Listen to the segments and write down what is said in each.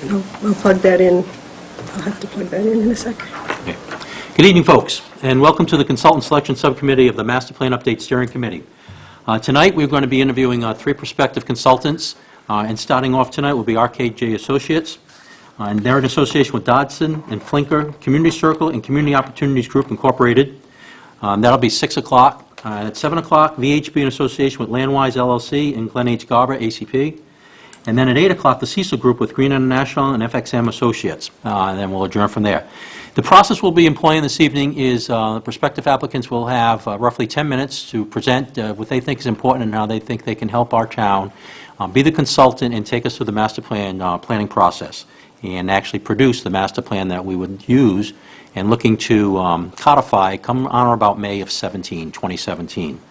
I'll plug that in. I'll have to plug that in a second. Okay. Good evening, folks, and welcome to the Consultant Selection Subcommittee of the Master Plan Update Steering Committee. Tonight, we're going to be interviewing 3 prospective consultants, and starting off tonight will be RKJ Associates, and they're in association with Dodson and Flinker, Community Circle, and Community Opportunities Group, Incorporated. That'll be 6 o'clock. At 7 o'clock, VHB in association with Landwise LLC and Glenn H. Garber, ACP. And then at 8 o'clock, the Cecil Group with Green International and FXM Associates. And then we'll adjourn from there. The process we'll be employing this evening is prospective applicants will have roughly 10 minutes to present what they think is important and how they think they can help our town, be the consultant, and take us through the master plan planning process, and actually produce the master plan that we would use and looking to codify come on or about May of 2017.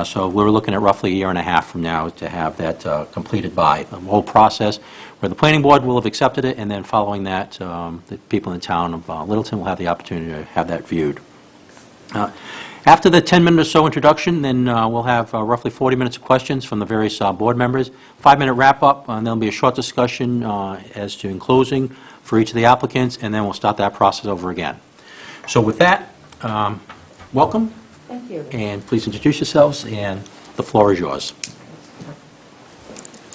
So we're looking at roughly a year and a half from now to have that completed by. The whole process where the planning board will have accepted it, and then following that, the people in the town of Littleton will have the opportunity to have that viewed. After the 10-minute or so introduction, then we'll have roughly 40 minutes of questions from the various board members, 5-minute wrap-up, and there'll be a short discussion as to in closing for each of the applicants, and then we'll start that process over again. So with that, welcome. Thank you. And please introduce yourselves, and the floor is yours.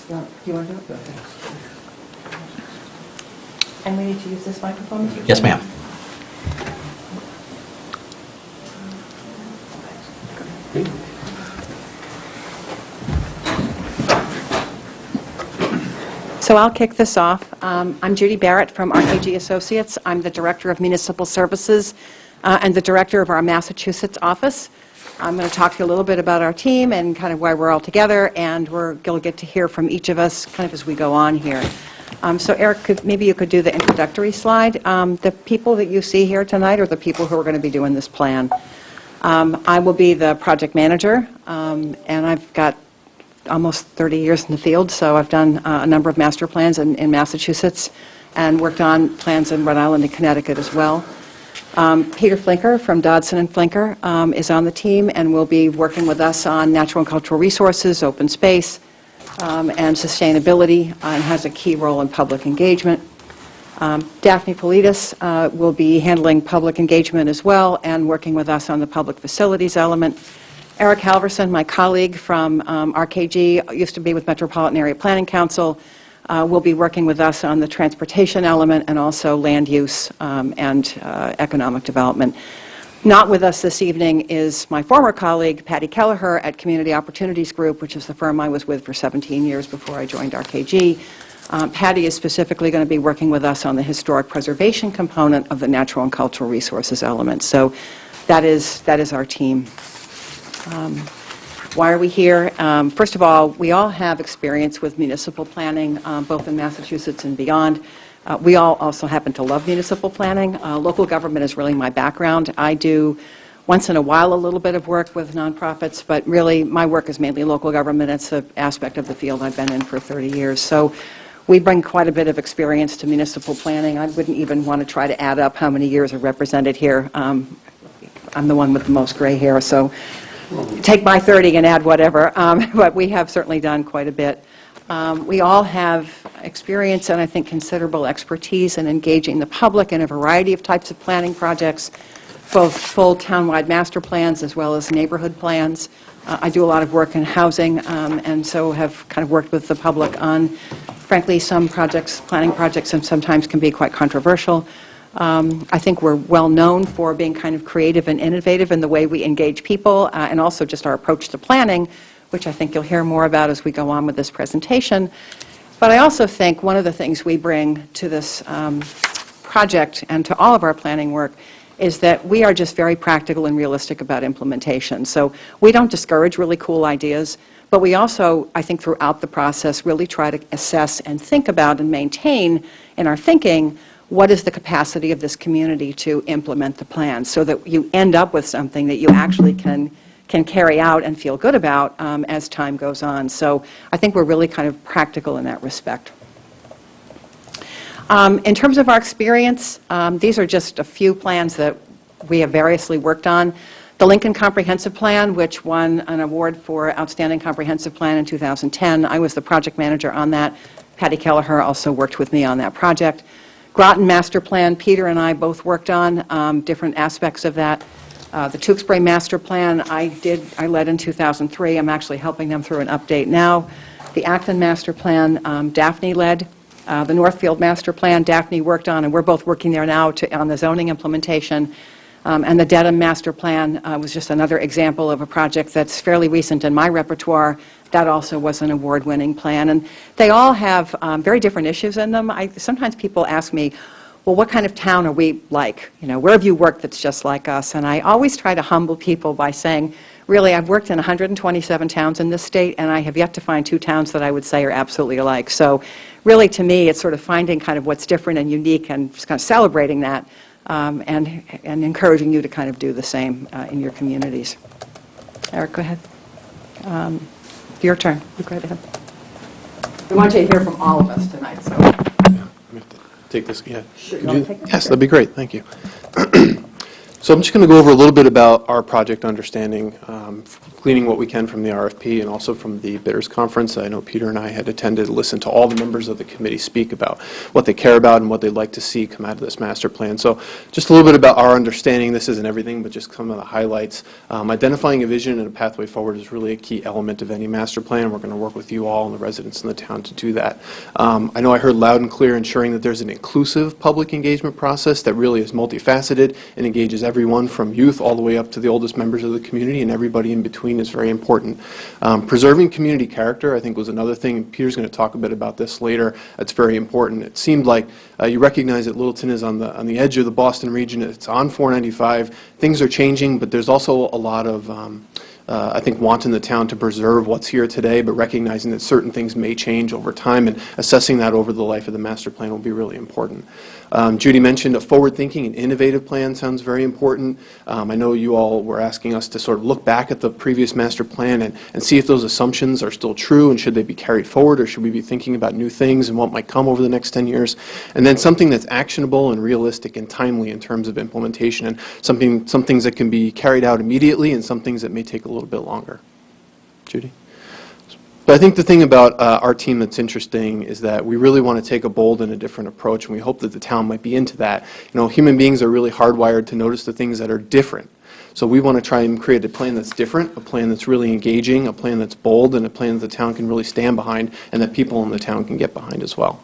Do you want to do it? Go ahead. And we need to use this microphone? Yes, ma'am. So I'll kick this off. I'm Judy Barrett from RKG Associates. I'm the Director of Municipal Services and the Director of our Massachusetts office. I'm going to talk to you a little bit about our team and kind of why we're all together, and you'll get to hear from each of us kind of as we go on here. So Eric, maybe you could do the introductory slide. The people that you see here tonight are the people who are going to be doing this plan. I will be the project manager, and I've got almost 30 years in the field, so I've done a number of master plans in Massachusetts and worked on plans in Rhode Island and Connecticut as well. Peter Flinker from Dodson and Flinker is on the team and will be working with us on natural and cultural resources, open space, and sustainability, and has a key role in public engagement. Daphne Politis will be handling public engagement as well and working with us on the public facilities element. Eric Halverson, my colleague from RKG, used to be with Metropolitan Area Planning Council, will be working with us on the transportation element and also land use and economic development. Not with us this evening is my former colleague, Patty Kelleher at Community Opportunities Group, which is the firm I was with for 17 years before I joined RKG. Patty is specifically going to be working with us on the historic preservation component of the natural and cultural resources element. So that is our team. Why are we here? First of all, we all have experience with municipal planning, both in Massachusetts and beyond. We all also happen to love municipal planning. Local government is really my background. I do, once in a while, a little bit of work with nonprofits, but really my work is mainly local government. It's an aspect of the field I've been in for 30 years. So we bring quite a bit of experience to municipal planning. I wouldn't even want to try to add up how many years are represented here. I'm the one with the most gray hair, so take my 30 and add whatever, but we have certainly done quite a bit. We all have experience and I think considerable expertise in engaging the public in a variety of types of planning projects, both full townwide master plans as well as neighborhood plans. I do a lot of work in housing and so have kind of worked with the public on, frankly, some projects, planning projects, and sometimes can be quite controversial. I think we're well known for being kind of creative and innovative in the way we engage people and also just our approach to planning, which I think you'll hear more about as we go on with this presentation. But I also think one of the things we bring to this project and to all of our planning work is that we are just very practical and realistic about implementation. So we don't discourage really cool ideas, but we also, I think throughout the process, really try to assess and think about and maintain in our thinking what is the capacity of this community to implement the plan so that you end up with something that you actually can carry out and feel good about as time goes on. So I think we're really kind of practical in that respect. In terms of our experience, these are just a few plans that we have variously worked on. The Lincoln Comprehensive Plan, which won an award for Outstanding Comprehensive Plan in 2010. I was the project manager on that. Patty Kelleher also worked with me on that project. Groton Master Plan, Peter and I both worked on different aspects of that. The Tewksbury Master Plan, I led in 2003. I'm actually helping them through an update now. The Acton Master Plan, Daphne led. The Northfield Master Plan, Daphne worked on, and we're both working there now on the zoning implementation. And the Dedham Master Plan was just another example of a project that's fairly recent in my repertoire. That also was an award-winning plan. And they all have very different issues in them. Sometimes people ask me, well, what kind of town are we like? You know, where have you worked that's just like us? And I always try to humble people by saying, really, I've worked in 127 towns in this state, and I have yet to find 2 towns that I would say are absolutely alike. So really, to me, it's sort of finding kind of what's different and unique and just kind of celebrating that and encouraging you to kind of do the same in your communities. Eric, go ahead. Your turn. Go right ahead. We want you to hear from all of us tonight, so. Yeah, we have to take this, yeah. Sure, you want to take this? Yes, that'd be great, thank you. So I'm just going to go over a little bit about our project understanding, gleaning what we can from the RFP and also from the bidders conference. I know Peter and I had attended, listened to all the members of the committee speak about what they care about and what they'd like to see come out of this master plan. So just a little bit about our understanding. This isn't everything, but just some of the highlights. Identifying a vision and a pathway forward is really a key element of any master plan. We're going to work with you all and the residents in the town to do that. I know I heard loud and clear ensuring that there's an inclusive public engagement process that really is multifaceted and engages everyone from youth all the way up to the oldest members of the community, and everybody in between is very important. Preserving community character, I think, was another thing. Peter's going to talk a bit about this later. That's very important. It seemed like you recognize that Littleton is on the edge of the Boston region. It's on 495. Things are changing, but there's also a lot of I think want in the town to preserve what's here today, but recognizing that certain things may change over time, and assessing that over the life of the master plan will be really important. Judy mentioned a forward-thinking and innovative plan sounds very important. I know you all were asking us to sort of look back at the previous master plan and see if those assumptions are still true, and should they be carried forward, or should we be thinking about new things and what might come over the next 10 years. And then something that's actionable and realistic and timely in terms of implementation, and some things that can be carried out immediately and some things that may take a little bit longer. Judy? But I think the thing about our team that's interesting is that we really want to take a bold and a different approach, and we hope that the town might be into that. You know, human beings are really hardwired to notice the things that are different. So we want to try and create a plan that's different, a plan that's really engaging, a plan that's bold, and a plan that the town can really stand behind and that people in the town can get behind as well.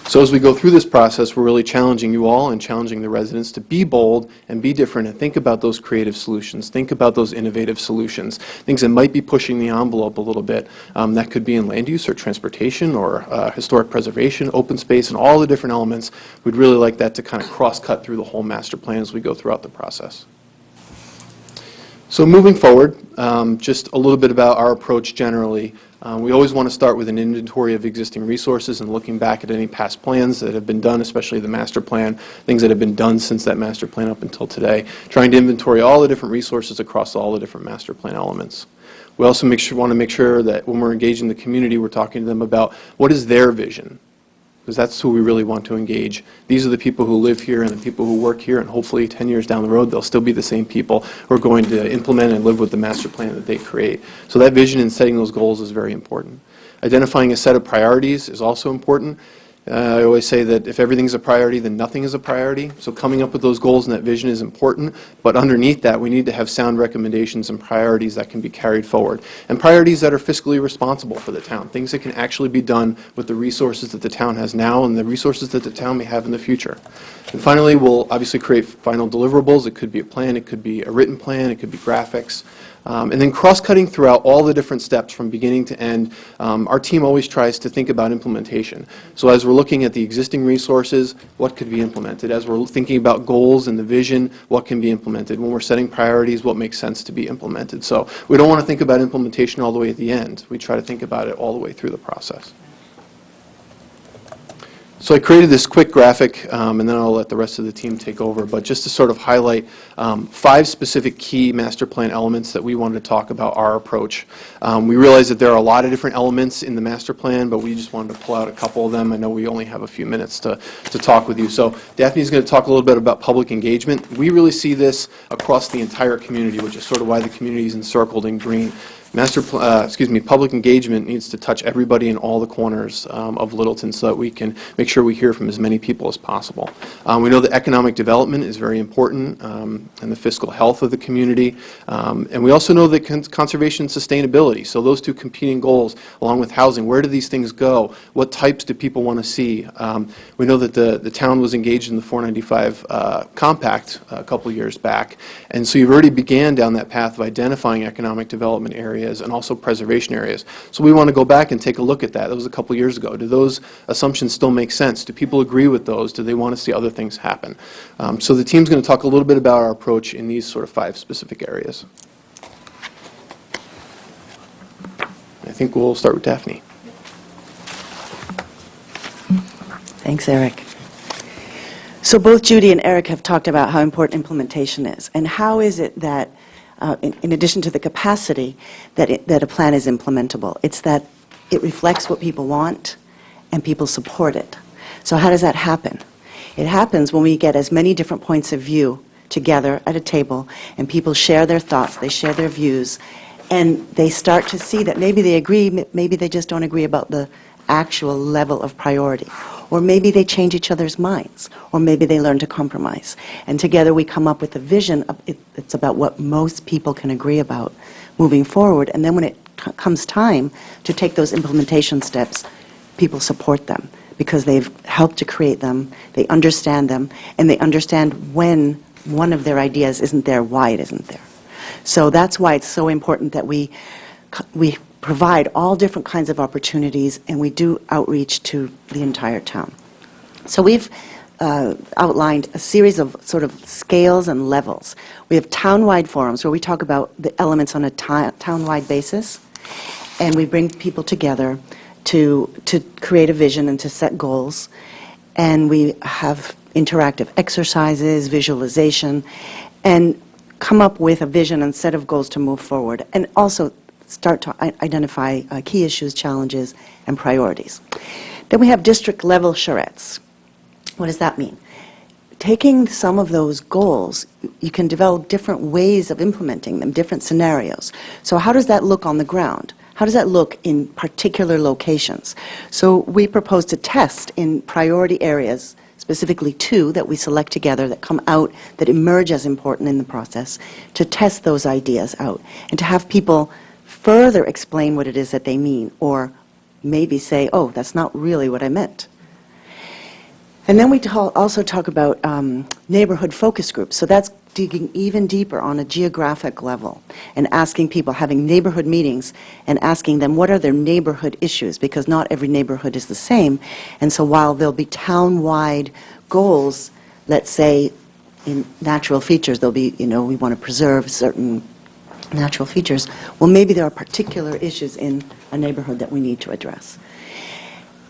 So as we go through this process, we're really challenging you all and challenging the residents to be bold and be different and think about those creative solutions, think about those innovative solutions, things that might be pushing the envelope a little bit. That could be in land use or transportation or historic preservation, open space, and all the different elements. We'd really like that to kind of cross-cut through the whole master plan as we go throughout the process. So moving forward, just a little bit about our approach generally. We always want to start with an inventory of existing resources and looking back at any past plans that have been done, especially the master plan, things that have been done since that master plan up until today, trying to inventory all the different resources across all the different master plan elements. We also want to make sure that when we're engaging the community, we're talking to them about what is their vision, because that's who we really want to engage. These are the people who live here and the people who work here, and hopefully 10 years down the road, they'll still be the same people who are going to implement and live with the master plan that they create. So that vision and setting those goals is very important. Identifying a set of priorities is also important. I always say that if everything's a priority, then nothing is a priority. So coming up with those goals and that vision is important, but underneath that, we need to have sound recommendations and priorities that can be carried forward. And priorities that are fiscally responsible for the town, things that can actually be done with the resources that the town has now and the resources that the town may have in the future. And finally, we'll obviously create final deliverables. It could be a plan, it could be a written plan, it could be graphics. And then cross-cutting throughout all the different steps from beginning to end, our team always tries to think about implementation. So as we're looking at the existing resources, what could be implemented? As we're thinking about goals and the vision, what can be implemented? When we're setting priorities, what makes sense to be implemented? So we don't want to think about implementation all the way at the end. We try to think about it all the way through the process. So I created this quick graphic, and then I'll let the rest of the team take over, but just to sort of highlight 5 specific key master plan elements that we wanted to talk about our approach. We realize that there are a lot of different elements in the master plan, but we just wanted to pull out a couple of them. I know we only have a few minutes to talk with you. So Daphne's going to talk a little bit about public engagement. We really see this across the entire community, which is sort of why the community is encircled in green. public engagement needs to touch everybody in all the corners of Littleton so that we can make sure we hear from as many people as possible. We know that economic development is very important and the fiscal health of the community. And we also know that conservation and sustainability, so those two competing goals along with housing, where do these things go? What types do people want to see? We know that the town was engaged in the 495 compact a couple years back, and so you've already began down that path of identifying economic development areas and also preservation areas. So we want to go back and take a look at that. That was a couple years ago. Do those assumptions still make sense? Do people agree with those? Do they want to see other things happen? So the team's going to talk a little bit about our approach in these sort of 5 specific areas. I think we'll start with Daphne. Thanks, Eric. So both Judy and Eric have talked about how important implementation is, and how is it that, in addition to the capacity, that a plan is implementable. It's that it reflects what people want and people support it. So how does that happen? It happens when we get as many different points of view together at a table, and people share their thoughts, they share their views, and they start to see that maybe they agree, maybe they just don't agree about the actual level of priority. Or maybe they change each other's minds, or maybe they learn to compromise. And together we come up with a vision. It's about what most people can agree about moving forward. And then when it comes time to take those implementation steps, people support them because they've helped to create them, they understand them, and they understand when one of their ideas isn't there, why it isn't there. So that's why it's so important that we provide all different kinds of opportunities, and we do outreach to the entire town. So we've outlined a series of sort of scales and levels. We have town-wide forums where we talk about the elements on a town-wide basis, and we bring people together to create a vision and to set goals. And we have interactive exercises, visualization, and come up with a vision and set of goals to move forward, and also start to identify key issues, challenges, and priorities. Then we have district-level charrettes. What does that mean? Taking some of those goals, you can develop different ways of implementing them, different scenarios. So how does that look on the ground? How does that look in particular locations? So we propose to test in priority areas, specifically 2 that we select together that come out, that emerge as important in the process, to test those ideas out and to have people further explain what it is that they mean, or maybe say, oh, that's not really what I meant. And then we also talk about neighborhood focus groups. So that's digging even deeper on a geographic level and asking people, having neighborhood meetings and asking them what are their neighborhood issues, because not every neighborhood is the same. And so while there'll be town-wide goals, let's say in natural features, there'll be, we want to preserve certain natural features. Well, maybe there are particular issues in a neighborhood that we need to address.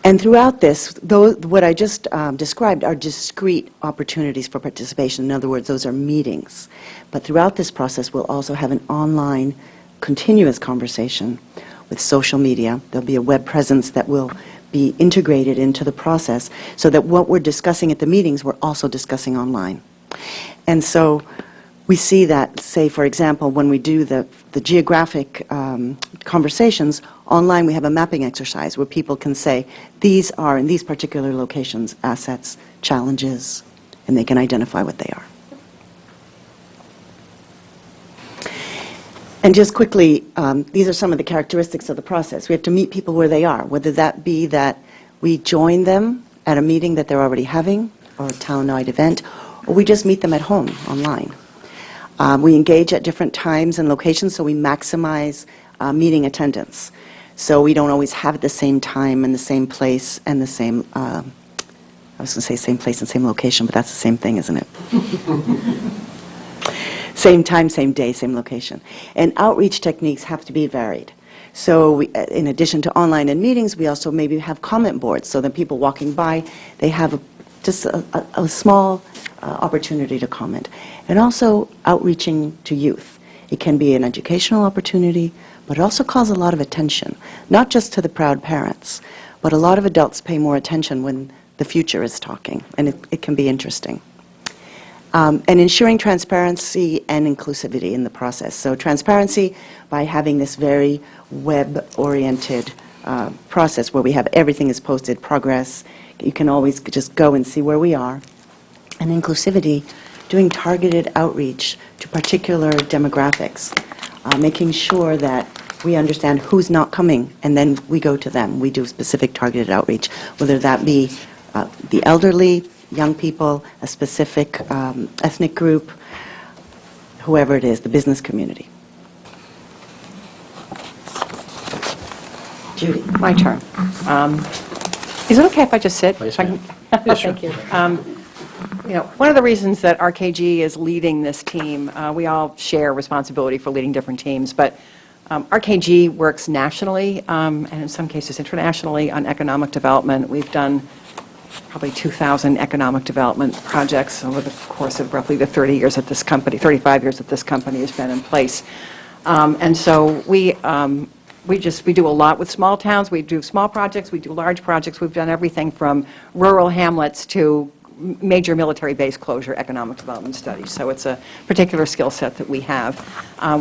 And throughout this, what I just described are discrete opportunities for participation. In other words, those are meetings. But throughout this process, we'll also have an online, continuous conversation with social media. There'll be a web presence that will be integrated into the process so that what we're discussing at the meetings, we're also discussing online. And so we see that, say, for example, when we do the geographic conversations, online we have a mapping exercise where people can say, these are, in these particular locations, assets, challenges, and they can identify what they are. And just quickly, these are some of the characteristics of the process. We have to meet people where they are, whether that be that we join them at a meeting that they're already having, or a town-wide event, or we just meet them at home, online. We engage at different times and locations, so we maximize meeting attendance. So we don't always have at the same time and the same place and the same, I was going to say same place and same location, but that's the same thing, isn't it? Same time, same day, same location. And outreach techniques have to be varied. So we, in addition to online and meetings, we also maybe have comment boards so that people walking by, they have just a small opportunity to comment. And also outreaching to youth. It can be an educational opportunity, but it also calls a lot of attention, not just to the proud parents, but a lot of adults pay more attention when the future is talking, and it can be interesting. and ensuring transparency and inclusivity in the process. So transparency by having this very web-oriented process where we have everything is posted, progress. You can always just go and see where we are. And inclusivity, doing targeted outreach to particular demographics, making sure that we understand who's not coming, and then we go to them. We do specific targeted outreach, whether that be the elderly, young people, a specific ethnic group, whoever it is, the business community. Judy. My turn. Is it okay if I just sit? Yes, If I ma'am. can- Yes, sure. Thank you. One of the reasons that RKG is leading this team, we all share responsibility for leading different teams, but RKG works nationally and in some cases internationally on economic development. We've done probably 2,000 economic development projects over the course of roughly the 30 years that this company, 35 years that this company has been in place. And so we do a lot with small towns. We do small projects, we do large projects. We've done everything from rural hamlets to major military base closure economic development studies. So it's a particular skill set that we have.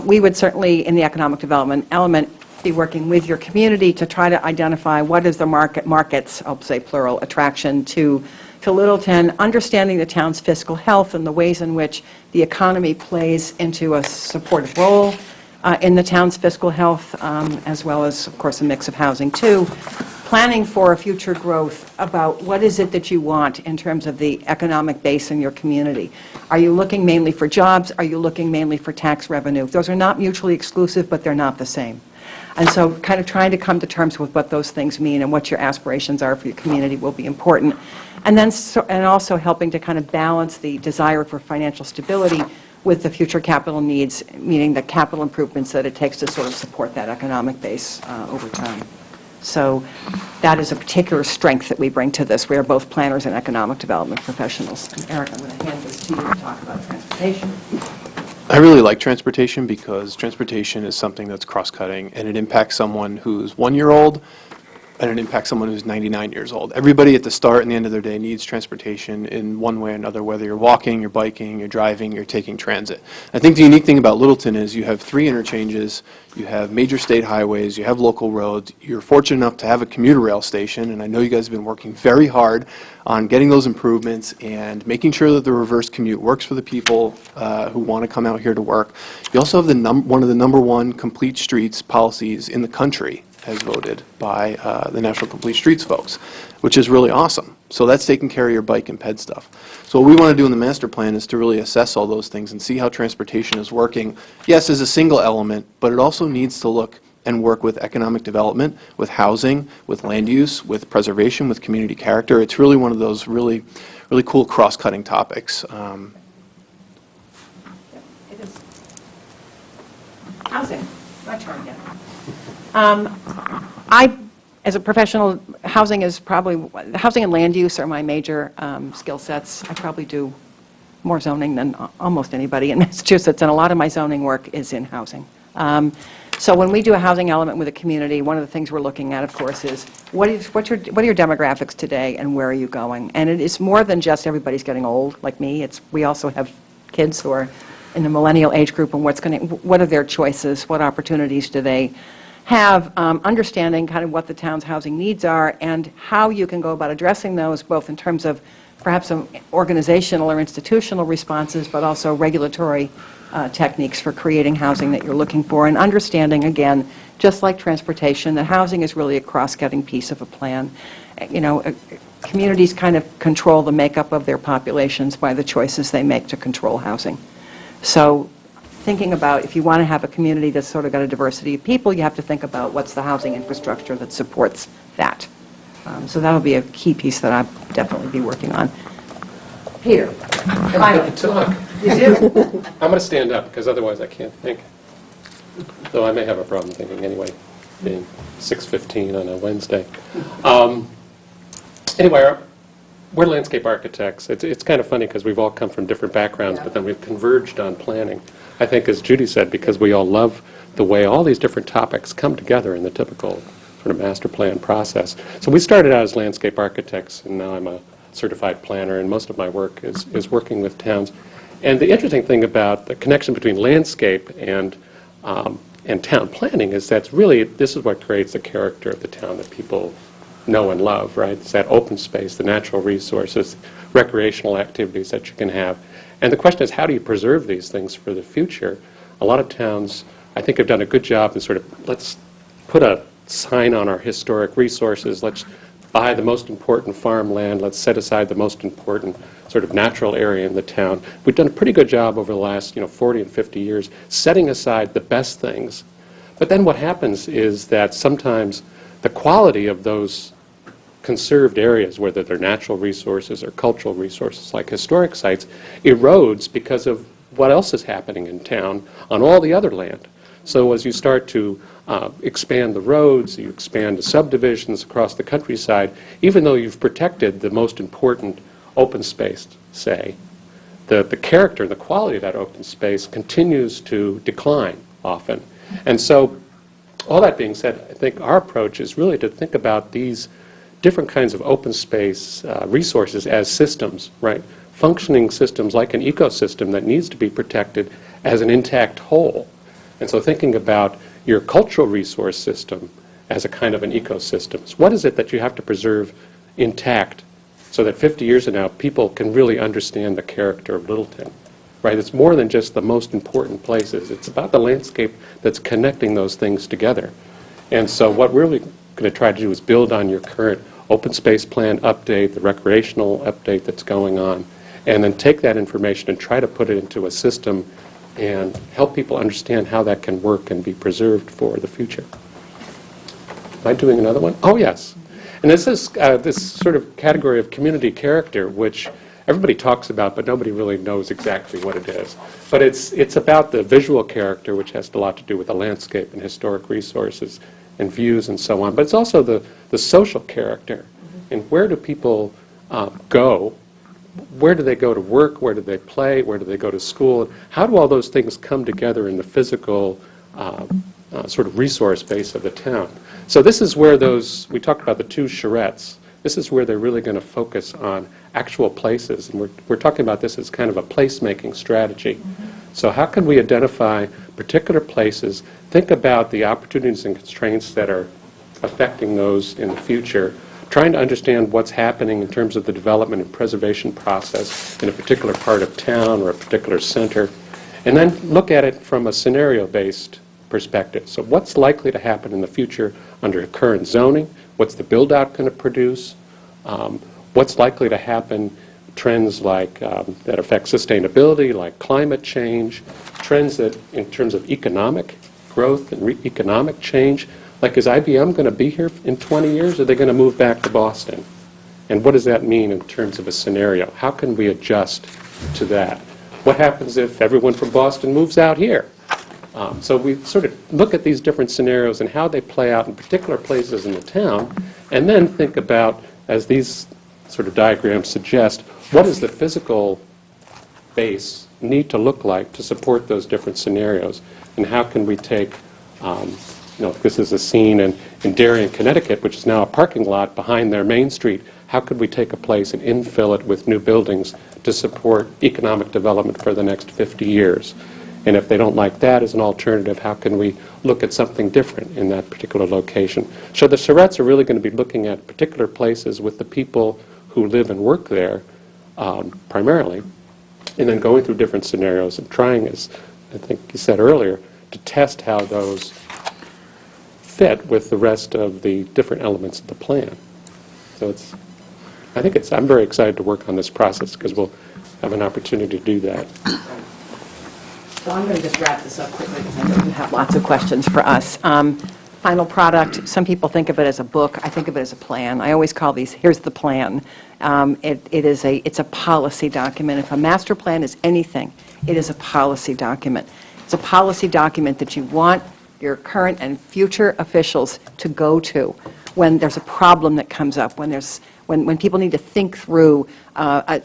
We would certainly, in the economic development element, be working with your community to try to identify what is the market's, I'll say plural, attraction to Littleton, understanding the town's fiscal health and the ways in which the economy plays into a supportive role in the town's fiscal health, as well as, of course, a mix of housing, too. Planning for future growth about what is it that you want in terms of the economic base in your community. Are you looking mainly for jobs? Are you looking mainly for tax revenue? Those are not mutually exclusive, but they're not the same. And so kind of trying to come to terms with what those things mean and what your aspirations are for your community will be important. And then and also helping to kind of balance the desire for financial stability with the future capital needs, meaning the capital improvements that it takes to sort of support that economic base over time. So that is a particular strength that we bring to this. We are both planners and economic development professionals. And Eric, I'm going to hand this to you to talk about transportation. I really like transportation because transportation is something that's cross-cutting, and it impacts someone who's 1 year old, and it impacts someone who's 99 years old. Everybody at the start and the end of their day needs transportation in one way or another, whether you're walking, you're biking, you're driving, you're taking transit. I think the unique thing about Littleton is you have 3 interchanges, you have major state highways, you have local roads, you're fortunate enough to have a commuter rail station, and I know you guys have been working very hard on getting those improvements and making sure that the reverse commute works for the people who want to come out here to work. You also have one of the #1 complete streets policies in the country, as voted by the National Complete Streets folks, which is really awesome. So that's taking care of your bike and ped stuff. So what we want to do in the master plan is to really assess all those things and see how transportation is working, yes, as a single element, but it also needs to look and work with economic development, with housing, with land use, with preservation, with community character. It's really one of those really cool cross-cutting topics. It is. Housing. My turn again. As a professional, housing and land use are my major skill sets. I probably do more zoning than almost anybody in Massachusetts, and a lot of my zoning work is in housing. So when we do a housing element with a community, one of the things we're looking at, of course, is what are your demographics today and where are you going? And it is more than just everybody's getting old, like me. We also have kids who are in the millennial age group, and what are their choices? What opportunities do they have, understanding kind of what the town's housing needs are and how you can go about addressing those, both in terms of perhaps some organizational or institutional responses, but also regulatory techniques for creating housing that you're looking for, and understanding, again, just like transportation, that housing is really a cross-cutting piece of a plan. Communities kind of control the makeup of their populations by the choices they make to control housing. So thinking about if you want to have a community that's sort of got a diversity of people, you have to think about what's the housing infrastructure that supports that. So that'll be a key piece that I'll definitely be working on. Peter, finally. Talk. You do? I'm going to stand up because otherwise I can't think. Though I may have a problem thinking anyway, being 6:15 on a Wednesday. Anyway, we're landscape architects. It's kind of funny because we've all come from different backgrounds, but then we've converged on planning. I think, as Judy said, because we all love the way all these different topics come together in the typical sort of master plan process. So we started out as landscape architects, and now I'm a certified planner, and most of my work is working with towns. And the interesting thing about the connection between landscape and town planning is that's really, this is what creates the character of the town that people know and love, right? It's that open space, the natural resources, recreational activities that you can have. And the question is, how do you preserve these things for the future? A lot of towns, I think, have done a good job in sort of, let's put a sign on our historic resources, let's buy the most important farmland, let's set aside the most important sort of natural area in the town. We've done a pretty good job over the last 40 and 50 years setting aside the best things. But then what happens is that sometimes the quality of those conserved areas, whether they're natural resources or cultural resources like historic sites, erodes because of what else is happening in town on all the other land. So as you start to expand the roads, you expand the subdivisions across the countryside, even though you've protected the most important open space, say, the character, the quality of that open space continues to decline often. And so all that being said, I think our approach is really to think about these different kinds of open space resources as systems, right? Functioning systems like an ecosystem that needs to be protected as an intact whole. And so thinking about your cultural resource system as a kind of an ecosystem. What is it that you have to preserve intact so that 50 years from now people can really understand the character of Littleton? Right? It's more than just the most important places. It's about the landscape that's connecting those things together. And so what we're really going to try to do is build on your current open space plan update, the recreational update that's going on, and then take that information and try to put it into a system and help people understand how that can work and be preserved for the future. Am I doing another one? Oh, yes. And this is this sort of category of community character, which everybody talks about, but nobody really knows exactly what it is. But it's about the visual character, which has a lot to do with the landscape and historic resources and views and so on. But it's also the social character. And where do people go? Where do they go to work? Where do they play? Where do they go to school? How do all those things come together in the physical sort of resource base of the town? So this is where we talked about the two charrettes. This is where they're really going to focus on actual places. And we're talking about this as kind of a place-making strategy. So how can we identify particular places, think about the opportunities and constraints that are affecting those in the future, trying to understand what's happening in terms of the development and preservation process in a particular part of town or a particular center, and then look at it from a scenario-based perspective. So what's likely to happen in the future under current zoning? What's the build-out going to produce? What's likely to happen, trends like that affect sustainability, like climate change, trends that in terms of economic growth and economic change, like is IBM going to be here in 20 years, or are they going to move back to Boston? And what does that mean in terms of a scenario? How can we adjust to that? What happens if everyone from Boston moves out here? So we sort of look at these different scenarios and how they play out in particular places in the town, and then think about, as these sort of diagrams suggest, what does the physical base need to look like to support those different scenarios? And how can we take, this is a scene in Darien, Connecticut, which is now a parking lot behind their Main Street. How could we take a place and infill it with new buildings to support economic development for the next 50 years? And if they don't like that as an alternative, how can we look at something different in that particular location? So the charrettes are really going to be looking at particular places with the people who live and work there primarily, and then going through different scenarios and trying, as I think you said earlier, to test how those fit with the rest of the different elements of the plan. So I'm very excited to work on this process because we'll have an opportunity to do that. So I'm going to just wrap this up quickly because I know you have lots of questions for us. Final product, some people think of it as a book. I think of it as a plan. I always call these, here's the plan. It's a policy document. If a master plan is anything, it is a policy document. It's a policy document that you want your current and future officials to go to when there's a problem that comes up, when people need to think through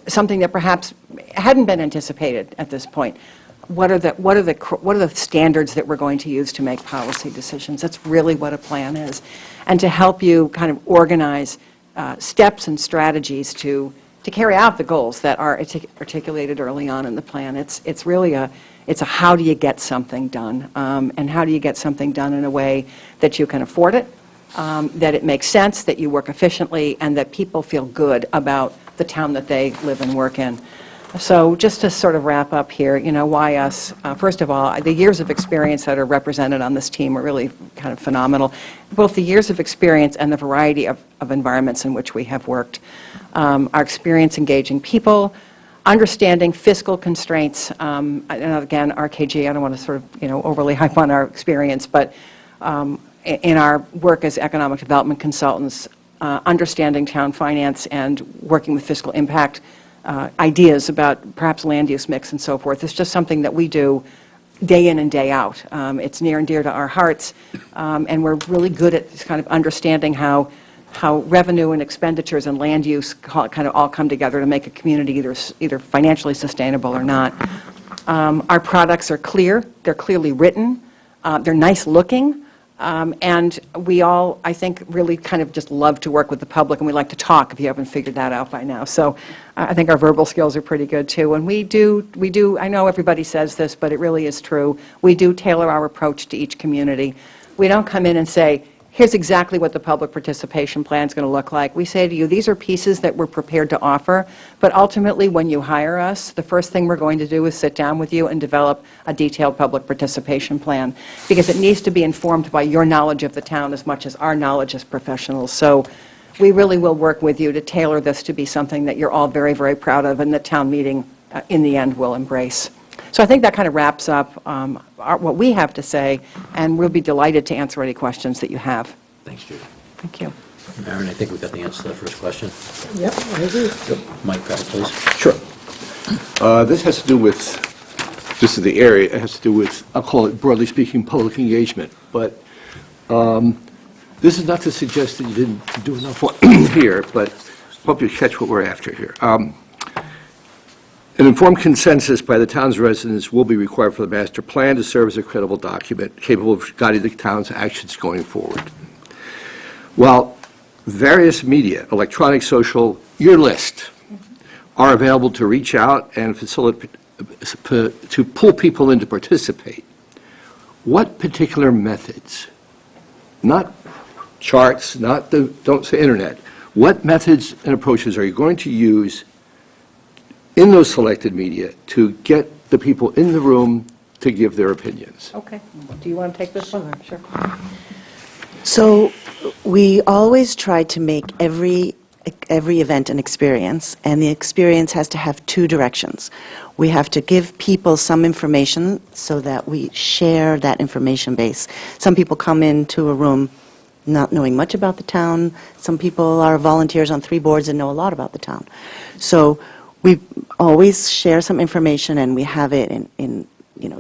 something that perhaps hadn't been anticipated at this point. What are the standards that we're going to use to make policy decisions? That's really what a plan is. And to help you kind of organize steps and strategies to to carry out the goals that are articulated early on in the plan. It's really it's a how do you get something done, and how do you get something done in a way that you can afford it, that it makes sense, that you work efficiently, and that people feel good about the town that they live and work in. So just to sort of wrap up here, why us? First of all, the years of experience that are represented on this team are really kind of phenomenal. Both the years of experience and the variety of environments in which we have worked. Our experience engaging people, understanding fiscal constraints, and again, RKG, I don't want to sort of, overly hype on our experience, but in our work as economic development consultants, understanding town finance and working with fiscal impact ideas about perhaps land use mix and so forth. It's just something that we do day in and day out. It's near and dear to our hearts, and we're really good at kind of understanding how revenue and expenditures and land use kind of all come together to make a community either financially sustainable or not. Our products are clear, they're clearly written, they're nice looking, and we all, I think, really kind of just love to work with the public, and we like to talk, if you haven't figured that out by now. So I think our verbal skills are pretty good, too. And we do, I know everybody says this, but it really is true, we do tailor our approach to each community. We don't come in and say, here's exactly what the public participation plan is going to look like. We say to you, these are pieces that we're prepared to offer, but ultimately when you hire us, the first thing we're going to do is sit down with you and develop a detailed public participation plan, because it needs to be informed by your knowledge of the town as much as our knowledge as professionals. So we really will work with you to tailor this to be something that you're all very, very proud of and the town meeting in the end will embrace. So I think that kind of wraps up what we have to say, and we'll be delighted to answer any questions that you have. Thanks, Judy. Thank you. Aaron, I think we've got the answer to the first question. Yep, I agree. Mike, grab it, please. Sure. This has to do with, this is the area, it has to do with, I'll call it broadly speaking, public engagement. But this is not to suggest that you didn't do enough here, but hope you catch what we're after here. An informed consensus by the town's residents will be required for the master plan to serve as a credible document capable of guiding the town's actions going forward. While various media, electronic, social, your list, are available to reach out and facilitate, to pull people in to participate, what particular methods, not charts, don't say internet, what methods and approaches are you going to use in those selected media to get the people in the room to give their opinions? Okay. Do you want to take this one? Sure. So we always try to make every event an experience, and the experience has to have two directions. We have to give people some information so that we share that information base. Some people come into a room not knowing much about the town. Some people are volunteers on 3 boards and know a lot about the town. So we always share some information, and we have it in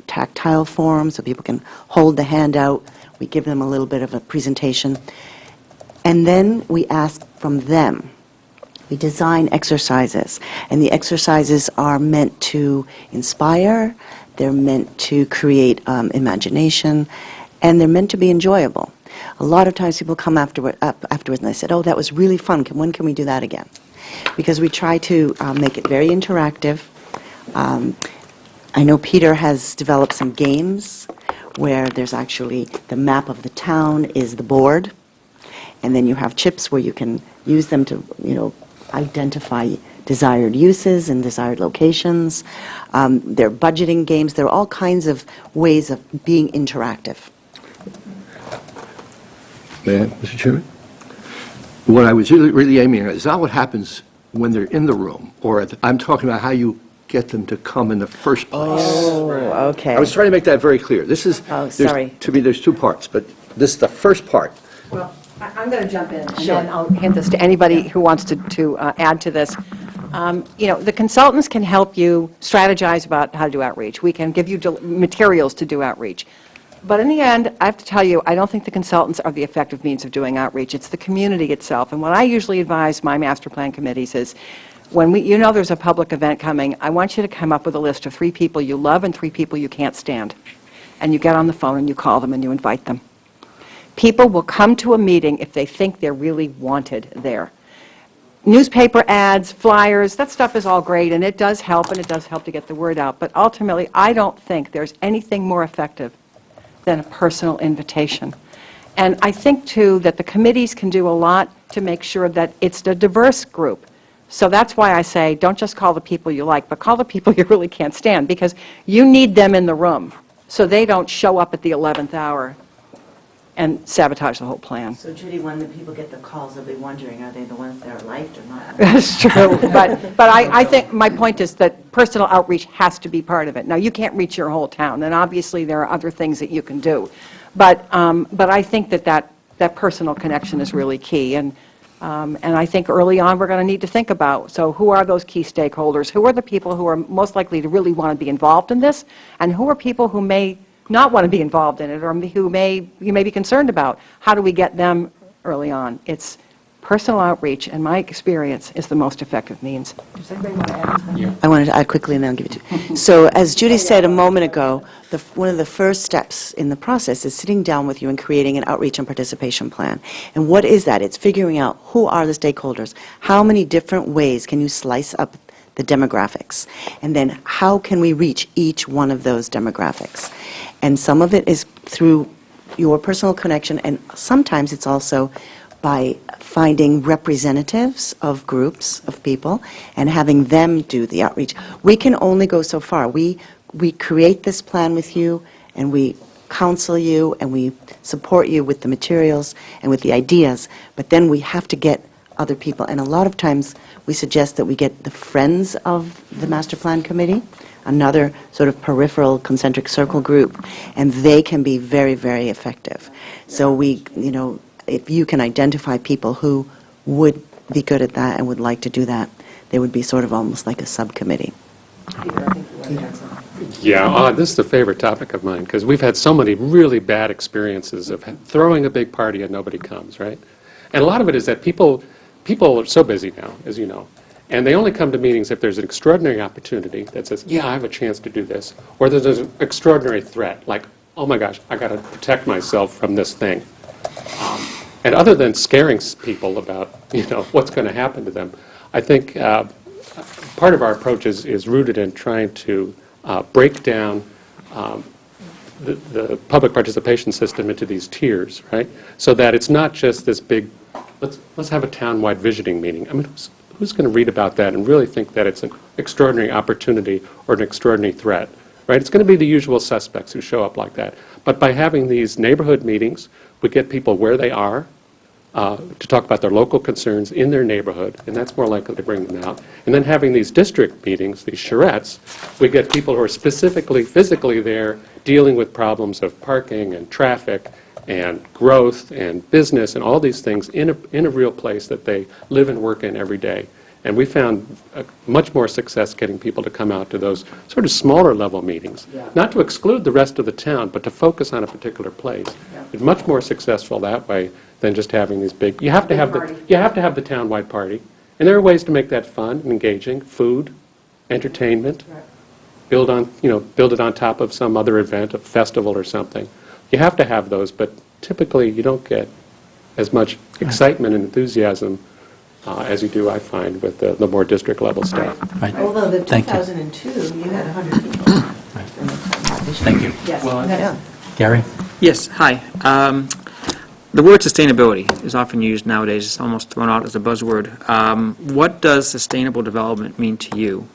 tactile form so people can hold the handout. We give them a little bit of a presentation. And then we ask from them. We design exercises, and the exercises are meant to inspire, they're meant to create imagination, and they're meant to be enjoyable. A lot of times people come afterwards and they said, oh, that was really fun, when can we do that again? Because we try to make it very interactive. I know Peter has developed some games where there's actually the map of the town is the board, and then you have chips where you can use them to, identify desired uses and desired locations. There are budgeting games. There are all kinds of ways of being interactive. May I, Mr. Chairman? What I was really aiming at is not what happens when they're in the room, or I'm talking about how you get them to come in the first place. Oh, okay. I was trying to make that very clear. This is, Oh, sorry. to me, there's 2 parts, but this is the first part. Well, I'm going to jump in, and then I'll hand this to anybody who wants to add to this. The consultants can help you strategize about how to do outreach. We can give you materials to do outreach. But in the end, I have to tell you, I don't think the consultants are the effective means of doing outreach. It's the community itself. And what I usually advise my master plan committees is, when there's a public event coming, I want you to come up with a list of 3 people you love and 3 people you can't stand. And you get on the phone and you call them and you invite them. People will come to a meeting if they think they're really wanted there. newspaper ads, flyers, that stuff is all great, and it does help, and it does help to get the word out. But ultimately, I don't think there's anything more effective than a personal invitation. And I think, too, that the committees can do a lot to make sure that it's a diverse group. So that's why I say, don't just call the people you like, but call the people you really can't stand, because you need them in the room so they don't show up at the 11th hour and sabotage the whole plan. So Judy, when the people get the calls, they'll be wondering, are they the ones that are liked or not? That's true, but I think my point is that personal outreach has to be part of it. Now, you can't reach your whole town, and obviously there are other things that you can do. But I think that personal connection is really key, and I think early on we're going to need to think about, so who are those key stakeholders? Who are the people who are most likely to really want to be involved in this? And who are people who may not want to be involved in it, or who you may be concerned about? How do we get them early on? It's personal outreach, in my experience, is the most effective means. Does anybody want to add something? I wanted to add quickly, and then I'll give it to you. So as Judy said a moment ago, one of the first steps in the process is sitting down with you and creating an outreach and participation plan. And what is that? It's figuring out who are the stakeholders, how many different ways can you slice up the demographics, and then how can we reach each one of those demographics. And some of it is through your personal connection, and sometimes it's also by finding representatives of groups of people and having them do the outreach. We can only go so far. We create this plan with you, and we counsel you, and we support you with the materials and with the ideas, but then we have to get other people. And a lot of times we suggest that we get the friends of the master plan committee, another sort of peripheral concentric circle group, and they can be very, very effective. So we, if you can identify people who would be good at that and would like to do that, they would be sort of almost like a subcommittee. Yeah, this is a favorite topic of mine, because we've had so many really bad experiences of throwing a big party and nobody comes, right? And a lot of it is that people are so busy now, as you know, and they only come to meetings if there's an extraordinary opportunity that says, yeah, I have a chance to do this, or there's an extraordinary threat, like, oh my gosh, I got to protect myself from this thing. And other than scaring people about, what's going to happen to them, I think part of our approach is rooted in trying to break down the public participation system into these tiers, right? So that it's not just this big, let's have a town-wide visioning meeting. I mean, who's going to read about that and really think that it's an extraordinary opportunity or an extraordinary threat, right? It's going to be the usual suspects who show up like that. But by having these neighborhood meetings, we get people where they are to talk about their local concerns in their neighborhood, and that's more likely to bring them out. And then having these district meetings, these charrettes, we get people who are specifically, physically there dealing with problems of parking and traffic and growth and business and all these things in a real place that they live and work in every day. And we found much more success getting people to come out to those sort of smaller level meetings, not to exclude the rest of the town, but to focus on a particular place. It's much more successful that way than just having these big. You have to have the town-wide party, and there are ways to make that fun and engaging. Food, entertainment, build it on top of some other event, a festival or something. You have to have those, but typically you don't get as much excitement and enthusiasm as you do, I find, with the more district-level stuff. Right. Although the Thank you. 2002, you had 100 people. Thank you. Yeah. Gary? Yes, hi. The word sustainability is often used nowadays. It's almost thrown out as a buzzword. What does sustainable development mean to you?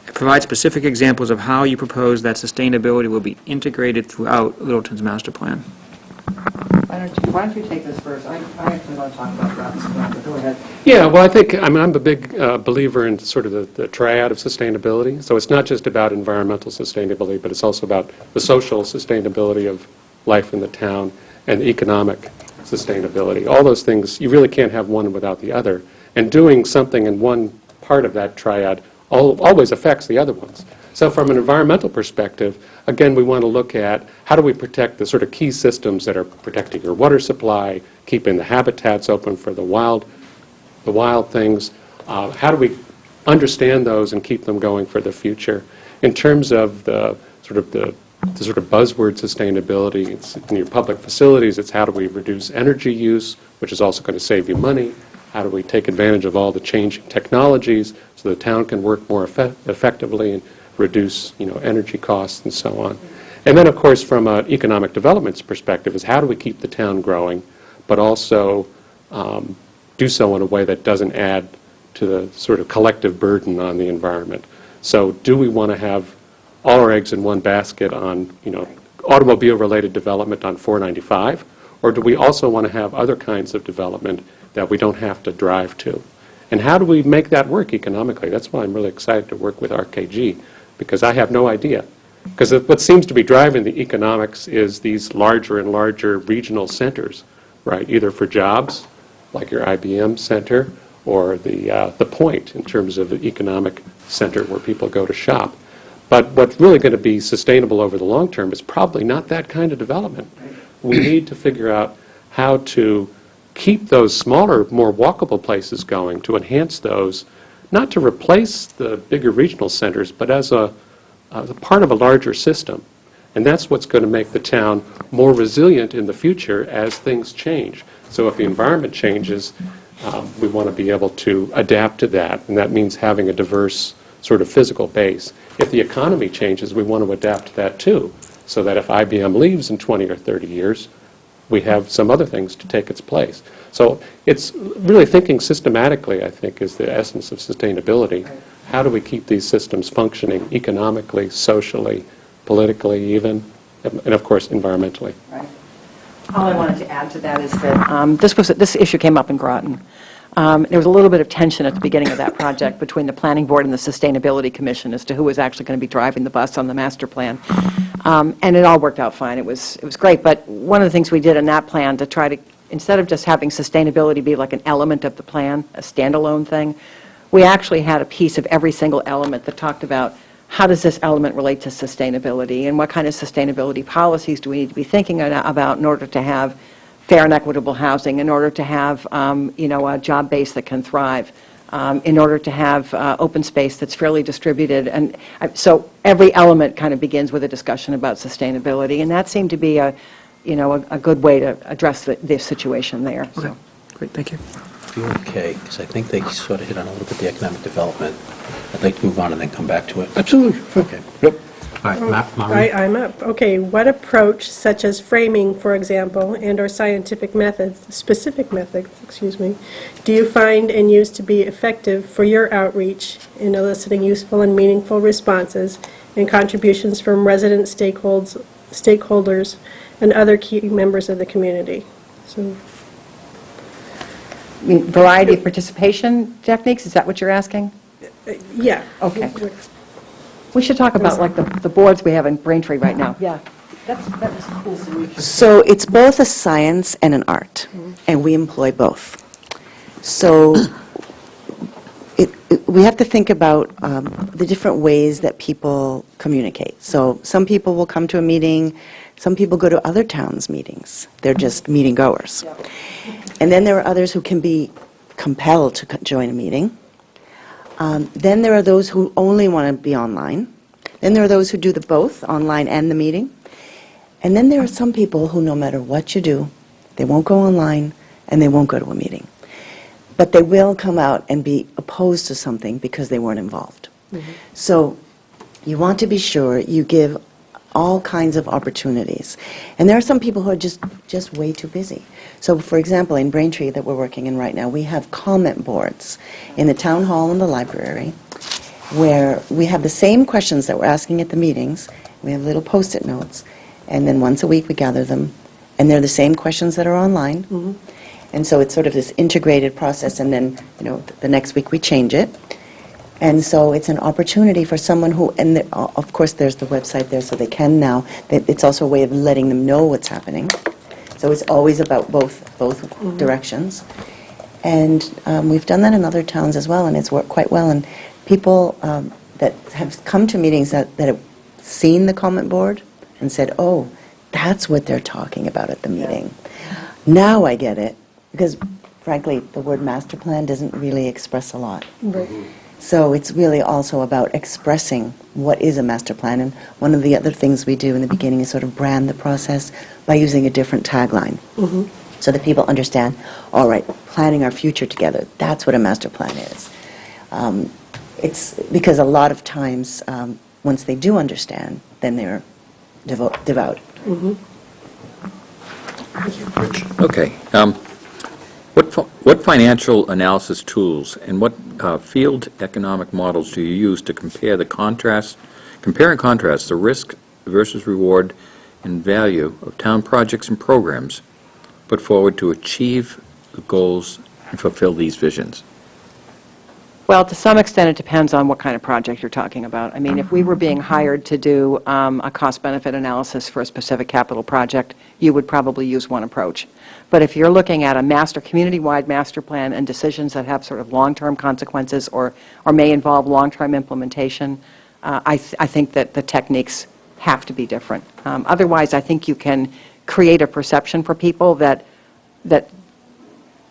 Provide specific examples of how you propose that sustainability will be integrated throughout Littleton's master plan. Why don't you take this first? I actually want to talk about that, but go ahead. Yeah, well, I think I'm a big believer in sort of the triad of sustainability. So it's not just about environmental sustainability, but it's also about the social sustainability of life in the town and economic sustainability. All those things, you really can't have one without the other. And doing something in one part of that triad always affects the other ones. So from an environmental perspective, again, we want to look at how do we protect the sort of key systems that are protecting your water supply, keeping the habitats open for the wild things. How do we understand those and keep them going for the future? In terms of the sort of buzzword sustainability, it's in your public facilities, it's how do we reduce energy use, which is also going to save you money. How do we take advantage of all the changing technologies so the town can work more effectively and reduce, energy costs and so on. And then, of course, from an economic development perspective is how do we keep the town growing, but also do so in a way that doesn't add to the sort of collective burden on the environment. So do we want to have all our eggs in one basket on, automobile-related development on 495, or do we also want to have other kinds of development that we don't have to drive to? And how do we make that work economically? That's why I'm really excited to work with RKG, because I have no idea. Because what seems to be driving the economics is these larger and larger regional centers, right? Either for jobs, like your IBM center, or the Point in terms of the economic center where people go to shop. But what's really going to be sustainable over the long term is probably not that kind of development. We need to figure out how to keep those smaller, more walkable places going, to enhance those, not to replace the bigger regional centers, but as a part of a larger system. And that's what's going to make the town more resilient in the future as things change. So if the environment changes, we want to be able to adapt to that, and that means having a diverse sort of physical base. If the economy changes, we want to adapt to that too, so that if IBM leaves in 20 or 30 years, we have some other things to take its place. So it's really thinking systematically, I think, is the essence of sustainability. How do we keep these systems functioning economically, socially, politically even, and of course environmentally? Right. All I wanted to add to that is that this issue came up in Groton. There was a little bit of tension at the beginning of that project between the Planning Board and the Sustainability Commission as to who was actually going to be driving the bus on the master plan. And it all worked out fine. It was great. But one of the things we did in that plan to try to, instead of just having sustainability be like an element of the plan, a standalone thing, we actually had a piece of every single element that talked about how does this element relate to sustainability and what kind of sustainability policies do we need to be thinking about in order to have fair and equitable housing, in order to have a job base that can thrive, in order to have open space that's fairly distributed. And so every element kind of begins with a discussion about sustainability, and that seemed to be a good way to address the situation there. Okay, So. great, thank you. If you're okay, because I think they sort of hit on a little bit the economic development. I'd like to move on and then come back to it. Absolutely. Okay. Yep. All right, Maureen? I'm up. Okay, what approach, such as framing, for example, and/or scientific methods, specific methods, do you find and use to be effective for your outreach in eliciting useful and meaningful responses and contributions from resident stakeholders, and other key members of the community? So, I mean, variety of participation techniques, is that what you're asking? yeah. Okay. We should talk about like the boards we have in Braintree right now. Yeah. That was cool. So it's both a science and an art, and we employ both. So we have to think about the different ways that people communicate. So some people will come to a meeting, some people go to other towns' meetings. They're just meeting goers. Yep. And then there are others who can be compelled to join a meeting. Then there are those who only want to be online. Then there are those who do the both, online and the meeting. And then there are some people who, no matter what you do, they won't go online and they won't go to a meeting. But they will come out and be opposed to something because they weren't involved. Mm-hmm. So you want to be sure you give all kinds of opportunities. And there are some people who are just way too busy. So, for example, in Braintree that we're working in right now, we have comment boards in the town hall and the library where we have the same questions that we're asking at the meetings. We have little Post-it notes, and then once a week we gather them, and they're the same questions that are online. Mm-hmm. And so it's sort of this integrated process, and then, the next week we change it. And so it's an opportunity for someone who, and of course there's the website there so they can now, it's also a way of letting them know what's happening. So it's always about both mm-hmm. directions. And we've done that in other towns as well, and it's worked quite well. And people that have come to meetings that have seen the comment board and said, oh, that's what they're talking about at the meeting. Yeah. Now I get it, because frankly, the word master plan doesn't really express a lot. Right. So it's really also about expressing what is a master plan. And one of the other things we do in the beginning is sort of brand the process by using a different tagline. Mm-hmm. so that people understand, all right, planning our future together, that's what a master plan is. It's because a lot of times, once they do understand, then they're devout. Okay. What financial analysis tools and what field economic models do you use to compare and contrast the risk versus reward and value of town projects and programs put forward to achieve the goals and fulfill these visions? Well, to some extent, it depends on what kind of project you're talking about. I mean, if we were being hired to do a cost-benefit analysis for a specific capital project, you would probably use one approach. But if you're looking at a community-wide master plan and decisions that have sort of long-term consequences or may involve long-term implementation, I think that the techniques have to be different. Otherwise, I think you can create a perception for people that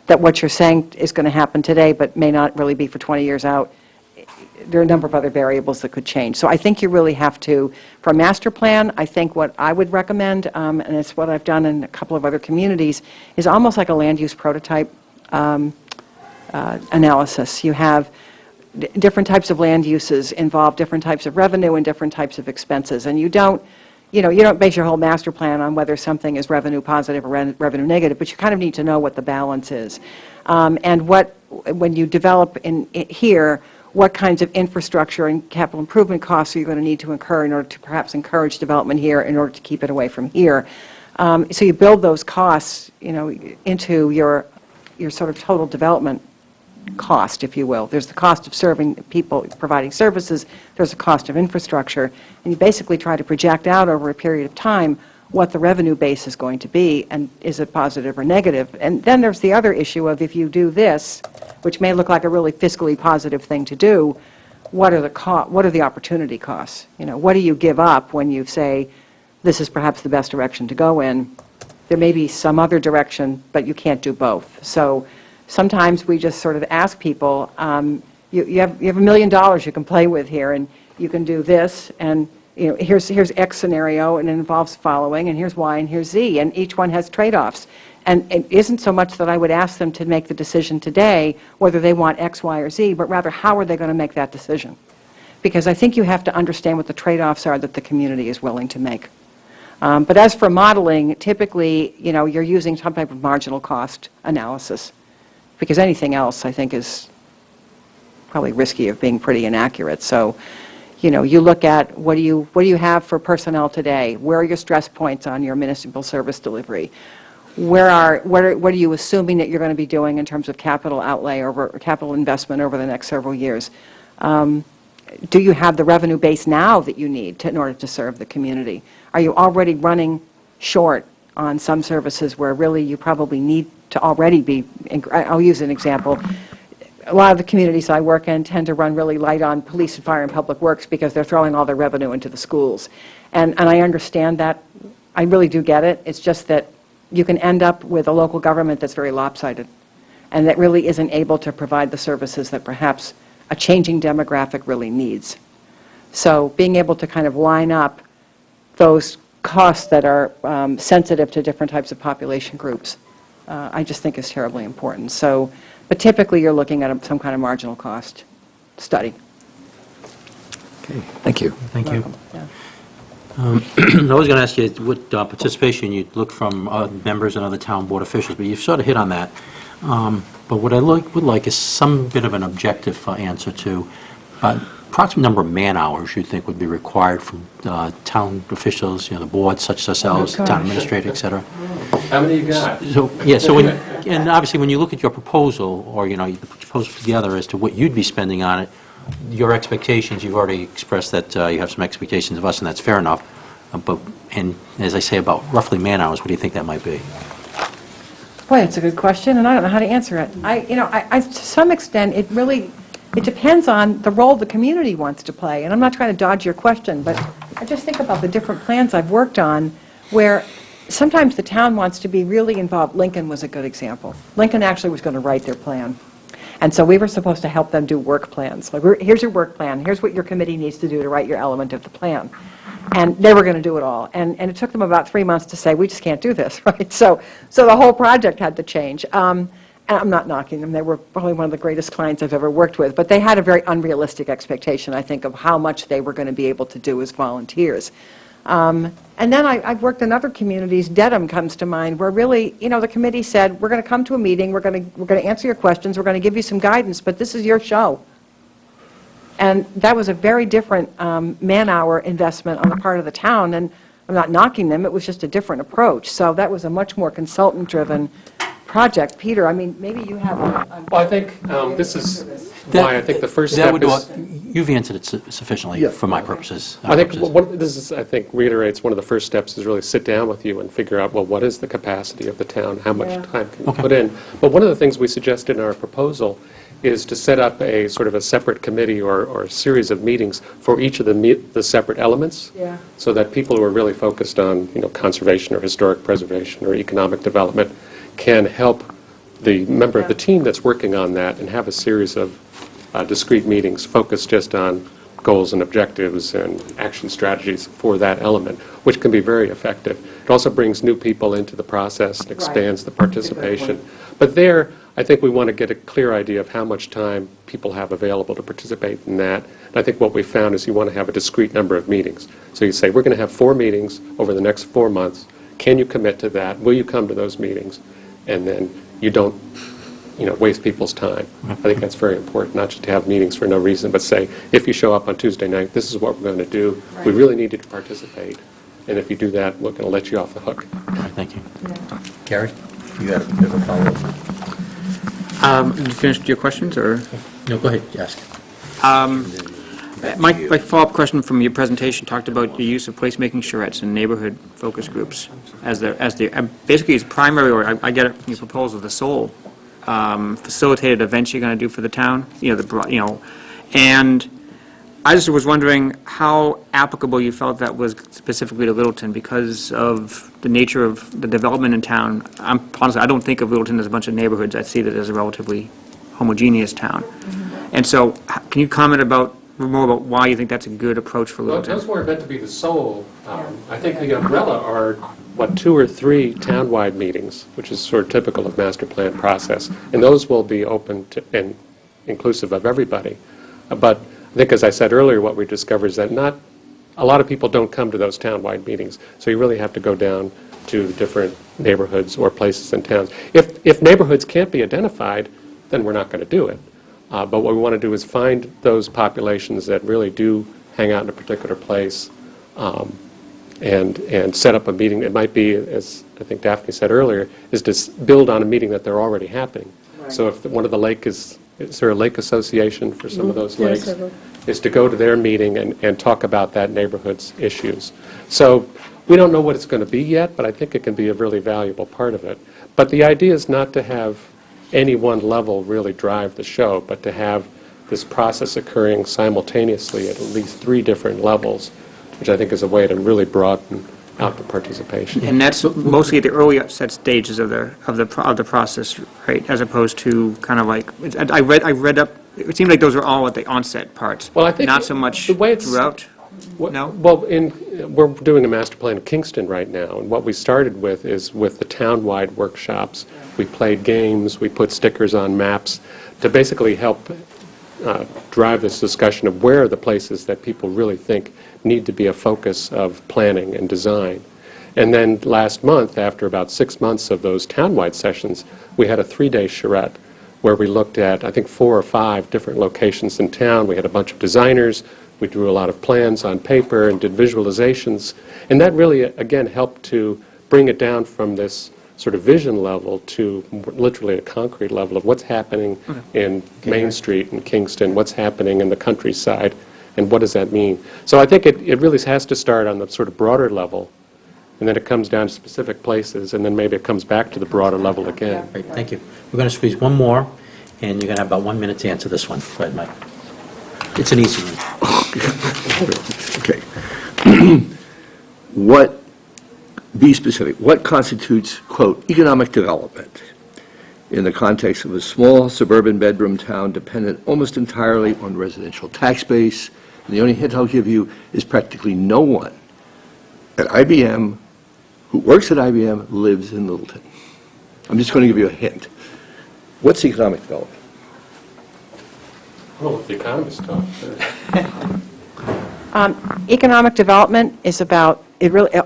what you're saying is going to happen today but may not really be for 20 years out. There are a number of other variables that could change. So I think you really have to, for a master plan, I think what I would recommend, and it's what I've done in a couple of other communities, is almost like a land use prototype analysis. You have different types of land uses involve different types of revenue and different types of expenses, and you don't base your whole master plan on whether something is revenue positive or revenue negative, but you kind of need to know what the balance is. And when you develop here, what kinds of infrastructure and capital improvement costs are you going to need to incur in order to perhaps encourage development here in order to keep it away from here. So you build those costs, into your sort of total development cost, if you will. There's the cost of serving people, providing services, there's the cost of infrastructure, and you basically try to project out over a period of time what the revenue base is going to be, and is it positive or negative. And then there's the other issue of if you do this, which may look like a really fiscally positive thing to do, what are the opportunity costs? What do you give up when you say, this is perhaps the best direction to go in? There may be some other direction, but you can't do both. So sometimes we just sort of ask people, you have $1 million you can play with here, and you can do this, and here's X scenario, and it involves following, and here's Y, and here's Z, and each one has trade-offs. And it isn't so much that I would ask them to make the decision today whether they want X, Y, or Z, but rather how are they going to make that decision? Because I think you have to understand what the trade-offs are that the community is willing to make. But as for modeling, typically, you're using some type of marginal cost analysis, because anything else, I think, is probably risky of being pretty inaccurate. So, you look at what do you have for personnel today? Where are your stress points on your municipal service delivery? What are you assuming that you're going to be doing in terms of capital outlay or capital investment over the next several years? Do you have the revenue base now that you need in order to serve the community? Are you already running short on some services where really you probably need to already be? I'll use an example. A lot of the communities I work in tend to run really light on police and fire and public works because they're throwing all their revenue into the schools. And I understand that. I really do get it. It's just that you can end up with a local government that's very lopsided and that really isn't able to provide the services that perhaps a changing demographic really needs. So being able to kind of line up those costs that are sensitive to different types of population groups, I just think is terribly important. So, but typically you're looking at some kind of marginal cost study. Okay, thank you. Thank you. Yeah. I was going to ask you what participation you'd look from members and other town board officials, but you've sort of hit on that. But what I would like is some bit of an objective answer to approximate number of man-hours you think would be required from town officials, the board such as ourselves, town administrator, et cetera. How many you got? So, yeah, and obviously when you look at your proposal, or, you put your proposal together as to what you'd be spending on it, your expectations, you've already expressed that you have some expectations of us, and that's fair enough. And as I say, about roughly man-hours, what do you think that might be? Boy, that's a good question, and I don't know how to answer it. To some extent, it depends on the role the community wants to play. And I'm not trying to dodge your question, but I just think about the different plans I've worked on where sometimes the town wants to be really involved. Lincoln was a good example. Lincoln actually was going to write their plan. And so we were supposed to help them do work plans. Like, here's your work plan. Here's what your committee needs to do to write your element of the plan. And they were going to do it all. And it took them about 3 months to say, we just can't do this, right? So the whole project had to change. And I'm not knocking them. They were probably one of the greatest clients I've ever worked with. But they had a very unrealistic expectation, I think, of how much they were going to be able to do as volunteers. And then I've worked in other communities. Dedham comes to mind, where really, the committee said, we're going to come to a meeting, we're going to answer your questions, we're going to give you some guidance, but this is your show. And that was a very different man-hour investment on the part of the town, and I'm not knocking them, it was just a different approach. So that was a much more consultant-driven project. Peter, I mean, maybe you have Well, I think this is why I think the first step is... You've answered it sufficiently for my purposes. I think I think reiterates one of the first steps is really sit down with you and figure out, well, what is the capacity of the town? How much time can you put in? But one of the things we suggested in our proposal is to set up a sort of a separate committee or a series of meetings for each of the separate elements, so that people who are really focused on conservation or historic preservation or economic development can help the member of the team that's working on that and have a series of discrete meetings focused just on goals and objectives and action strategies for that element, which can be very effective. It also brings new people into the process and expands the participation. But there, I think we want to get a clear idea of how much time people have available to participate in that. And I think what we found is you want to have a discrete number of meetings. So you say, we're going to have 4 meetings over the next 4 months. Can you commit to that? Will you come to those meetings? And then you don't waste people's time. I think that's very important, not just to have meetings for no reason, but say, if you show up on Tuesday night, this is what we're going to do. We really need you to participate. And if you do that, we're going to let you off the hook. All right, thank you. Gary, you had a bit of a follow-up? You finished your questions, or? No, go ahead, ask. My follow-up question from your presentation talked about the use of placemaking charrettes and neighborhood focus groups as basically as primary, or I get it from your proposal, the sole facilitated events you're going to do for the town, and I just was wondering how applicable you felt that was specifically to Littleton because of the nature of the development in town. Honestly, I don't think of Littleton as a bunch of neighborhoods. I see that as a relatively homogeneous town. And so can you comment more about why you think that's a good approach for Littleton? Well, those weren't meant to be the sole. I think the umbrella are, 2 or 3 townwide meetings, which is sort of typical of master plan process. And those will be open to and inclusive of everybody. But I think, as I said earlier, what we discovered is that not a lot of people don't come to those townwide meetings. So you really have to go down to the different neighborhoods or places in towns. If neighborhoods can't be identified, then we're not going to do it. But what we want to do is find those populations that really do hang out in a particular place and set up a meeting. It might be, as I think Daphne said earlier, is to build on a meeting that they're already happening. So if one of the lake is there a lake association for some of those lakes? Is to go to their meeting and talk about that neighborhood's issues. So we don't know what it's going to be yet, but I think it can be a really valuable part of it. But the idea is not to have any one level really drive the show, but to have this process occurring simultaneously at least 3 different levels, which I think is a way to really broaden out the participation. And that's mostly at the early set stages of the process, right? As opposed to kind of like I read up. It seemed like those were all at the onset parts. Well, I think not so much the way it's throughout. No. Well, we're doing a master plan in Kingston right now, and what we started with is with the town-wide workshops. We played games, we put stickers on maps to basically help drive this discussion of where are the places that people really think need to be a focus of planning and design. And then last month, after about 6 months of those town-wide sessions, we had a 3-day charrette where we looked at, I think, 4 or 5 different locations in town. We had a bunch of designers. We drew a lot of plans on paper and did visualizations. And that really, again, helped to bring it down from this sort of vision level to literally a concrete level of what's happening in Main Street in Kingston, what's happening in the countryside, and what does that mean. So I think it really has to start on the sort of broader level, and then it comes down to specific places, and then maybe it comes back to the broader level again. Great, thank you. We're going to squeeze one more, and you're going to have about 1 minute to answer this one. Go ahead, Mike. It's an easy one. Okay. Be specific. What constitutes, quote, economic development in the context of a small suburban bedroom town dependent almost entirely on residential tax base? And the only hint I'll give you is practically no one at IBM, who works at IBM, lives in Littleton. I'm just going to give you a hint. What's economic development? I don't know what the economists talk. Economic development is about,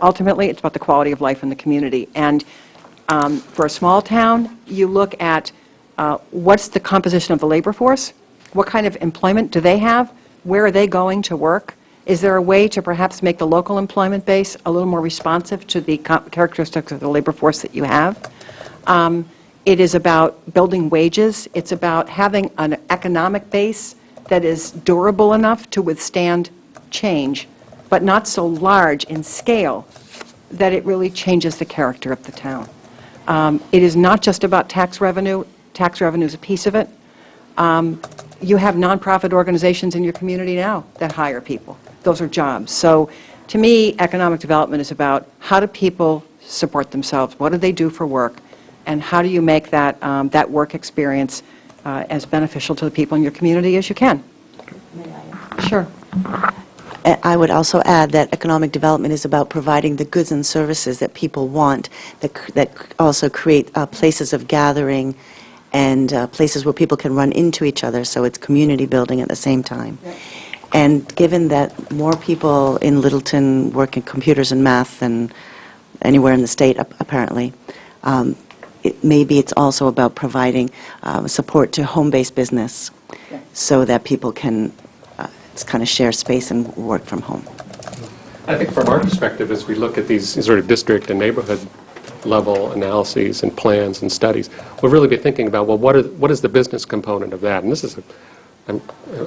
ultimately, it's about the quality of life in the community. And for a small town, you look at what's the composition of the labor force, what kind of employment do they have, where are they going to work, is there a way to perhaps make the local employment base a little more responsive to the characteristics of the labor force that you have. It is about building wages. It's about having an economic base that is durable enough to withstand change, but not so large in scale that it really changes the character of the town. It is not just about tax revenue. Tax revenue is a piece of it. You have nonprofit organizations in your community now that hire people. Those are jobs. So to me, economic development is about how do people support themselves, what do they do for work, and how do you make that, that work experience as beneficial to the people in your community as you can. Sure. I would also add that economic development is about providing the goods and services that people want, that also create places of gathering and places where people can run into each other, so it's community building at the same time. Yep. And given that more people in Littleton work in computers and math than anywhere in the state, apparently, maybe it's also about providing support to home-based business so that people can kind of share space and work from home. I think from our perspective, as we look at these sort of district and neighborhood level analyses and plans and studies, we'll really be thinking about, well, what is the business component of that? And this is,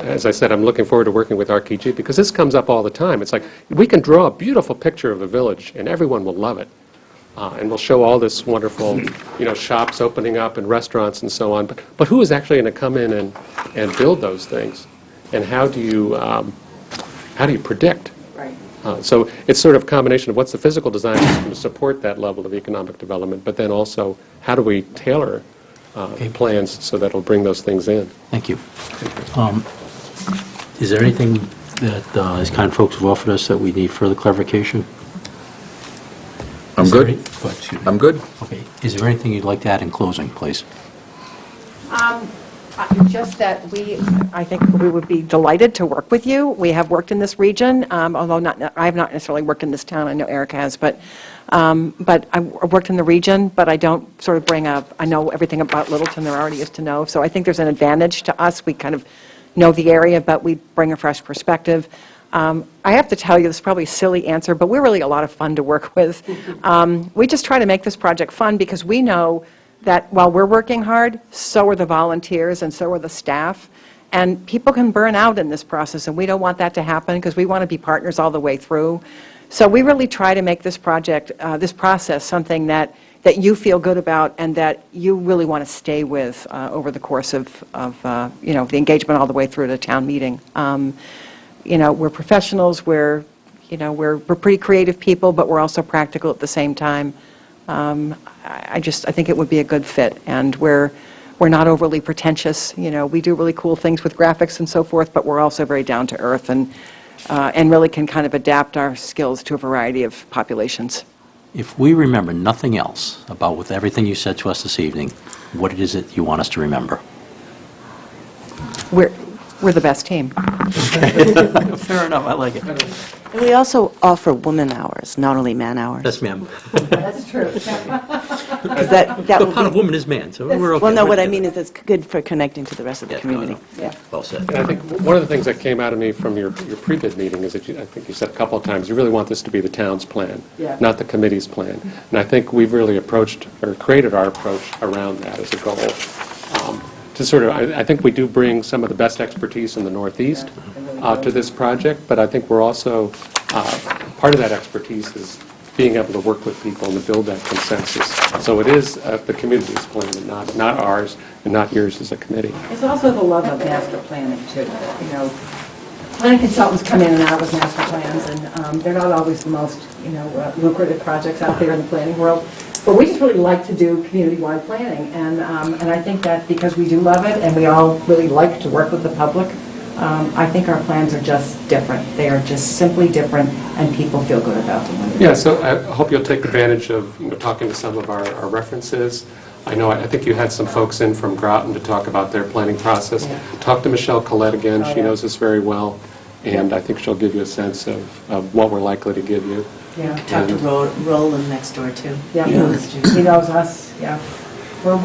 as I said, I'm looking forward to working with RKG because this comes up all the time. It's like we can draw a beautiful picture of a village and everyone will love it. And we'll show all this wonderful, shops opening up and restaurants and so on. But who is actually going to come in and build those things? And how do you predict? Right. So it's sort of a combination of what's the physical design system to support that level of economic development, but then also how do we tailor plans so that it'll bring those things in. Thank you. Is there anything that these kind folks have offered us that we need further clarification? I'm good. I'm good. Okay. Is there anything you'd like to add in closing, please? Just that I think we would be delighted to work with you. We have worked in this region, although I have not necessarily worked in this town. I know Eric has, but I worked in the region, but I don't sort of bring up, I know everything about Littleton there already is to know. So I think there's an advantage to us. We kind of know the area, but we bring a fresh perspective. I have to tell you, this is probably a silly answer, but we're really a lot of fun to work with. We just try to make this project fun because we know that while we're working hard, so are the volunteers and so are the staff. And people can burn out in this process, and we don't want that to happen because we want to be partners all the way through. So we really try to make this project, this process, something that you feel good about and that you really want to stay with over the course of the engagement all the way through to town meeting. We're professionals, we're pretty creative people, but we're also practical at the same time. I think it would be a good fit, and we're not overly pretentious. We do really cool things with graphics and so forth, but we're also very down to earth and really can kind of adapt our skills to a variety of populations. If we remember nothing else about with everything you said to us this evening, what is it you want us to remember? We're the best team. Fair enough, I like it. And we also offer woman hours, not only man hours. Yes, ma'am. That's true. That The will part of be, woman is man, so we're okay. well, no, We're what I good. mean is it's good for connecting to the rest of the Yeah, no, community. no. Well said. And I think one of the things that came out of me from your pre-bid meeting is that I think you said a couple of times, you really want this to be the town's plan, not the committee's plan. And I think we've really approached or created our approach around that as a goal. I think we do bring some of the best expertise in the Northeast to this project, but I think we're also, part of that expertise is being able to work with people and to build that consensus. So it is the community's plan and not ours and not yours as a committee. It's also the love of master planning, too. Planning consultants come in and out with master plans, and they're not always the most, lucrative projects out there in the planning world. But we just really like to do community-wide planning, and I think that because we do love it and we all really like to work with the public, I think our plans are just different. They are just simply different, and people feel good about them. Yeah, so I hope you'll take advantage of talking to some of our references. I think you had some folks in from Groton to talk about their planning process. Yeah. Talk to Michelle Collette again. Oh, She yeah. knows us very well, and I think she'll give you a sense of what we're likely to give you. Yeah. Talk to Roland next door, too. Yeah. He knows Judy. He knows us, yeah.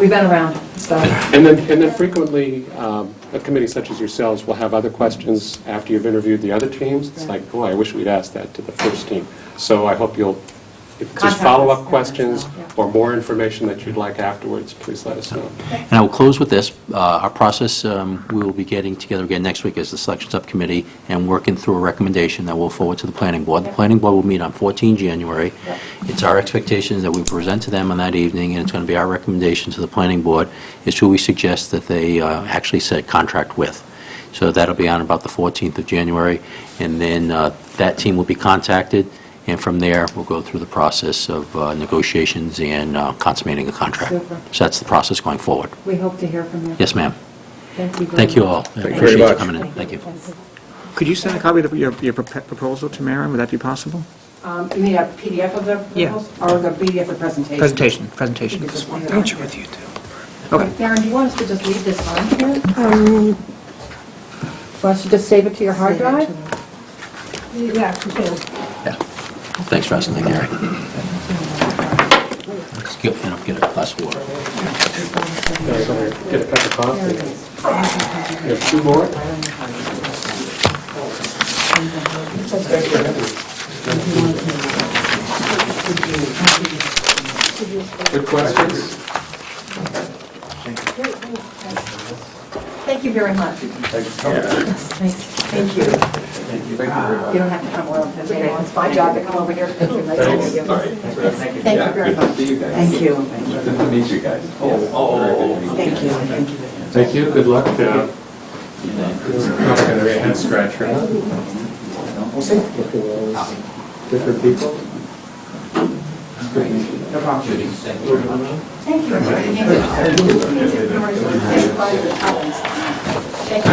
We've been around, so. And then frequently, a committee such as yourselves will have other questions after you've interviewed the other teams. It's like, boy, I wish we'd asked that to the first team. So I hope you'll, if there's Contact us. follow-up Yeah, questions yeah. or more information that you'd like afterwards, please let us know. And I will close with this. Our process, we will be getting together again next week as the selection subcommittee and working through a recommendation that we'll forward to the planning board. The planning board will meet on 14 January. It's our expectation that we present to them on that evening, and it's going to be our recommendation to the planning board as who we suggest that they actually set contract with. So that'll be on about the 14th of January, and then that team will be contacted, and from there, we'll go through the process of negotiations and consummating a contract. Super. So that's the process going forward. We hope to hear from you. Yes, ma'am. Thank you very Thank you much. all. Thank you very Appreciate you much. coming in. Thank you. Could you send a copy of your proposal to Maren? Would that be possible? You mean a PDF of the Yeah. proposal? Or the PDF of presentation? Presentation. with you, too. Okay. Darren, do you want us to just leave this on here? Want us to just save it to your hard drive? Yeah, you can. Yeah. Thanks for asking, Gary. Let's get a glass of water. Get a cup of coffee. You have two more? Good questions? Thank you very much. Thank you. You don't have to come well, it's my job to come over here. Thank you very much. Thank you. Good to meet you guys. Thank you. Thank you. Thank you, good luck. It's probably going to be a head scratcher, huh? Different people? No problem. Thank you.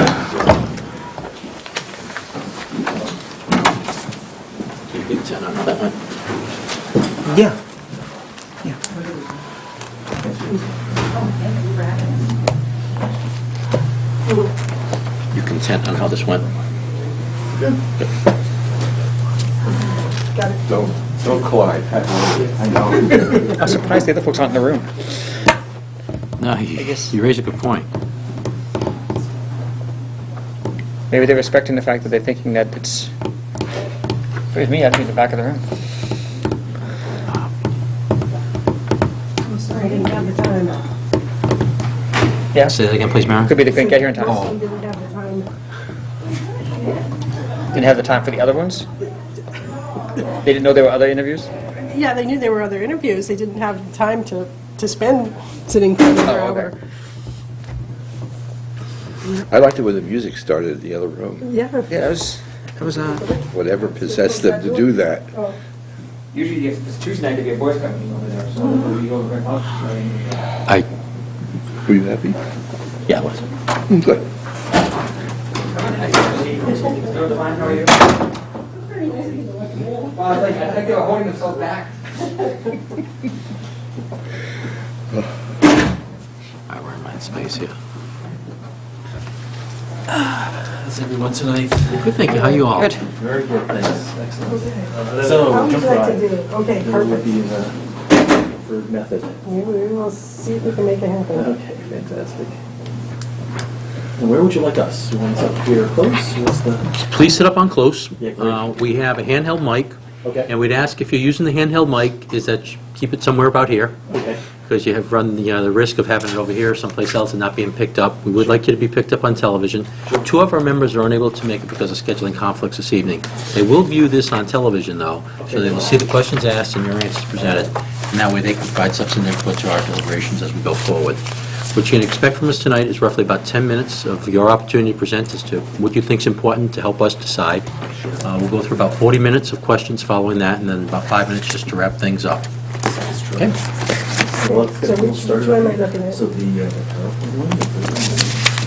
Big 10 on that one. Yeah. You content on how this went? Don't collide. I know. I'm surprised the other folks aren't in the room. No, you raise a good point. Maybe they're respecting the fact that they're thinking that it's, if it was me, I'd be in the back of the room. I'm sorry, I didn't have the time. Yeah, Say that again, please, Maren? could be they couldn't get here in time. I didn't have the time. Didn't have the time for the other ones? They didn't know there were other interviews? Yeah, they knew there were other interviews. They didn't have the time to spend sitting for another Oh, hour. okay. I liked it when the music started in the other room. Yeah. Yeah, it was, Whatever possessed them to do that. usually it's Tuesday night to be a Boy Scout meeting over there, so we go very much. Were you happy? Yeah, it was. Good. How are you? Well, I think they were holding themselves back. We're in my space here. How's everyone tonight? Good, thank you. How you all? Good. Very good, thanks. Excellent. So, How would you jump like to right. do it? Okay, What would perfect. be the preferred method? We will see if we can make it happen. Okay, fantastic. And where would you like us? You want us up here close? What's the... Please sit up on close. Yeah, great. We have a handheld mic. Okay. And we'd ask if you're using the handheld mic, is that you keep it somewhere about here, Okay. because you have run the risk of having it over here or someplace else and not being picked up. We would like you to be picked up on television. Two of our members are unable to make it because of scheduling conflicts this evening. They will view this on television, though, so they will see the questions asked and your answers presented, and that way they can provide substantive input to our deliberations as we go forward. What you can expect from us tonight is roughly about 10 minutes of your opportunity to present as to what you think is important to help us decide. We'll go through about 40 minutes of questions following that, and then about 5 minutes just to wrap things up. Okay? Well, let's get a little which started. one am I looking at? So the PowerPoint one,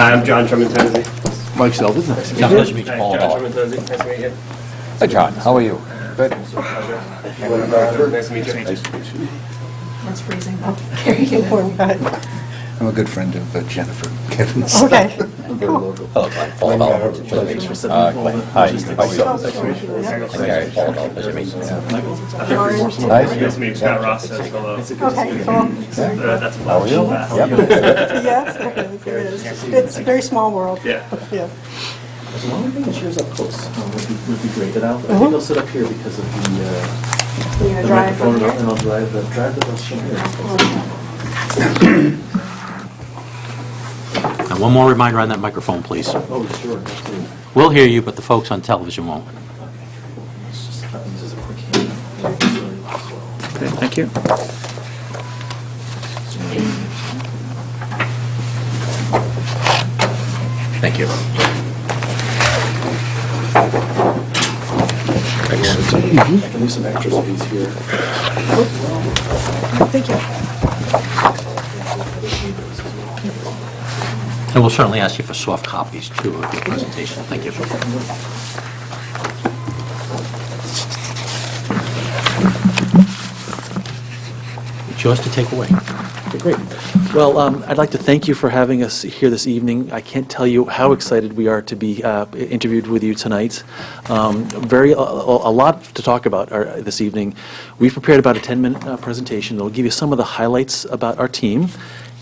Hi, I'm John Tremontesi. Mike Selden. Nice to meet you, Paul. John Tremontesi. Nice to meet you. Hi, John, how are you? Good. Nice to meet you. It's freezing. Carry you warm guy. I'm a good friend of Jennifer Gibbons. Okay. Hello, Paul. Thanks for sitting Hi, in. how are you? Gary, Paul, pleasure to meet you. Nice to meet you. Scott Ross says hello. Okay, cool. That's a How are you? blast. Yep. Yes, it is. It's a very small world. Yeah. Yeah. As long as the chairs up close would be great. And I think I'll sit up here because of You're the gonna drive microphone, from here? and I'll drive the bus from here. And one more reminder on that microphone, please. Oh, sure, absolutely. We'll hear you, but the folks on television won't. It's just, this is a quick hand. Okay, thank you. Thank you. I can leave some extras of these here. Thank you. And we'll certainly ask you for soft copies, too, of your presentation. Thank you. It's yours to take away. Okay, great. Well, I'd like to thank you for having us here this evening. I can't tell you how excited we are to be interviewed with you tonight. A lot to talk about this evening. We've prepared about a 10-minute presentation that'll give you some of the highlights about our team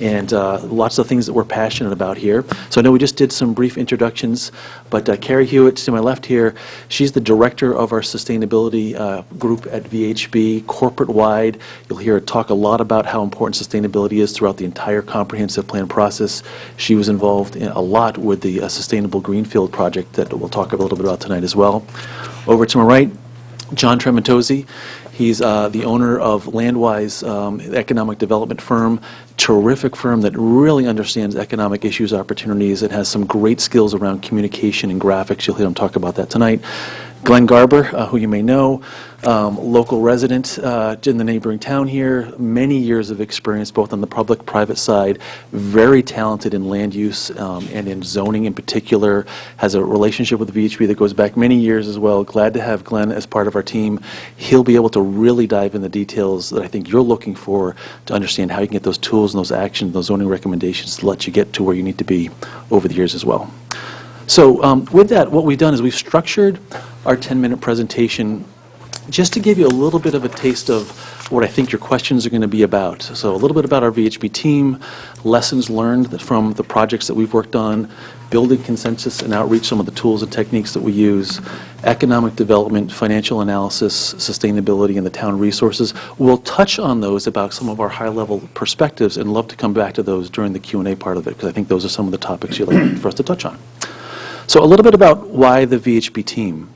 and lots of things that we're passionate about here. So I know we just did some brief introductions, but Carrie Hewitt, to my left here, she's the director of our sustainability group at VHB, corporate-wide. You'll hear her talk a lot about how important sustainability is throughout the entire comprehensive plan process. She was involved a lot with the Sustainable Greenfield project that we'll talk a little bit about tonight as well. Over to my right, John Tremontesi. He's the owner of Landwise economic development firm, terrific firm that really understands economic issues, opportunities, and has some great skills around communication and graphics. You'll hear him talk about that tonight. Glenn Garber, who you may know, local resident in the neighboring town here, many years of experience both on the public-private side, very talented in land use and in zoning in particular, has a relationship with VHB that goes back many years as well. Glad to have Glenn as part of our team. He'll be able to really dive in the details that I think you're looking for to understand how you can get those tools and those actions, those zoning recommendations to let you get to where you need to be over the years as well. So with that, what we've done is we've structured our 10-minute presentation just to give you a little bit of a taste of what I think your questions are going to be about. So a little bit about our VHB team, lessons learned from the projects that we've worked on, building consensus and outreach, some of the tools and techniques that we use, economic development, financial analysis, sustainability, and the town resources. We'll touch on those about some of our high-level perspectives and love to come back to those during the Q&A part of it because I think those are some of the topics you'd like for us to touch on. So a little bit about why the VHB team.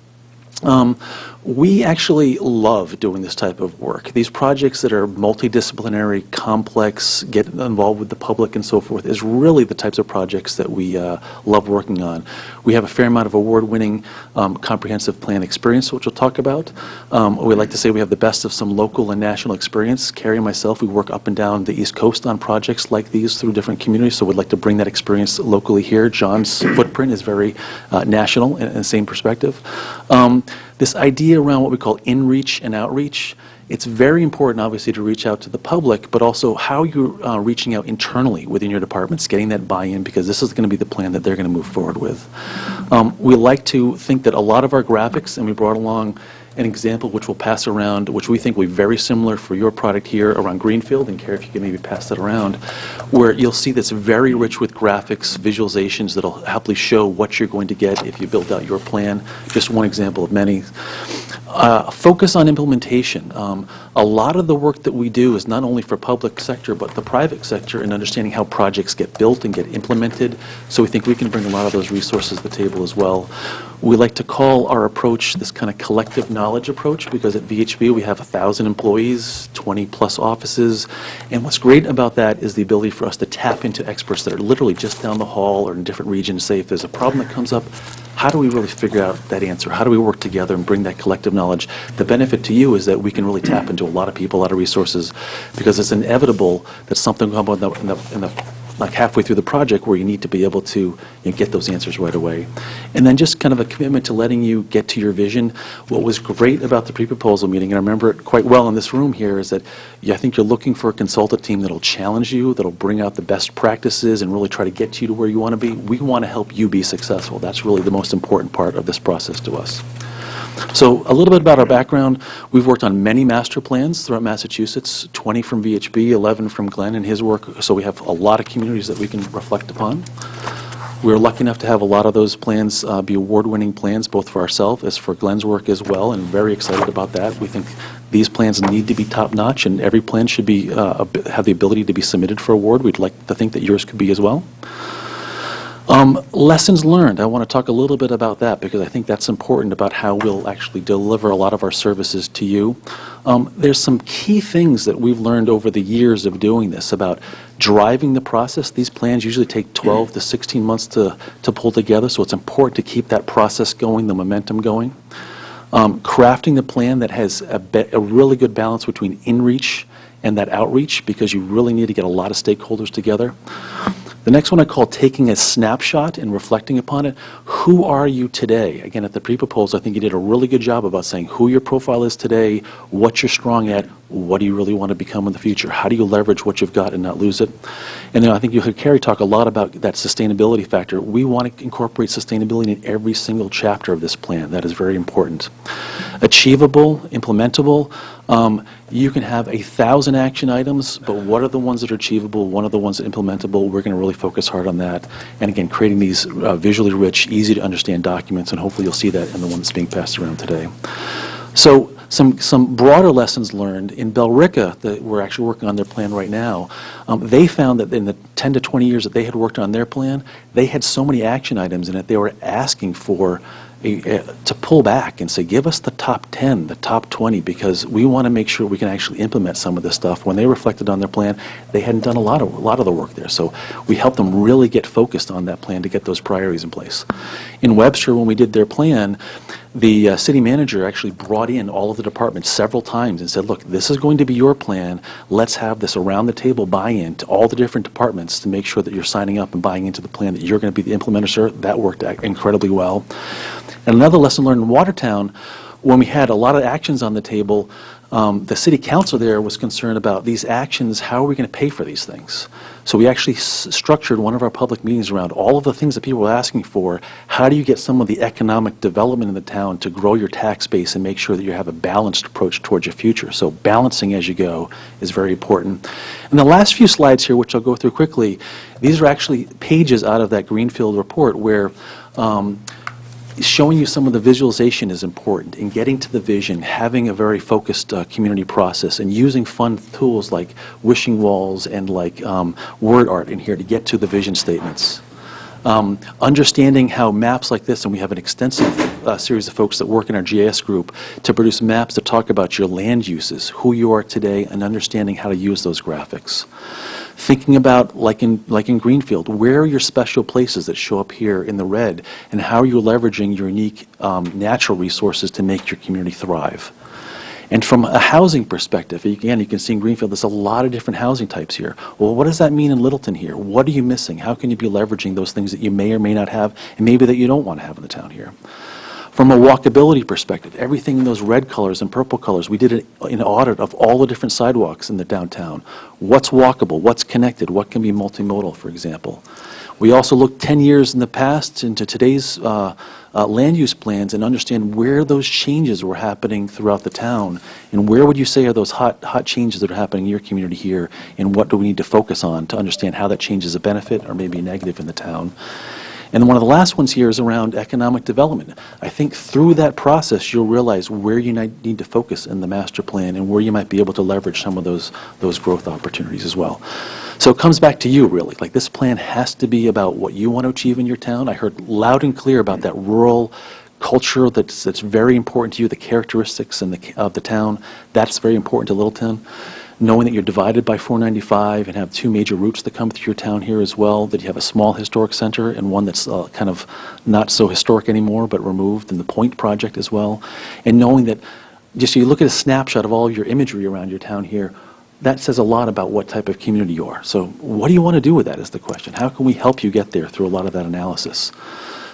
We actually love doing this type of work. These projects that are multidisciplinary, complex, get involved with the public and so forth is really the types of projects that we love working on. We have a fair amount of award-winning comprehensive plan experience, which we'll talk about. We like to say we have the best of some local and national experience. Carrie and myself, we work up and down the East Coast on projects like these through different communities, so we'd like to bring that experience locally here. John's footprint is very national in the same perspective. This idea around what we call in-reach and outreach, it's very important, obviously, to reach out to the public, but also how you're reaching out internally within your departments, getting that buy-in, because this is going to be the plan that they're going to move forward with. We like to think that a lot of our graphics, and we brought along an example which we'll pass around, which we think will be very similar for your product here around Greenfield, and Carrie, if you can maybe pass that around, where you'll see that's very rich with graphics, visualizations that'll happily show what you're going to get if you build out your plan. Just one example of many. Focus on implementation. A lot of the work that we do is not only for public sector, but the private sector in understanding how projects get built and get implemented. So we think we can bring a lot of those resources to the table as well. We like to call our approach this kind of collective knowledge approach because at VHB we have 1,000 employees, 20-plus offices, and what's great about that is the ability for us to tap into experts that are literally just down the hall or in different regions. Say if there's a problem that comes up, how do we really figure out that answer? How do we work together and bring that collective knowledge? The benefit to you is that we can really tap into a lot of people, a lot of resources, because it's inevitable that something will come up in the like halfway through the project where you need to be able to get those answers right away. And then just kind of a commitment to letting you get to your vision. What was great about the pre-proposal meeting, and I remember it quite well in this room here, is that I think you're looking for a consultant team that'll challenge you, that'll bring out the best practices and really try to get you to where you want to be. We want to help you be successful. That's really the most important part of this process to us. So a little bit about our background. We've worked on many master plans throughout Massachusetts, 20 from VHB, 11 from Glenn and his work, so we have a lot of communities that we can reflect upon. We're lucky enough to have a lot of those plans be award-winning plans, both for ourselves as for Glenn's work as well, and very excited about that. We think these plans need to be top-notch, and every plan should be have the ability to be submitted for award. We'd like to think that yours could be as well. Lessons learned. I want to talk a little bit about that because I think that's important about how we'll actually deliver a lot of our services to you. There's some key things that we've learned over the years of doing this about driving the process. These plans usually take 12 to 16 months to pull together, so it's important to keep that process going, the momentum going. Crafting the plan that has a really good balance between in-reach and that outreach, because you really need to get a lot of stakeholders together. The next one I call taking a snapshot and reflecting upon it. Who are you today? Again, at the pre-proposal, I think you did a really good job about saying who your profile is today, what you're strong at, what do you really want to become in the future? How do you leverage what you've got and not lose it? And then I think you heard Carrie talk a lot about that sustainability factor. We want to incorporate sustainability in every single chapter of this plan. That is very important. Achievable, implementable. You can have 1,000 action items, but what are the ones that are achievable? What are the ones that are implementable? We're going to really focus hard on that. And again, creating these visually rich, easy to understand documents, and hopefully you'll see that in the one that's being passed around today. So some broader lessons learned. In Billerica, that we're actually working on their plan right now, they found that in the 10 to 20 years that they had worked on their plan, they had so many action items in it, they were asking for to pull back and say, give us the top 10, the top 20, because we want to make sure we can actually implement some of this stuff. When they reflected on their plan, they hadn't done a lot of the work there. So we helped them really get focused on that plan to get those priorities in place. In Webster, when we did their plan, the city manager actually brought in all of the departments several times and said, look, this is going to be your plan. Let's have this around the table buy-in to all the different departments to make sure that you're signing up and buying into the plan, that you're going to be the implementer, sir. That worked incredibly well. And another lesson learned in Watertown, when we had a lot of actions on the table, the city council there was concerned about these actions, how are we going to pay for these things? So we actually structured one of our public meetings around all of the things that people were asking for. How do you get some of the economic development in the town to grow your tax base and make sure that you have a balanced approach towards your future? So balancing as you go is very important. And the last few slides here, which I'll go through quickly, these are actually pages out of that Greenfield report where showing you some of the visualization is important, in getting to the vision, having a very focused community process, and using fun tools like wishing walls and like word art in here to get to the vision statements. Understanding how maps like this, and we have an extensive series of folks that work in our GIS group to produce maps that talk about your land uses, who you are today, and understanding how to use those graphics. Thinking about, like in Greenfield, where are your special places that show up here in the red, and how are you leveraging your unique natural resources to make your community thrive? And from a housing perspective, again, you can see in Greenfield, there's a lot of different housing types here. Well, what does that mean in Littleton here? What are you missing? How can you be leveraging those things that you may or may not have, and maybe that you don't want to have in the town here? From a walkability perspective, everything in those red colors and purple colors, we did an audit of all the different sidewalks in the downtown. What's walkable? What's connected? What can be multimodal, for example? We also looked 10 years in the past into today's land use plans and understand where those changes were happening throughout the town, and where would you say are those hot changes that are happening in your community here, and what do we need to focus on to understand how that change is a benefit or maybe a negative in the town. And one of the last ones here is around economic development. I think through that process, you'll realize where you need to focus in the master plan and where you might be able to leverage some of those growth opportunities as well. So it comes back to you, really. Like, this plan has to be about what you want to achieve in your town. I heard loud and clear about that rural culture that's very important to you, the characteristics of the town. That's very important to Littleton. Knowing that you're divided by 495 and have two major routes that come through your town here as well, that you have a small historic center and one that's kind of not so historic anymore but removed, in the Point project as well. And knowing that, just so you look at a snapshot of all of your imagery around your town here, that says a lot about what type of community you are. So what do you want to do with that is the question. How can we help you get there through a lot of that analysis?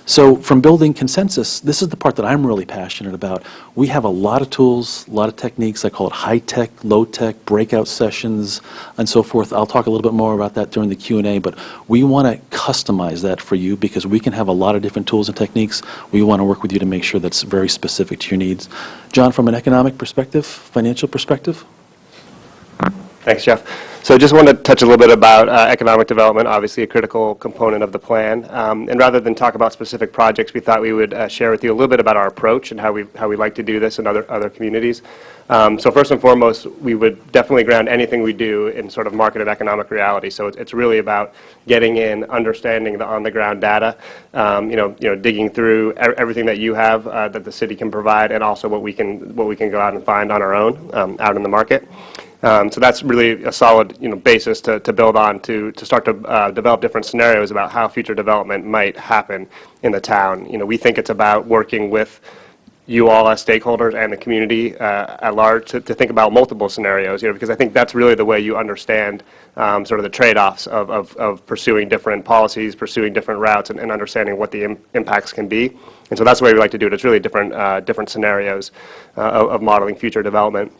So from building consensus, this is the part that I'm really passionate about. We have a lot of tools, a lot of techniques. I call it high-tech, low-tech, breakout sessions, and so forth. I'll talk a little bit more about that during the Q&A, but we want to customize that for you because we can have a lot of different tools and techniques. We want to work with you to make sure that's very specific to your needs. John, from an economic perspective, financial perspective? Thanks, Jeff. So I just want to touch a little bit about economic development, obviously a critical component of the plan. And rather than talk about specific projects, we thought we would share with you a little bit about our approach and how we like to do this in other communities. So first and foremost, we would definitely ground anything we do in sort of market and economic reality. So it's really about getting in, understanding the on-the-ground data, digging through everything that you have that the city can provide, and also what we can go out and find on our own out in the market. So that's really a solid basis to build on to start to develop different scenarios about how future development might happen in the town. We think it's about working with you all as stakeholders and the community at large to think about multiple scenarios, because I think that's really the way you understand sort of the trade-offs of pursuing different policies, pursuing different routes, and understanding what the impacts can be. And so that's the way we like to do it. It's really different scenarios of modeling future development.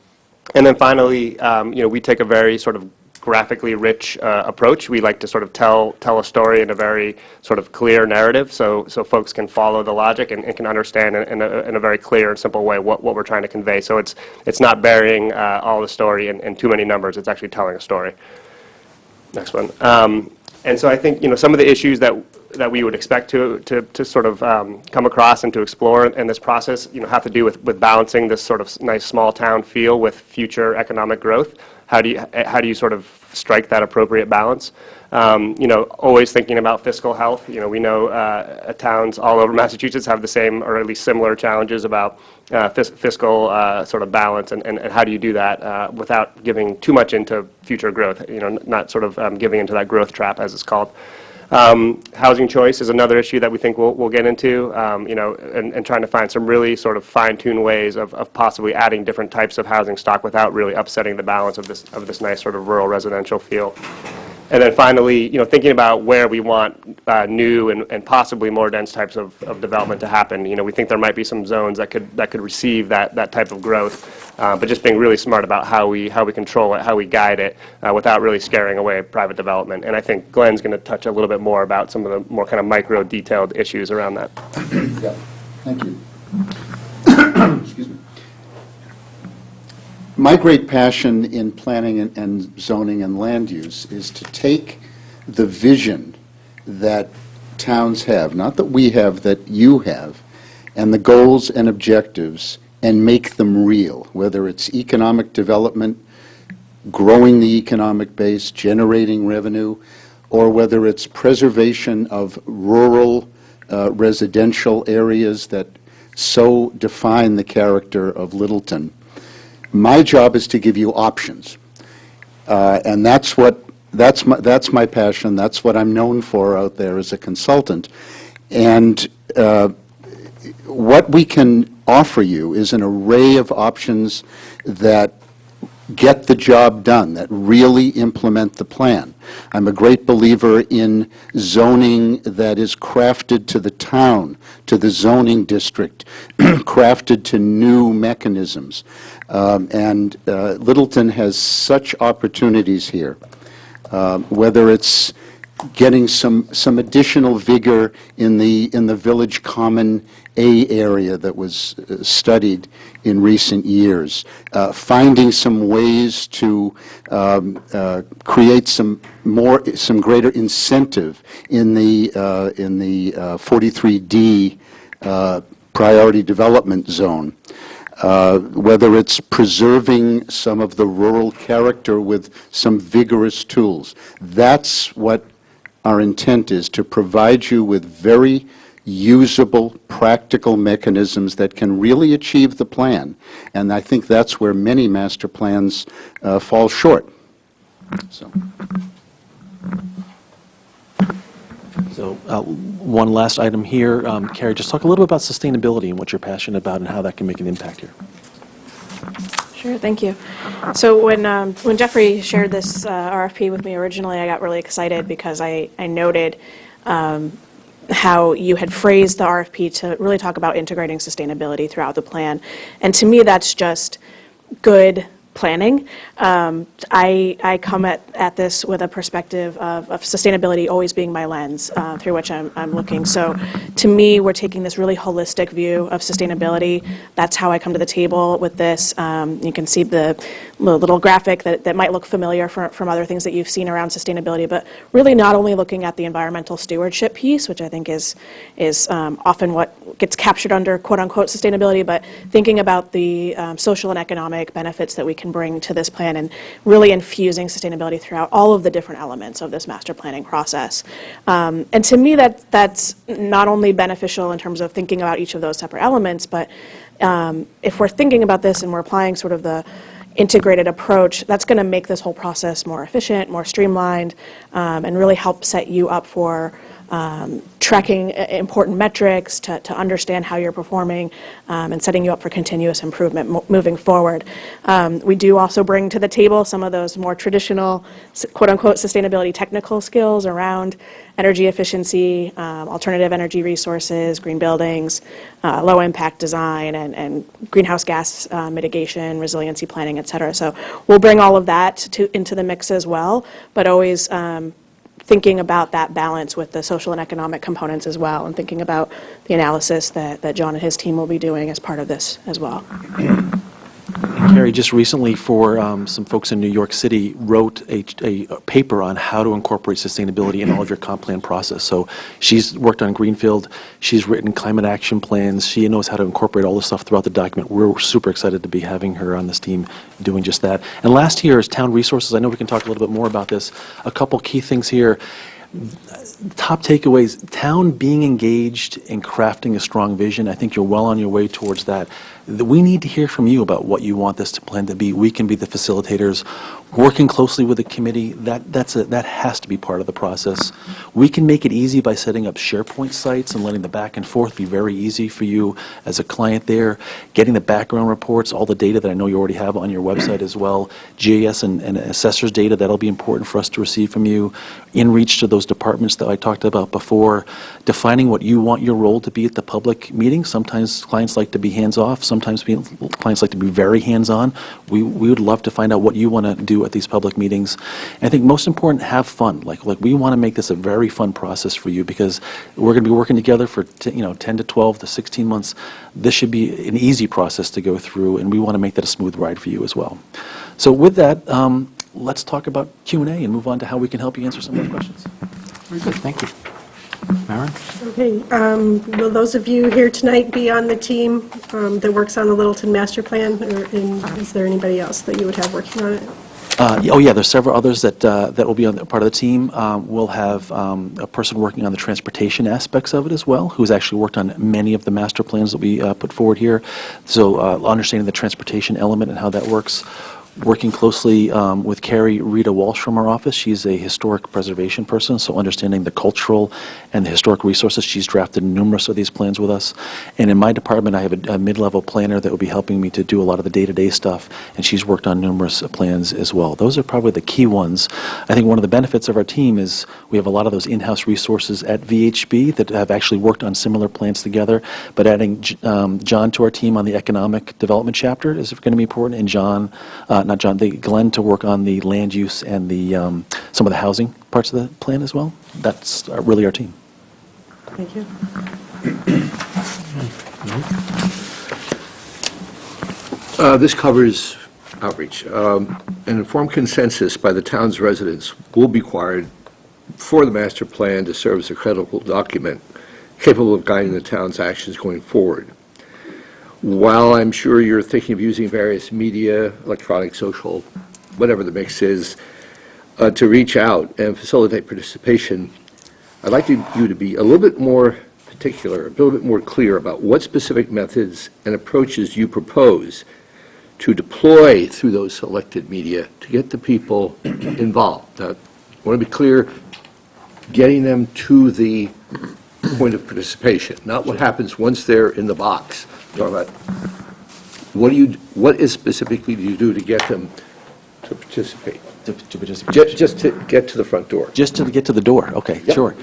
And then finally, we take a very sort of graphically rich approach. We like to sort of tell a story in a very sort of clear narrative, so folks can follow the logic and can understand in a very clear and simple way what we're trying to convey. So it's not burying all the story in too many numbers. It's actually telling a story. Next one. And so I think some of the issues that we would expect to sort of come across and to explore in this process have to do with balancing this sort of nice small town feel with future economic growth. How do you sort of strike that appropriate balance? Always thinking about fiscal health. We know towns all over Massachusetts have the same or at least similar challenges about fiscal sort of balance, and how do you do that without giving too much into future growth, not sort of giving into that growth trap, as it's called. Housing choice is another issue that we think we'll get into, and trying to find some really sort of fine-tuned ways of possibly adding different types of housing stock without really upsetting the balance of this nice sort of rural residential feel. And then finally, thinking about where we want new and possibly more dense types of development to happen. We think there might be some zones that could receive that type of growth, but just being really smart about how we control it, how we guide it, without really scaring away private development. And I think Glenn's going to touch a little bit more about some of the more kind of micro detailed issues around that. Yeah, thank you. Excuse me. My great passion in planning and zoning and land use is to take the vision that towns have, not that we have, that you have, and the goals and objectives, and make them real, whether it's economic development, growing the economic base, generating revenue, or whether it's preservation of rural residential areas that so define the character of Littleton. My job is to give you options, and that's my passion. That's what I'm known for out there as a consultant. And what we can offer you is an array of options that get the job done, that really implement the plan. I'm a great believer in zoning that is crafted to the town, to the zoning district, crafted to new mechanisms. And Littleton has such opportunities here, whether it's getting some additional vigor in the Village Common A area that was studied in recent years, finding some ways to create some greater incentive in the 43D priority development zone. Whether it's preserving some of the rural character with some vigorous tools. That's what our intent is, to provide you with very usable, practical mechanisms that can really achieve the plan. And I think that's where many master plans fall short. So one last item here. Carrie, just talk a little bit about sustainability and what you're passionate about and how that can make an impact here. Sure. Sure, thank you. So when Jeffrey shared this RFP with me originally, I got really excited because I noted how you had phrased the RFP to really talk about integrating sustainability throughout the plan. And to me, that's just good planning. I come at this with a perspective of sustainability always being my lens through which I'm looking. So to me, we're taking this really holistic view of sustainability. That's how I come to the table with this. You can see the little graphic that might look familiar from other things that you've seen around sustainability, but really not only looking at the environmental stewardship piece, which I think is often what gets captured under quote-unquote sustainability, but thinking about the social and economic benefits that we can bring to this plan and really infusing sustainability throughout all of the different elements of this master planning process. And to me, that's not only beneficial in terms of thinking about each of those separate elements, but if we're thinking about this and we're applying sort of the integrated approach, that's going to make this whole process more efficient, more streamlined, and really help set you up for tracking important metrics to understand how you're performing and setting you up for continuous improvement moving forward. We do also bring to the table some of those more traditional quote-unquote sustainability technical skills around energy efficiency, alternative energy resources, green buildings, low-impact design, and greenhouse gas mitigation, resiliency planning, et cetera. So we'll bring all of that into the mix as well, but always thinking about that balance with the social and economic components as well, and thinking about the analysis that John and his team will be doing as part of this as well. Carrie, just recently for some folks in New York City, wrote a paper on how to incorporate sustainability in all of your comp plan process. So she's worked on Greenfield, she's written climate action plans, she knows how to incorporate all this stuff throughout the document. We're super excited to be having her on this team doing just that. And last year is town resources. I know we can talk a little bit more about this. A couple key things here. Top takeaways, town being engaged in crafting a strong vision. I think you're well on your way towards that. We need to hear from you about what you want this plan to be. We can be the facilitators. Working closely with the committee, that has to be part of the process. We can make it easy by setting up SharePoint sites and letting the back and forth be very easy for you as a client there. Getting the background reports, all the data that I know you already have on your website as well. GIS and assessors data, that'll be important for us to receive from you. In reach to those departments that I talked about before. Defining what you want your role to be at the public meeting. Sometimes clients like to be hands-off. Sometimes clients like to be very hands-on. We would love to find out what you want to do at these public meetings. And I think most important, have fun. Like we want to make this a very fun process for you because we're going to be working together for 10 to 12 to 16 months. This should be an easy process to go through, and we want to make that a smooth ride for you as well. So with that, let's talk about Q&A and move on to how we can help you answer some of those questions. Very good, thank you. Maren? Okay, will those of you here tonight be on the team that works on the Littleton Master Plan, or is there anybody else that you would have working on it? Oh yeah, there's several others that will be on part of the team. We'll have a person working on the transportation aspects of it as well, who's actually worked on many of the master plans that we put forward here. So understanding the transportation element and how that works. Working closely with Carrie Rita Walsh from our office. She's a historic preservation person, so understanding the cultural and the historic resources. She's drafted numerous of these plans with us. And in my department, I have a mid-level planner that will be helping me to do a lot of the day-to-day stuff, and she's worked on numerous plans as well. Those are probably the key ones. I think one of the benefits of our team is we have a lot of those in-house resources at VHB that have actually worked on similar plans together, but adding John to our team on the economic development chapter is going to be important, and Glenn to work on the land use and the some of the housing parts of the plan as well. That's really our team. Thank you. This covers outreach. An informed consensus by the town's residents will be required for the master plan to serve as a credible document capable of guiding the town's actions going forward. While I'm sure you're thinking of using various media, electronic, social, whatever the mix is, to reach out and facilitate participation, I'd like you to be a little bit more particular, a little bit more clear about what specific methods and approaches you propose to deploy through those selected media to get the people involved. Now, I want to be clear, getting them to the point of participation, not what happens once they're in the box. Talking about What is specifically do you do to get them to participate? To participate. Just to get to the front door? Just to get to the door, okay, Yep. sure.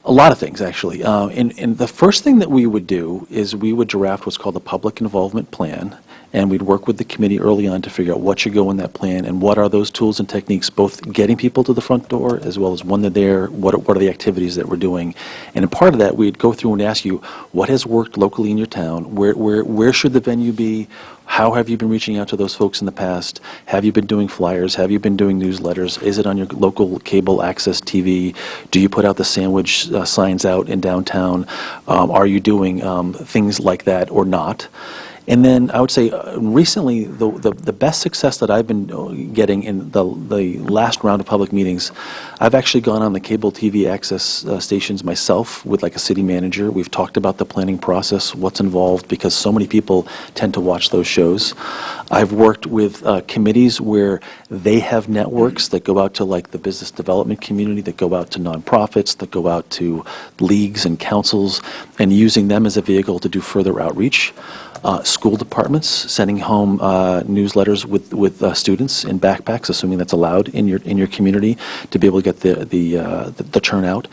A lot of things, actually. And the first thing that we would do is we would draft what's called the public involvement plan, and we'd work with the committee early on to figure out what should go in that plan and what are those tools and techniques, both getting people to the front door as well as when they're there, what are the activities that we're doing. And in part of that, we'd go through and ask you, what has worked locally in your town? Where should the venue be? How have you been reaching out to those folks in the past? Have you been doing flyers? Have you been doing newsletters? Is it on your local cable access TV? Do you put out the sandwich signs out in downtown? Are you doing things like that or not? And then I would say recently, the best success that I've been getting in the last round of public meetings, I've actually gone on the cable TV access stations myself with like a city manager. We've talked about the planning process, what's involved, because so many people tend to watch those shows. I've worked with committees where they have networks that go out to like the business development community, that go out to nonprofits, that go out to leagues and councils, and using them as a vehicle to do further outreach. School departments sending home newsletters with students in backpacks, assuming that's allowed in your community, to be able to get the turnout,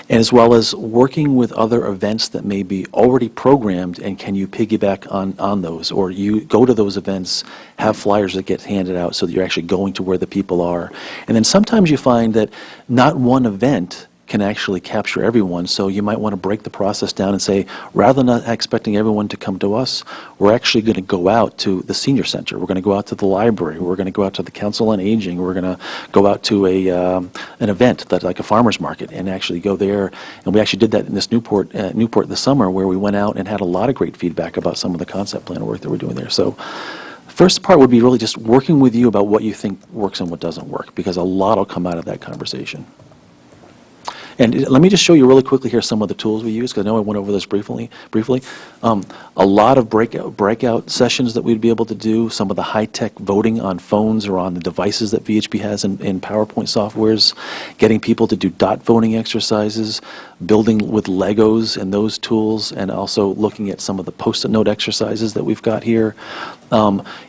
and as well as working with other events that may be already programmed, and can you piggyback on those, or you go to those events, have flyers that get handed out so that you're actually going to where the people are. And then sometimes you find that not one event can actually capture everyone, so you might want to break the process down and say, rather than not expecting everyone to come to us, we're actually going to go out to the senior center, we're going to go out to the library, we're going to go out to the Council on Aging, we're going to go out to an event that like a farmer's market and actually go there. And we actually did that in this Newport this summer, where we went out and had a lot of great feedback about some of the concept plan work that we're doing there. So first part would be really just working with you about what you think works and what doesn't work, because a lot will come out of that conversation. And let me just show you really quickly here some of the tools we use, because I know I went over this briefly. A lot of breakout sessions that we'd be able to do, some of the high-tech voting on phones or on the devices that VHB has in PowerPoint softwares, getting people to do dot voting exercises, building with Legos and those tools, and also looking at some of the Post-it note exercises that we've got here.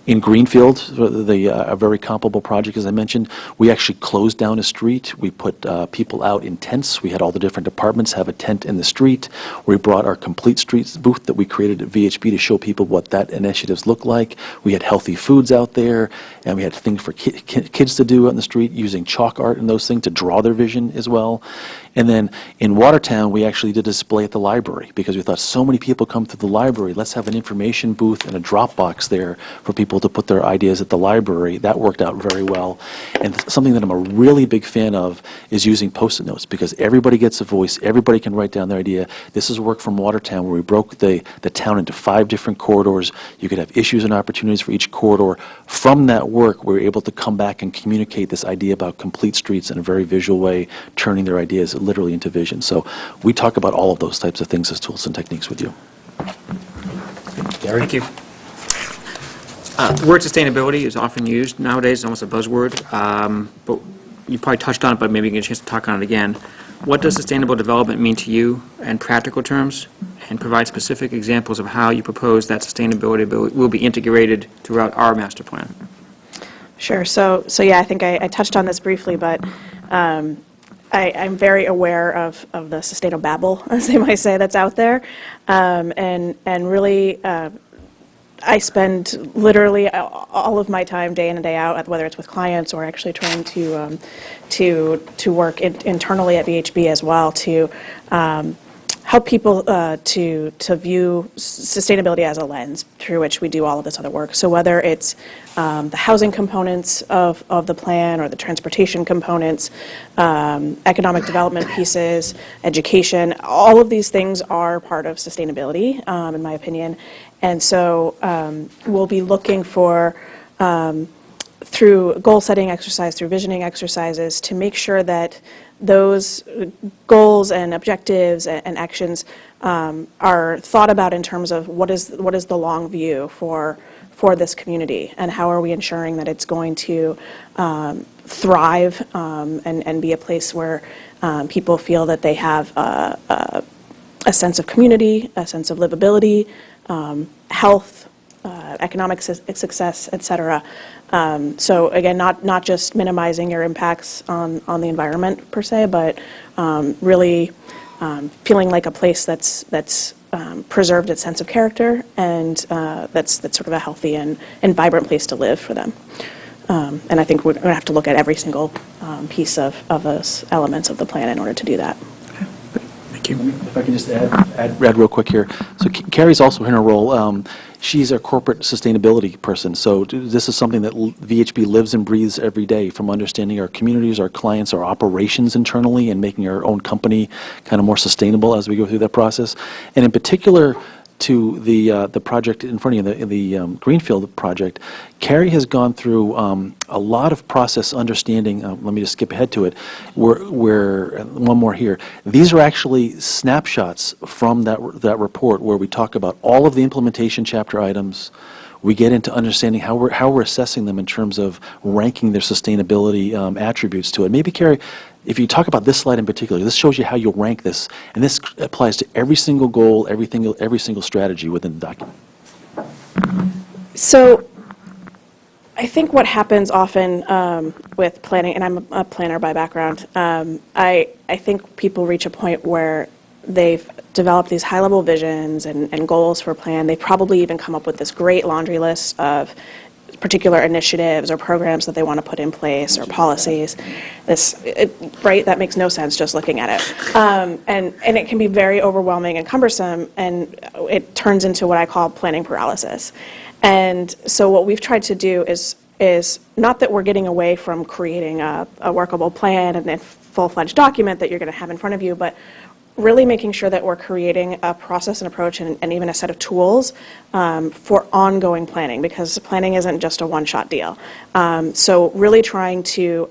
In Greenfield, a very comparable project, as I mentioned, we actually closed down a street. We put people out in tents. We had all the different departments have a tent in the street. We brought our Complete Streets booth that we created at VHB to show people what that initiatives look like. We had healthy foods out there, and we had things for kids to do out in the street, using chalk art and those things to draw their vision as well. And then in Watertown, we actually did a display at the library, because we thought so many people come to the library, let's have an information booth and a drop box there for people to put their ideas at the library. That worked out very well. And something that I'm a really big fan of is using Post-it notes, because everybody gets a voice, everybody can write down their idea. This is work from Watertown, where we broke the town into 5 different corridors. You could have issues and opportunities for each corridor. From that work, we were able to come back and communicate this idea about complete streets in a very visual way, turning their ideas literally into vision. So we talk about all of those types of things as tools and techniques with you. Thank you. The word sustainability is often used nowadays, it's almost a buzzword, but you probably touched on it, but maybe you can get a chance to talk on it again. What does sustainable development mean to you in practical terms, and provide specific examples of how you propose that sustainability will be integrated throughout our master plan? Sure. So yeah, I think I touched on this briefly, but I'm very aware of the sustainable babble, as they might say, that's out there, and really I spend literally all of my time, day in and day out, whether it's with clients or actually trying to work internally at VHB as well, to help people to view sustainability as a lens through which we do all of this other work. So whether it's the housing components of the plan, or the transportation components, economic development pieces, education, all of these things are part of sustainability, in my opinion. And so we'll be looking for, through goal-setting exercise, through visioning exercises, to make sure that those goals and objectives and actions are thought about in terms of what is the long view for this community, and how are we ensuring that it's going to thrive and be a place where people feel that they have a sense of community, a sense of livability, health, economic success, et cetera. So again, not just minimizing your impacts on the environment per se, but really feeling like a place that's preserved its sense of character and that's sort of a healthy and vibrant place to live for them. And I think we're going to have to look at every single piece of those elements of the plan in order to do that. Thank you. If I can just add real quick here. So Carrie's also in her role. She's a corporate sustainability person. So this is something that VHB lives and breathes every day, from understanding our communities, our clients, our operations internally, and making our own company kind of more sustainable as we go through that process. And in particular, to the project in front of you, the Greenfield project, Carrie has gone through a lot of process understanding. Let me just skip ahead to it. Where one more here. These are actually snapshots from that report where we talk about all of the implementation chapter items. We get into understanding how we're assessing them in terms of ranking their sustainability attributes to it. Maybe, Carrie, if you talk about this slide in particular, this shows you how you'll rank this, and this applies to every single goal, every single strategy within the document. So I think what happens often with planning, and I'm a planner by background, I think people reach a point where they've developed these high-level visions and goals for a plan. They probably even come up with this great laundry list of particular initiatives or programs that they want to put in place or policies. Right? That makes no sense just looking at it. And it can be very overwhelming and cumbersome, and it turns into what I call planning paralysis. And so what we've tried to do is not that we're getting away from creating a workable plan and a full-fledged document that you're going to have in front of you, but really making sure that we're creating a process and approach and even a set of tools for ongoing planning, because planning isn't just a one-shot deal. So really trying to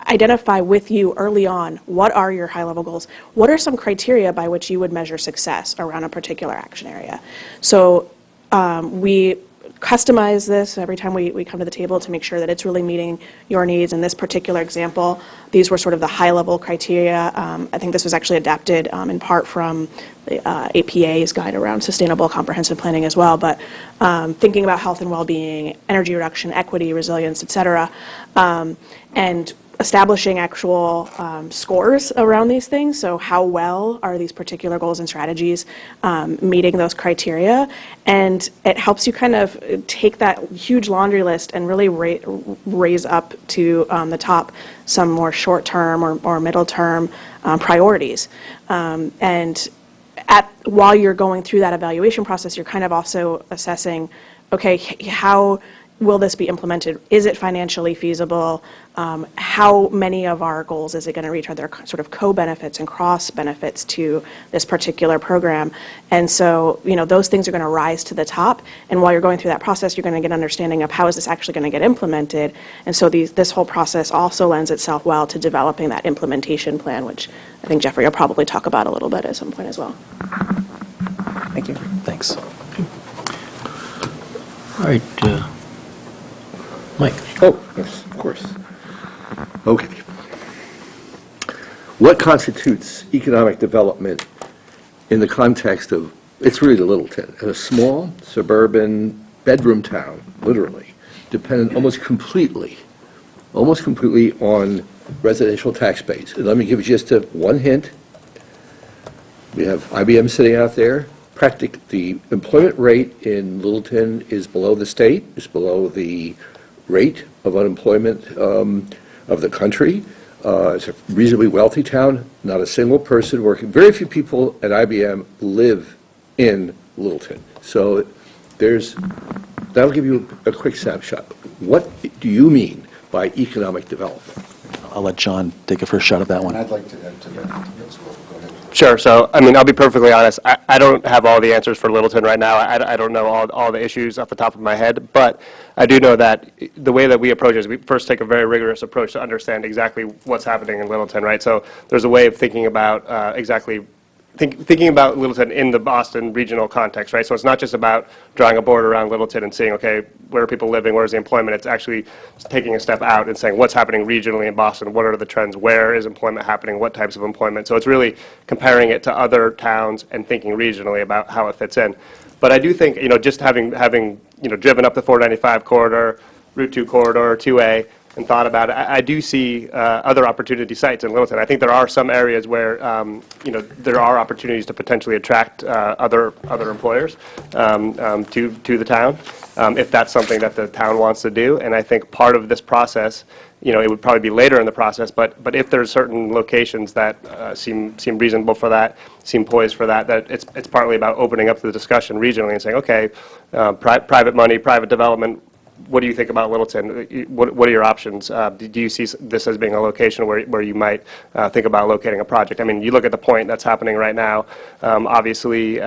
identify with you early on, what are your high-level goals? What are some criteria by which you would measure success around a particular action area? So we customize this every time we come to the table to make sure that it's really meeting your needs. In this particular example, these were sort of the high-level criteria. I think this was actually adapted in part from the APA's guide around sustainable comprehensive planning as well, but thinking about health and well-being, energy reduction, equity, resilience, et cetera, and establishing actual scores around these things. So how well are these particular goals and strategies meeting those criteria? And it helps you kind of take that huge laundry list and really raise up to the top some more short-term or middle-term priorities. And while you're going through that evaluation process, you're kind of also assessing, okay, how will this be implemented? Is it financially feasible? How many of our goals is it going to reach? Are there sort of co-benefits and cross-benefits to this particular program? And so, those things are going to rise to the top. And while you're going through that process, you're going to get an understanding of how is this actually going to get implemented. And so this whole process also lends itself well to developing that implementation plan, which I think Jeffrey will probably talk about a little bit at some point as well. Thank you. Thanks. All right. Mike. Oh, yes, of course. Okay. What constitutes economic development in the context of, it's really the Littleton, a small suburban bedroom town, literally, dependent almost completely on residential tax base. And let me give you just one hint. We have IBM sitting out there. The employment rate in Littleton is below the state, is below the rate of unemployment of the country. It's a reasonably wealthy town, not a single person working. Very few people at IBM live in Littleton. So that'll give you a quick snapshot. What do you mean by economic development? I'll let John take a first shot at that one. I'd like to add to that as well. Go ahead. Sure. So, I'll be perfectly honest. I don't have all the answers for Littleton right now. I don't know all the issues off the top of my head, but I do know that the way that we approach it is we first take a very rigorous approach to understand exactly what's happening in Littleton, right? So there's a way of thinking about thinking about Littleton in the Boston regional context, right? So it's not just about drawing a border around Littleton and seeing, okay, where are people living, where's the employment? It's actually taking a step out and saying what's happening regionally in Boston, what are the trends, where is employment happening, what types of employment? So it's really comparing it to other towns and thinking regionally about how it fits in. But I do think, just having driven up the 495 corridor, Route 2 corridor, 2A, and thought about it, I do see other opportunity sites in Littleton. I think there are some areas where, there are opportunities to potentially attract other employers to the town, if that's something that the town wants to do. And I think part of this process, it would probably be later in the process, but if there's certain locations that seem reasonable for that, seem poised for that, it's partly about opening up the discussion regionally and saying, okay, private money, private development, what do you think about Littleton? What are your options? Do you see this as being a location where you might think about locating a project? I mean, you look at the point that's happening right now. Obviously,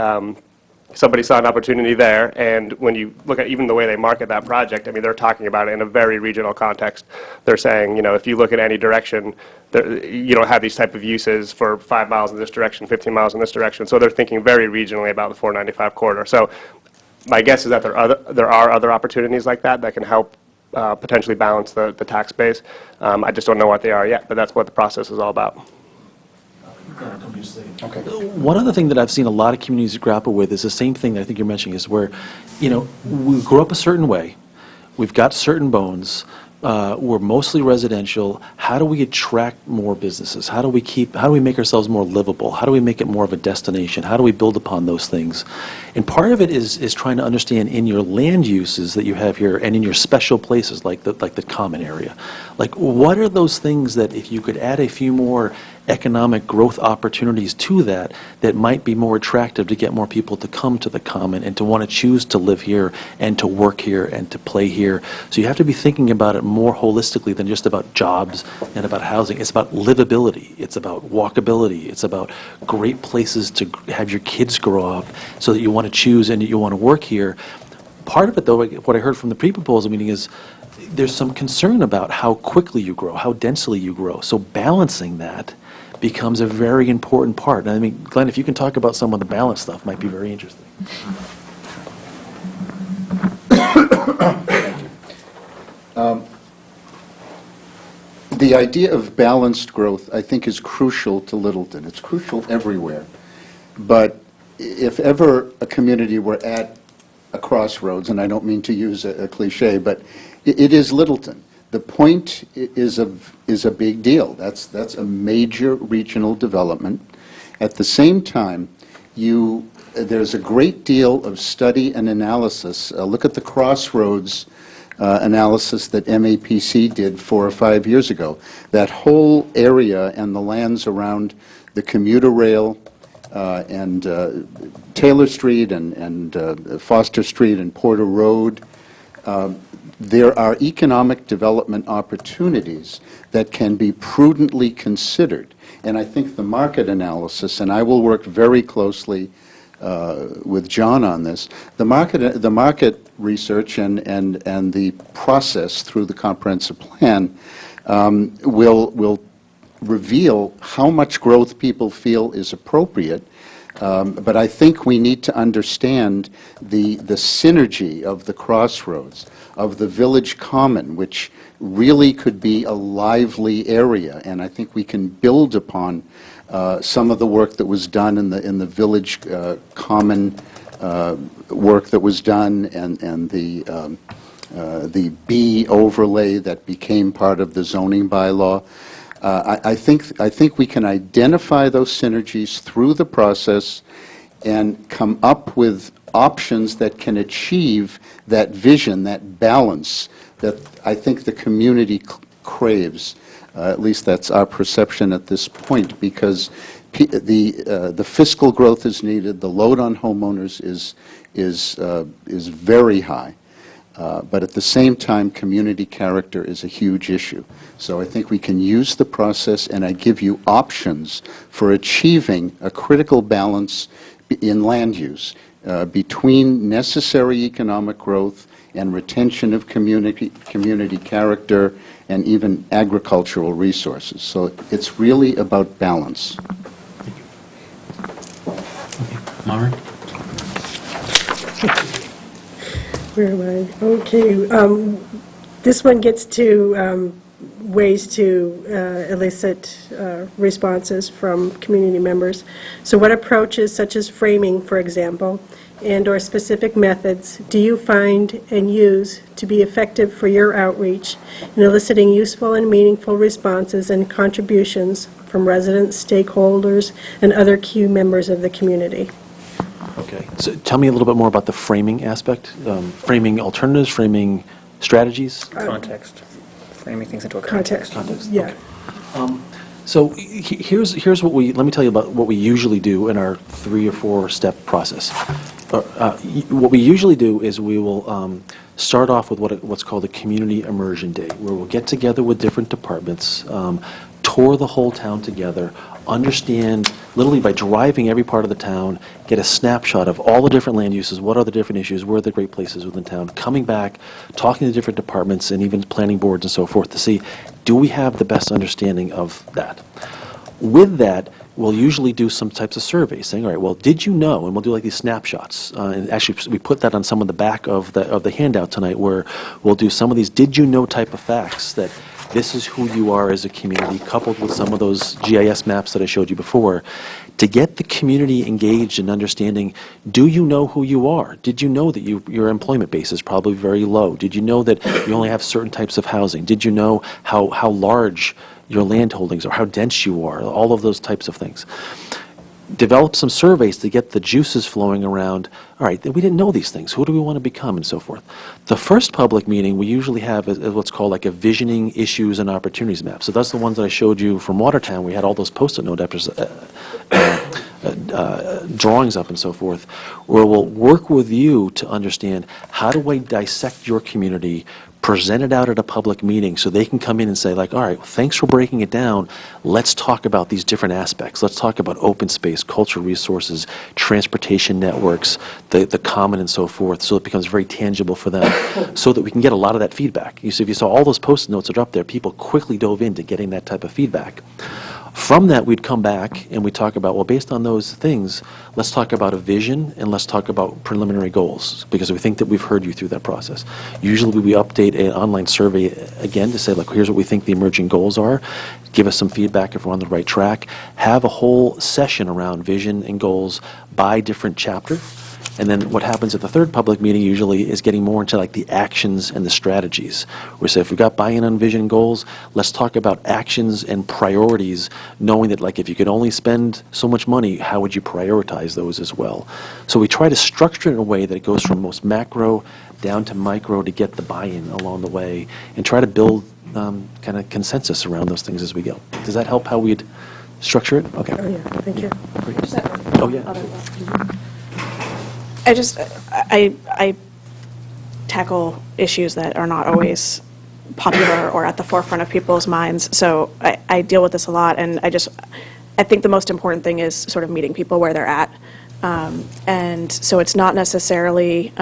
somebody saw an opportunity there, and when you look at even the way they market that project, I mean, they're talking about it in a very regional context. They're saying, if you look at any direction, you don't have these type of uses for 5 miles in this direction, 15 miles in this direction. So they're thinking very regionally about the 495 corridor. So my guess is that there are other opportunities like that can help potentially balance the tax base. I just don't know what they are yet, but that's what the process is all about. One other thing that I've seen a lot of communities grapple with is the same thing that I think you're mentioning, is where, we grew up a certain way, we've got certain bones, we're mostly residential. How do we attract more businesses? How do we make ourselves more livable? How do we make it more of a destination? How do we build upon those things? And part of it is trying to understand in your land uses that you have here and in your special places like the common area. Like, what are those things that if you could add a few more economic growth opportunities to that might be more attractive to get more people to come to the common and to want to choose to live here and to work here and to play here. So you have to be thinking about it more holistically than just about jobs and about housing. It's about livability. It's about walkability. It's about great places to have your kids grow up so that you want to choose and you want to work here. Part of it, though, what I heard from the pre-proposal meeting is there's some concern about how quickly you grow, how densely you grow. So balancing that becomes a very important part. And I mean, Glenn, if you can talk about some of the balance stuff, might be very interesting. The idea of balanced growth, I think, is crucial to Littleton. It's crucial everywhere. But if ever a community were at a crossroads, and I don't mean to use a cliche, but it is Littleton. The point is a big deal. That's a major regional development. At the same time, there's a great deal of study and analysis. Look at the crossroads analysis that MAPC did 4 or 5 years ago. That whole area and the lands around the commuter rail and Taylor Street and Foster Street and Porter Road, there are economic development opportunities that can be prudently considered. And I think the market analysis, and I will work very closely with John on this, the market research and the process through the comprehensive plan will reveal how much growth people feel is appropriate. But I think we need to understand the synergy of the crossroads, of the village common, which really could be a lively area. And I think we can build upon some of the work that was done in the village common work that was done and the B overlay that became part of the zoning bylaw. I think we can identify those synergies through the process and come up with options that can achieve that vision, that balance that I think the community craves. At least that's our perception at this point, because the fiscal growth is needed, the load on homeowners is very high. But at the same time, community character is a huge issue. So I think we can use the process, and I give you options for achieving a critical balance in land use between necessary economic growth and retention of community character and even agricultural resources. So it's really about balance. Maren? Where am I? Okay. This one gets to ways to elicit responses from community members. So what approaches, such as framing, for example, and/or specific methods, do you find and use to be effective for your outreach in eliciting useful and meaningful responses and contributions from residents, stakeholders, and other key members of the community? Okay, so tell me a little bit more about the framing aspect, framing alternatives, framing strategies? Context. Framing things into a context. Context, yeah. So here's what let me tell you about what we usually do in our 3 or 4 step process. What we usually do is we will start off with what's called a community immersion day, where we'll get together with different departments, tour the whole town together, understand, literally by driving every part of the town, get a snapshot of all the different land uses, what are the different issues, where are the great places within town, coming back, talking to different departments and even planning boards and so forth to see, do we have the best understanding of that? With that, we'll usually do some types of surveys, saying, all right, well, did you know, and we'll do like these snapshots, and actually we put that on some of the back of the handout tonight, where we'll do some of these did you know type of facts, that this is who you are as a community, coupled with some of those GIS maps that I showed you before, to get the community engaged in understanding, do you know who you are? Did you know that your employment base is probably very low? Did you know that you only have certain types of housing? Did you know how large your land holdings are, how dense you are, all of those types of things? Develop some surveys to get the juices flowing around, all right, we didn't know these things, who do we want to become, and so forth. The first public meeting we usually have is what's called like a visioning issues and opportunities map. So that's the ones that I showed you from Watertown. We had all those post-it note drawings up and so forth, where we'll work with you to understand how do I dissect your community, present it out at a public meeting so they can come in and say, like, all right, thanks for breaking it down. Let's talk about these different aspects. Let's talk about open space, cultural resources, transportation networks, the common and so forth, so it becomes very tangible for them so that we can get a lot of that feedback. You see, if you saw all those post-it notes that are up there, people quickly dove into getting that type of feedback. From that, we'd come back and we'd talk about, well, based on those things, let's talk about a vision and let's talk about preliminary goals, because we think that we've heard you through that process. Usually we update an online survey again to say, like, here's what we think the emerging goals are, give us some feedback if we're on the right track, have a whole session around vision and goals by different chapter. And then what happens at the third public meeting usually is getting more into like the actions and the strategies. We say, if we've got buy-in on vision and goals, let's talk about actions and priorities, knowing that like if you could only spend so much money, how would you prioritize those as well? So we try to structure it in a way that it goes from most macro down to micro to get the buy-in along the way and try to build kind of consensus around those things as we go. Does that help how we'd structure it? Okay. Oh, yeah, thank you. Oh, yeah. I tackle issues that are not always popular or at the forefront of people's minds, so I deal with this a lot, and I think the most important thing is sort of meeting people where they're at, and so it's not necessarily,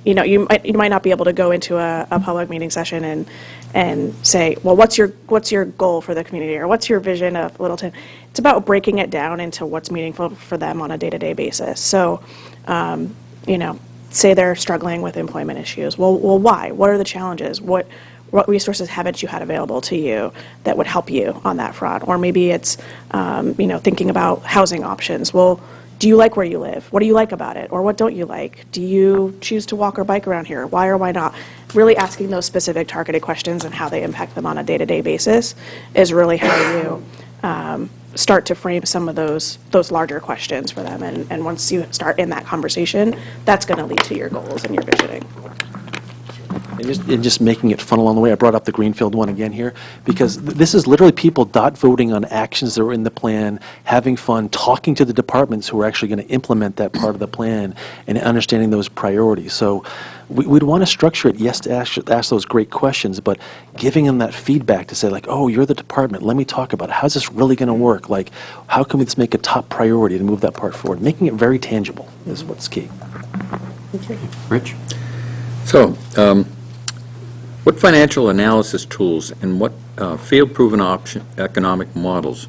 you might not be able to go into a public meeting session and say, well, what's your goal for the community, or what's your vision of Littleton? It's about breaking it down into what's meaningful for them on a day-to-day basis. So, say they're struggling with employment issues. Well, why? What are the challenges? What resources haven't you had available to you that would help you on that front? Or maybe it's, thinking about housing options. Well, do you like where you live? What do you like about it? Or what don't you like? Do you choose to walk or bike around here? Why or why not? Really asking those specific targeted questions and how they impact them on a day-to-day basis is really how you start to frame some of those larger questions for them. And once you start in that conversation, that's going to lead to your goals and your visioning. And just making it fun along the way. I brought up the Greenfield one again here, because this is literally people voting on actions that are in the plan, having fun, talking to the departments who are actually going to implement that part of the plan, and understanding those priorities. So we'd want to structure it, yes, to ask those great questions, but giving them that feedback to say, like, oh, you're the department, let me talk about it. How's this really going to work? Like, how can we just make a top priority to move that part forward? Making it very tangible is what's key. Okay. Rich? So, what financial analysis tools and what field-proven economic models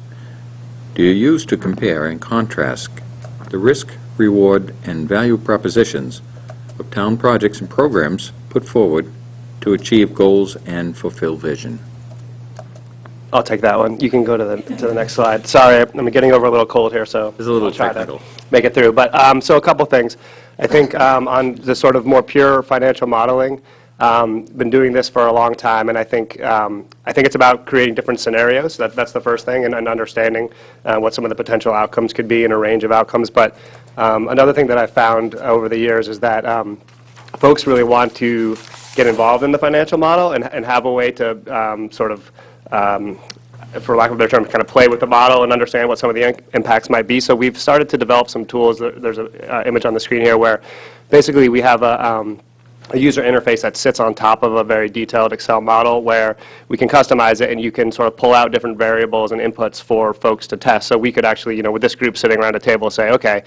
do you use to compare and contrast the risk, reward, and value propositions of town projects and programs put forward to achieve goals and fulfill vision? I'll take that one. You can go to the next slide. Sorry, I'm getting over a little cold here, so It's a little I'll try technical. to make it through. But so a couple things. I think on the sort of more pure financial modeling, been doing this for a long time, and I think it's about creating different scenarios. That's the first thing, and understanding what some of the potential outcomes could be in a range of outcomes. But another thing that I've found over the years is that folks really want to get involved in the financial model and have a way to sort of, for lack of a better term, kind of play with the model and understand what some of the impacts might be. So we've started to develop some tools. There's an image on the screen here where basically we have a user interface that sits on top of a very detailed Excel model where we can customize it and you can sort of pull out different variables and inputs for folks to test. So we could actually, with this group sitting around a table, say, okay,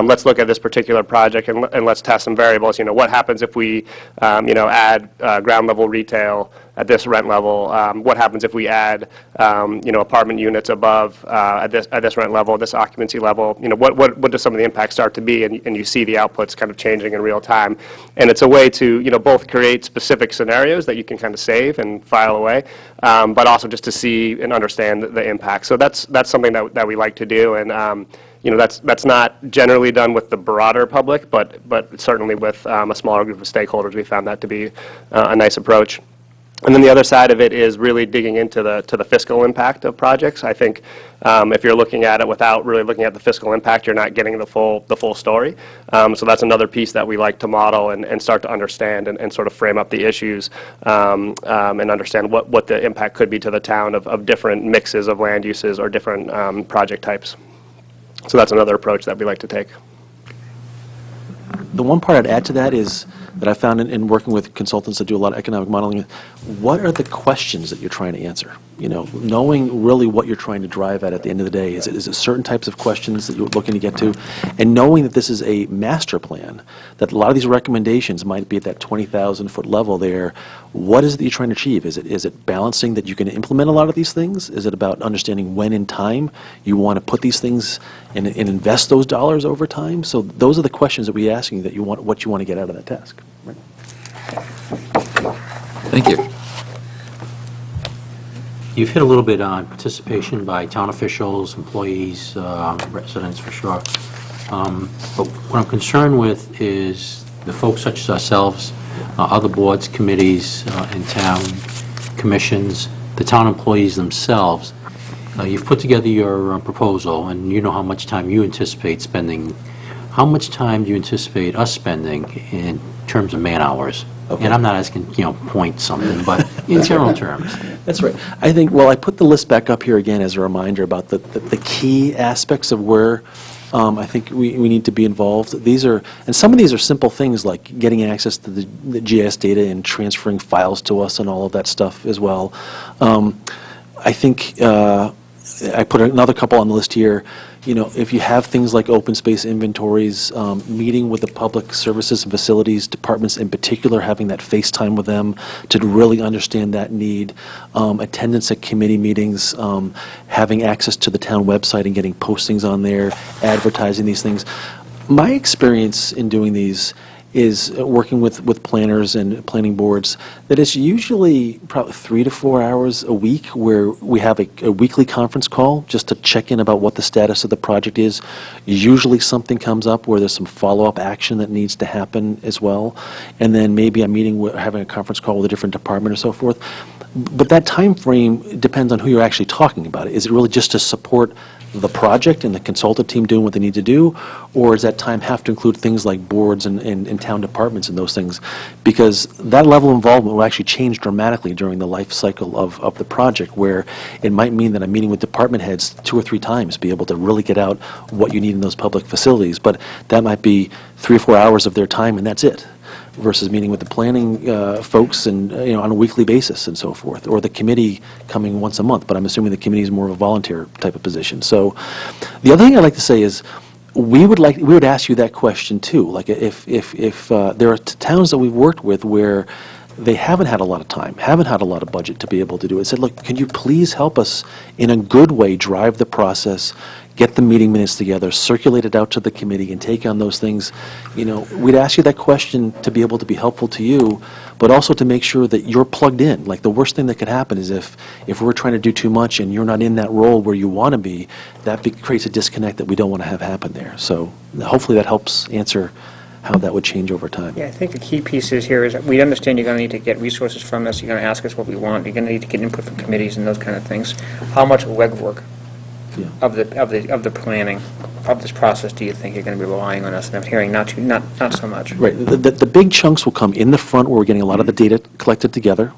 let's look at this particular project and let's test some variables. What happens if we, add ground level retail at this rent level? What happens if we add, apartment units above at this rent level, this occupancy level? What do some of the impacts start to be? And you see the outputs kind of changing in real time. And it's a way to, both create specific scenarios that you can kind of save and file away, but also just to see and understand the impact. So that's something that we like to do. And that's not generally done with the broader public, but certainly with a smaller group of stakeholders, we found that to be a nice approach. And then the other side of it is really digging into the fiscal impact of projects. I think if you're looking at it without really looking at the fiscal impact, you're not getting the full story. So that's another piece that we like to model and start to understand and sort of frame up the issues and understand what the impact could be to the town of different mixes of land uses or different project types. So that's another approach that we like to take. The one part I'd add to that is that I found in working with consultants that do a lot of economic modeling, what are the questions that you're trying to answer? Knowing really what you're trying to drive at the end of the day. Is it certain types of questions that you're looking to get to? And knowing that this is a master plan, that a lot of these recommendations might be at that 20,000-foot level there. What is it that you're trying to achieve? Is it balancing that you can implement a lot of these things? Is it about understanding when in time you want to put these things and invest those dollars over time? So those are the questions that we're asking that what you want to get out of that task. Right? Thank you. You've hit a little bit on participation by town officials, employees, residents for sure. But what I'm concerned with is the folks such as ourselves, other boards, committees in town, commissions, the town employees themselves. You've put together your proposal, and you know how much time you anticipate spending. How much time do you anticipate us spending in terms of man-hours? Okay. And I'm not asking, point something, but in general terms. That's right. I think, I put the list back up here again as a reminder about the key aspects of where I think we need to be involved. And some of these are simple things like getting access to the GIS data and transferring files to us and all of that stuff as well. I think I put another couple on the list here. If you have things like open space inventories, meeting with the public services and facilities departments in particular, having that face time with them to really understand that need, attendance at committee meetings, having access to the town website and getting postings on there, advertising these things. My experience in doing these is working with planners and planning boards, that it's usually probably 3 to 4 hours a week where we have a weekly conference call just to check in about what the status of the project is. Usually something comes up where there's some follow-up action that needs to happen as well. And then maybe a meeting, having a conference call with a different department or so forth. But that time frame depends on who you're actually talking about. Is it really just to support the project and the consultant team doing what they need to do, or does that time have to include things like boards and town departments and those things? Because that level of involvement will actually change dramatically during the life cycle of the project, where it might mean that I'm meeting with department heads 2 or 3 times to be able to really get out what you need in those public facilities. But that might be 3 or 4 hours of their time, and that's it, versus meeting with the planning folks and on a weekly basis and so forth, or the committee coming once a month. But I'm assuming the committee is more of a volunteer type of position. So the other thing I'd like to say is we would ask you that question too. Like if there are towns that we've worked with where they haven't had a lot of time, haven't had a lot of budget to be able to do it. Said, look, can you please help us in a good way drive the process, get the meeting minutes together, circulate it out to the committee, and take on those things? We'd ask you that question to be able to be helpful to you, but also to make sure that you're plugged in. Like, the worst thing that could happen is if we're trying to do too much and you're not in that role where you want to be, that creates a disconnect that we don't want to have happen there. So hopefully that helps answer how that would change over time. Yeah, I think the key piece is here is that we understand you're going to need to get resources from us, you're going to ask us what we want, you're going to need to get input from committees and those kind of things. How much legwork of the planning of this process do you think you're going to be relying on us? And I'm hearing not so much. Right. The big chunks will come in the front, where we're getting a lot of the data collected together,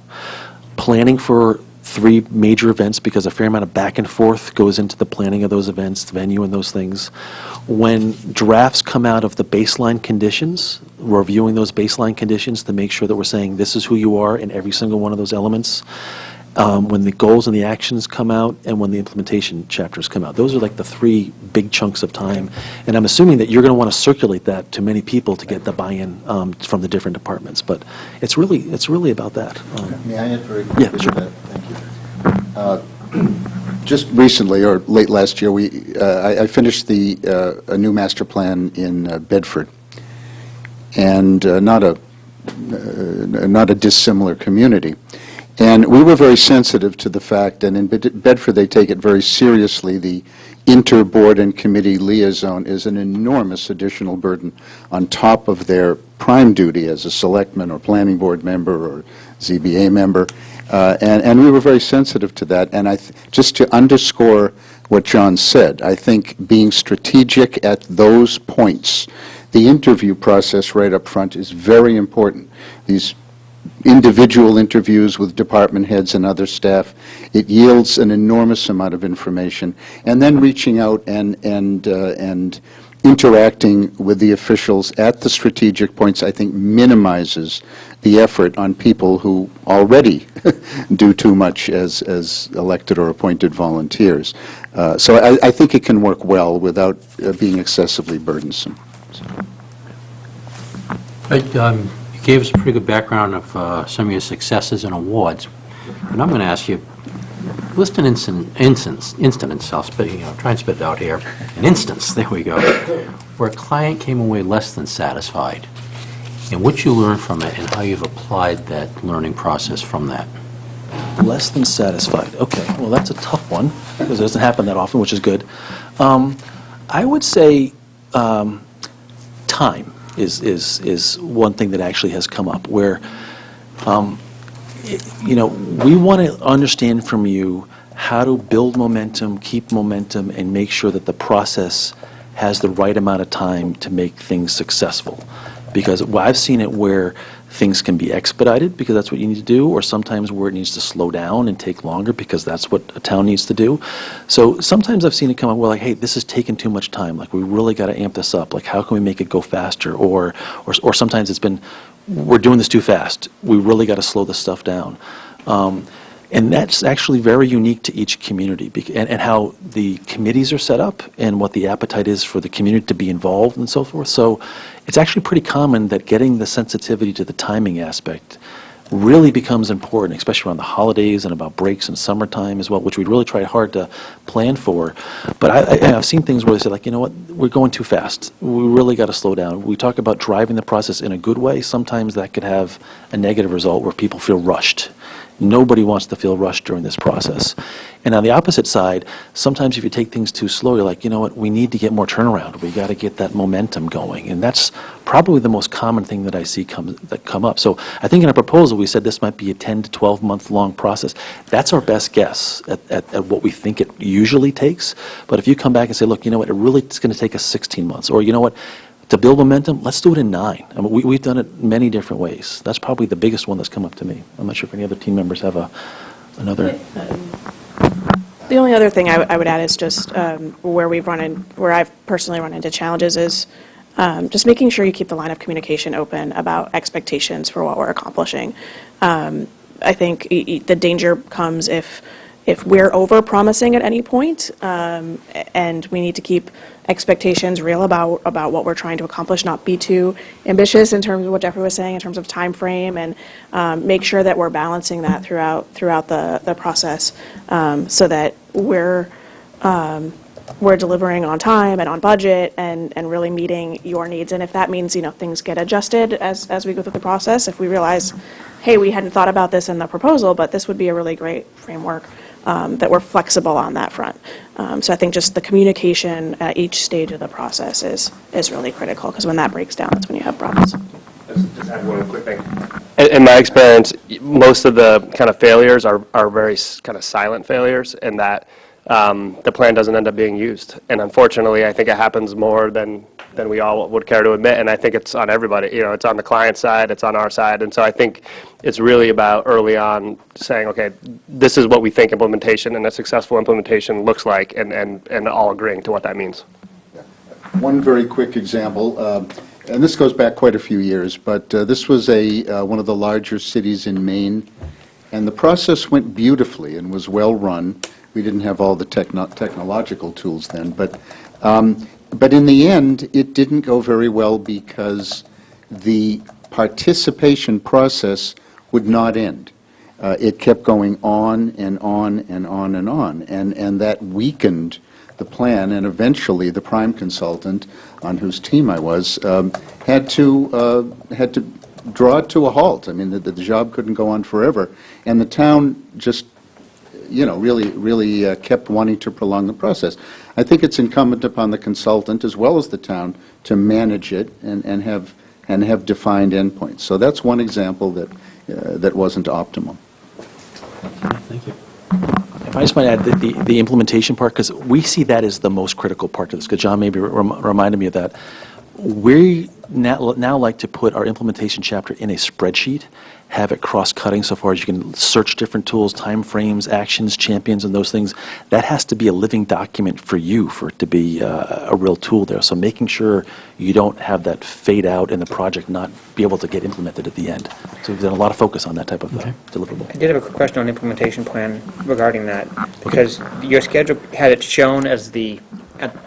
planning for 3 major events, because a fair amount of back and forth goes into the planning of those events, the venue and those things. When drafts come out of the baseline conditions, we're reviewing those baseline conditions to make sure that we're saying this is who you are in every single one of those elements. When the goals and the actions come out, and when the implementation chapters come out. Those are like the 3 big chunks of time. And I'm assuming that you're going to want to circulate that to many people to get the buy-in from the different departments. But it's really about that. May I add very quickly Yeah, sure. to that? Thank you. Just recently, or late last year, I finished a new master plan in Bedford, and not a dissimilar community. And we were very sensitive to the fact, and in Bedford they take it very seriously, the inter-board and committee liaison is an enormous additional burden on top of their prime duty as a selectman or planning board member or ZBA member. And we were very sensitive to that. And just to underscore what John said, I think being strategic at those points, the interview process right up front is very important. These individual interviews with department heads and other staff, it yields an enormous amount of information. And then reaching out and interacting with the officials at the strategic points, I think, minimizes the effort on people who already do too much as elected or appointed volunteers. So I think it can work well without being excessively burdensome. You gave us a pretty good background of some of your successes and awards. And I'm going to ask you, list an instance, I'll try and spit it out here, an instance, there we go, where a client came away less than satisfied, and what you learned from it and how you've applied that learning process from that. Less than satisfied. Okay, well, that's a tough one, because it doesn't happen that often, which is good. I would say time is one thing that actually has come up, where we want to understand from you how to build momentum, keep momentum, and make sure that the process has the right amount of time to make things successful. Because I've seen it where things can be expedited because that's what you need to do, or sometimes where it needs to slow down and take longer because that's what a town needs to do. So sometimes I've seen it come up where, like, hey, this is taking too much time. Like, we really got to amp this up. Like, how can we make it go faster? Or sometimes it's been, we're doing this too fast. We really got to slow this stuff down. And that's actually very unique to each community, and how the committees are set up and what the appetite is for the community to be involved and so forth. So it's actually pretty common that getting the sensitivity to the timing aspect really becomes important, especially around the holidays and about breaks and summertime as well, which we really try hard to plan for. But I've seen things where they say, like, you know what, we're going too fast. We really got to slow down. We talk about driving the process in a good way. Sometimes that could have a negative result where people feel rushed. Nobody wants to feel rushed during this process. And on the opposite side, sometimes if you take things too slow, you're like, you know what, we need to get more turnaround. We got to get that momentum going. And that's probably the most common thing that I see come up. So I think in our proposal, we said this might be a 10 to 12 month long process. That's our best guess at what we think it usually takes. But if you come back and say, look, you know what, it's going to take us 16 months. Or, you know what, to build momentum, let's do it in 9. I mean, we've done it many different ways. That's probably the biggest one that's come up to me. I'm not sure if any other team members have another. The only other thing I would add is just where I've personally run into challenges is just making sure you keep the line of communication open about expectations for what we're accomplishing. I think the danger comes if if we're over-promising at any point, and we need to keep expectations real about what we're trying to accomplish, not be too ambitious in terms of what Jeffrey was saying, in terms of time frame, and make sure that we're balancing that throughout the process, so that we're delivering on time and on budget and really meeting your needs. And if that means, things get adjusted as we go through the process, if we realize, hey, we hadn't thought about this in the proposal, but this would be a really great framework, that we're flexible on that front. So I think just the communication at each stage of the process is really critical, because when that breaks down, that's when you have problems. Just add one quick thing. In my experience, most of the kind of failures are very kind of silent failures, in that the plan doesn't end up being used. And unfortunately, I think it happens more than we all would care to admit, and I think it's on everybody. It's on the client side, it's on our side, and so I think it's really about early on saying, okay, this is what we think implementation and a successful implementation looks like, and all agreeing to what that means. One very quick example, and this goes back quite a few years, but this was one of the larger cities in Maine, and the process went beautifully and was well run. We didn't have all the technological tools then, but in the end, it didn't go very well because the participation process would not end. It kept going on and on and on and on, and that weakened the plan, and eventually the prime consultant, on whose team I was, had to draw it to a halt. I mean, the job couldn't go on forever, and the town just really kept wanting to prolong the process. I think it's incumbent upon the consultant as well as the town to manage it and have defined endpoints. So that's one example that wasn't optimal. Thank you. If I just might add the implementation part, because we see that as the most critical part of this, because John maybe reminded me of that. We now like to put our implementation chapter in a spreadsheet, have it cross-cutting so far as you can search different tools, time frames, actions, champions, and those things. That has to be a living document for you for it to be a real tool there. So making sure you don't have that fade out and the project not be able to get implemented at the end. So we've done a lot of focus on that type of deliverable. I did have a quick question on the implementation plan regarding that, because your schedule had it shown as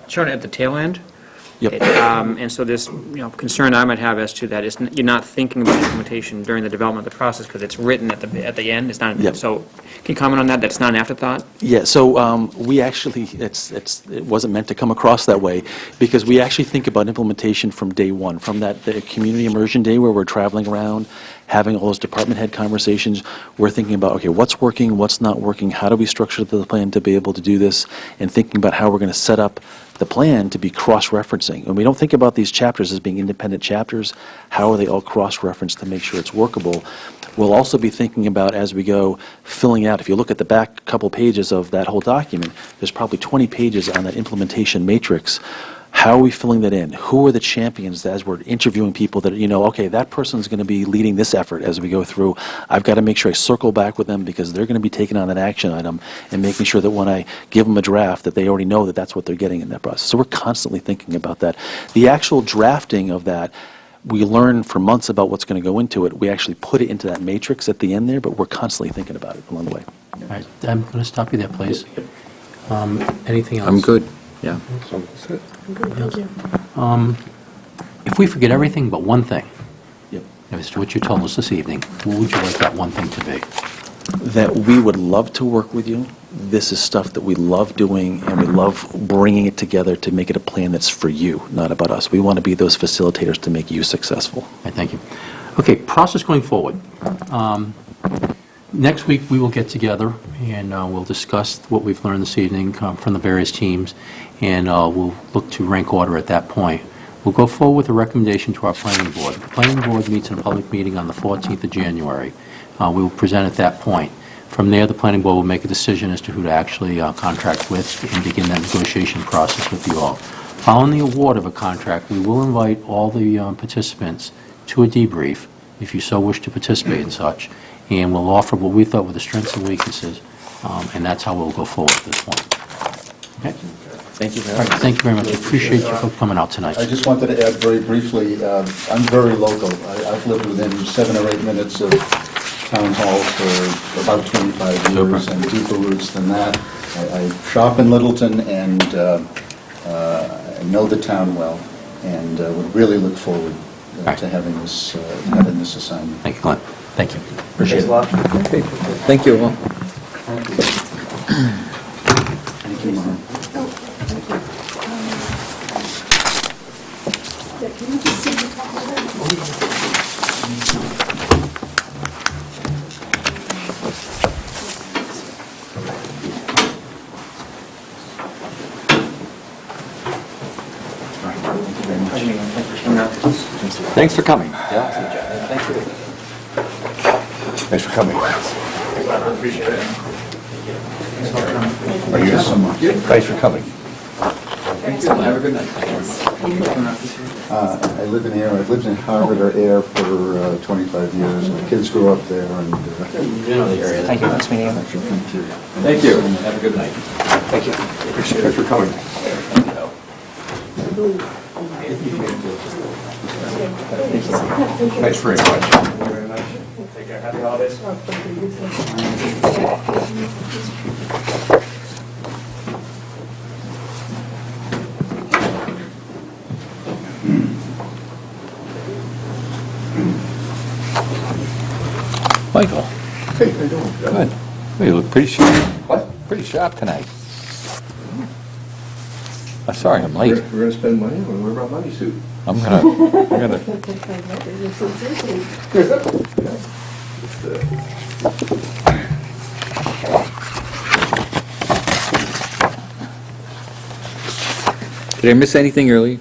shown at the tail end. Yep. And so this, concern I might have as to that is you're not thinking about implementation during the development of the process because it's written at the end. It's not. Yep. So, can you comment on that? That's not an afterthought. Yeah. So we actually it wasn't meant to come across that way, because we actually think about implementation from day one, from the community immersion day where we're traveling around, having all those department head conversations. We're thinking about, okay, what's working, what's not working, how do we structure the plan to be able to do this, and thinking about how we're going to set up the plan to be cross-referencing. And we don't think about these chapters as being independent chapters. How are they all cross-referenced to make sure it's workable? We'll also be thinking about, as we go, filling out. If you look at the back couple pages of that whole document, there's probably 20 pages on that implementation matrix. How are we filling that in? Who are the champions as we're interviewing people that, okay, that person's going to be leading this effort as we go through. I've got to make sure I circle back with them because they're going to be taking on that action item and making sure that when I give them a draft that they already know that that's what they're getting in that process. So we're constantly thinking about that. The actual drafting of that, we learn for months about what's going to go into it. We actually put it into that matrix at the end there, but we're constantly thinking about it along the way. All right, I'm going to stop you there, please. Anything else? I'm good, yeah. Thank you. If we forget everything but one thing, Yep. as to what you told us this evening, what would you like that one thing to be? That we would love to work with you. This is stuff that we love doing, and we love bringing it together to make it a plan that's for you, not about us. We want to be those facilitators to make you successful. All right, thank you. Okay, process going forward. Next week, we will get together, and we'll discuss what we've learned this evening from the various teams, and we'll look to rank order at that point. We'll go forward with a recommendation to our planning board. The planning board meets in a public meeting on the 14th of January. We will present at that point. From there, the planning board will make a decision as to who to actually contract with and begin that negotiation process with you all. Following the award of a contract, we will invite all the participants to a debrief, if you so wish to participate in such, and we'll offer what we thought were the strengths and weaknesses, and that's how we'll go forward at this point. Okay? Thank you very All right, much. thank you very much. I appreciate you folks coming out tonight. I just wanted to add very briefly, I'm very local. I've lived within 7 or 8 minutes of town hall for about 25 years and deeper roots than that. I shop in Littleton and I know the town well and would really look forward to having this assignment. Thank you, Glenn. Thank you. Appreciate it. Okay, thank you all. Thank you, Mark. Thanks for coming. Thanks for coming. Are you so much? Thanks for coming. Have a good night. I live in Air. I've lived in Harvard or Air for 25 years. My kids grew up there and... You know the area. Thank you, nice meeting you. Thank you. Have a good night. Thank you. Appreciate it. Thanks for coming. Thanks very much. Take care. Happy holidays. Michael. Hey, how you doing? Good. Well, you look pretty sharp. What? Pretty sharp tonight. I'm sorry, I'm late. We're gonna spend money, we're gonna wear our money suit. I'm gonna. Did I miss anything early?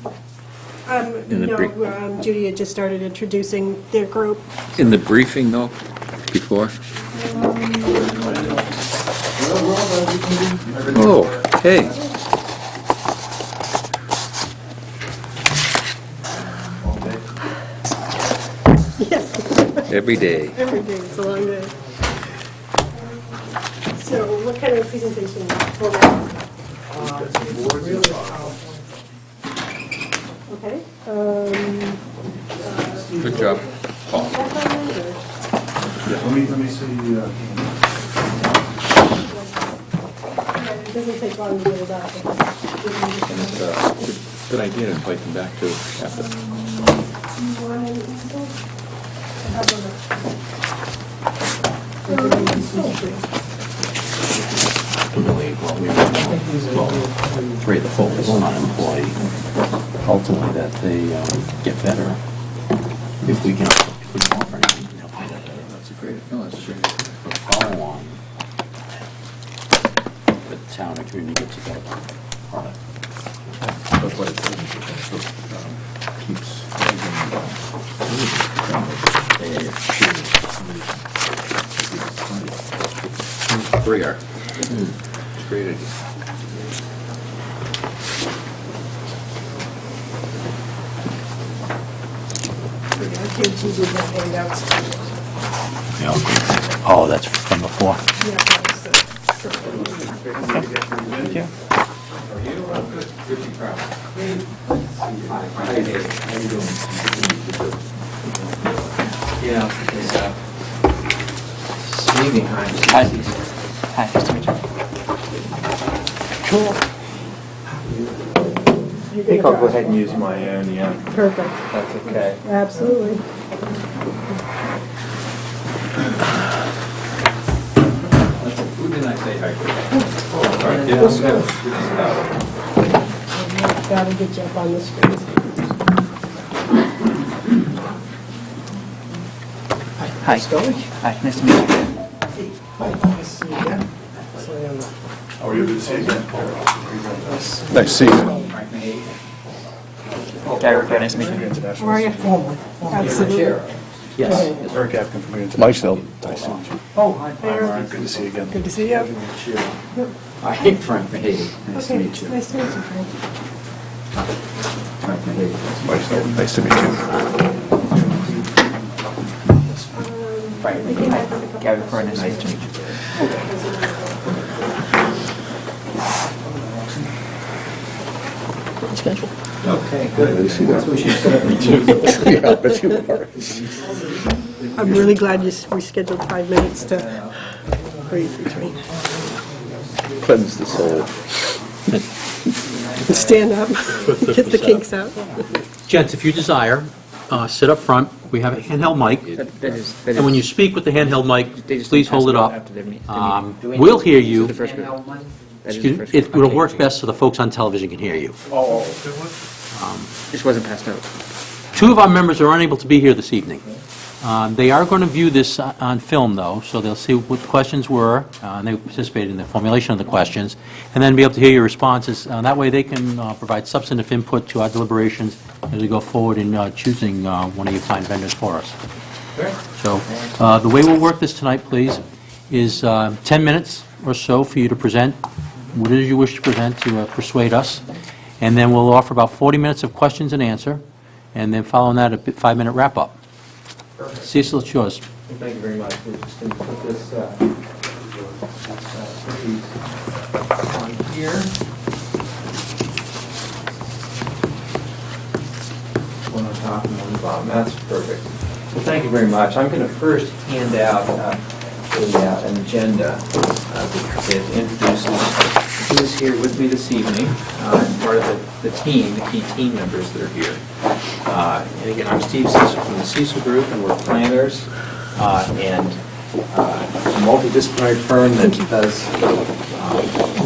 In the brief- No, Judy had just started introducing their group. In the briefing, though, before? Oh, hey. Yes, Every day. every day, it's a long day. So what kind of presentation format? Okay. Good job, Paul. Let me see. It doesn't take long to build up. It's a good idea to invite them back to after. Really, three of the folks will not employ, ultimately, that they get better if we can offer anything to help get better. That's a great, no, that's true. But follow on, the town and community gets a better product. That's what it keeps. Three are. It's a great idea. Yeah. Oh, that's from before? Thank you. Hi. Hi, nice to meet you. I think I'll go ahead and use my own, yeah. Perfect. That's okay. Absolutely. Who did I say hi Gotta get you up on the screen. Hi. Hi, nice to meet you. Nice to see you again. How are you? Good to see you again. Nice to see you. Gary, nice to meet you. How are you? Absolutely. Yes. Eric Atkin from International. Mike Snell. Nice to meet you. Oh, hi. Good to see you again. Good to see you. Hi, Frank Mahady. Nice to Okay, meet you. nice to meet you, Frank. Frank Mahady. Mike Snell. Nice to meet you. Frank, hi. Gary, nice to meet you. Schedule. Okay, good. I see that. Me too. Yeah, I bet you are. I'm really glad you rescheduled 5 minutes to breathe between. Cleanse the soul. Stand up, get the kinks out. Gents, if you desire, sit up front. We have a handheld mic. And when you speak with the handheld mic, please hold it up. We'll hear you. It will work best so the folks on television can hear you. This wasn't passed out. 2 of our members are unable to be here this evening. They are going to view this on film, though, so they'll see what the questions were, and they participated in the formulation of the questions, and then be able to hear your responses. That way they can provide substantive input to our deliberations as we go forward in choosing one of your fine vendors for us. So the way we'll work this tonight, please, is 10 minutes or so for you to present what it is you wish to present to persuade us, and then we'll offer about 40 minutes of questions and answer, and then following that, a 5-minute wrap-up. Cecil, it's yours. Thank you very much. We're just going to put this on here. One on top and one on the bottom. That's perfect. Well, thank you very much. I'm going to first hand out an agenda that introduces who's here with me this evening, part of the team, the key team members that are here. And again, I'm Steve Cecil from the Cecil Group, and we're planners and a multidisciplinary firm that does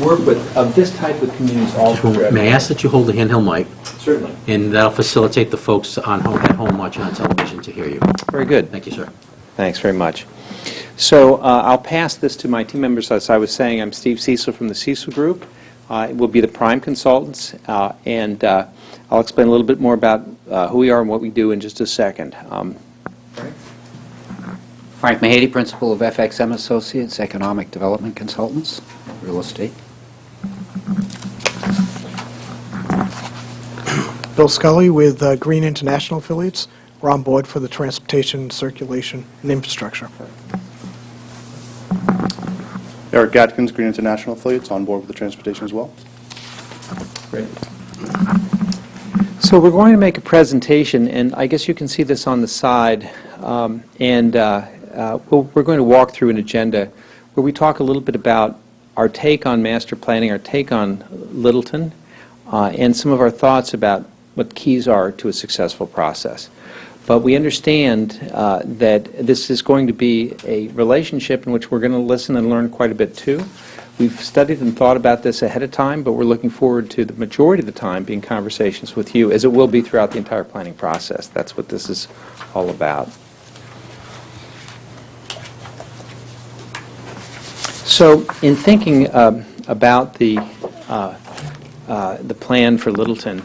work of this type with communities all throughout. May I ask that you hold the handheld mic? Certainly. And that'll facilitate the folks at home watching on television to hear you. Very good. Thank you, sir. Thanks very much. So I'll pass this to my team members. As I was saying, I'm Steve Cecil from the Cecil Group. We'll be the prime consultants, and I'll explain a little bit more about who we are and what we do in just a second. Frank Mahady, Principal of FXM Associates, Economic Development Consultants, Real Estate. Bill Scully with Green International Affiliates. We're on board for the transportation, circulation, and infrastructure. Eric Gatkins, Green International Affiliates, on board with the transportation as well. Great. So we're going to make a presentation, and I guess you can see this on the side, we're going to walk through an agenda where we talk a little bit about our take on master planning, our take on Littleton, and some of our thoughts about what keys are to a successful process. But we understand that this is going to be a relationship in which we're going to listen and learn quite a bit too. We've studied and thought about this ahead of time, but we're looking forward to the majority of the time being conversations with you, as it will be throughout the entire planning process. That's what this is all about. So in thinking about the plan for Littleton,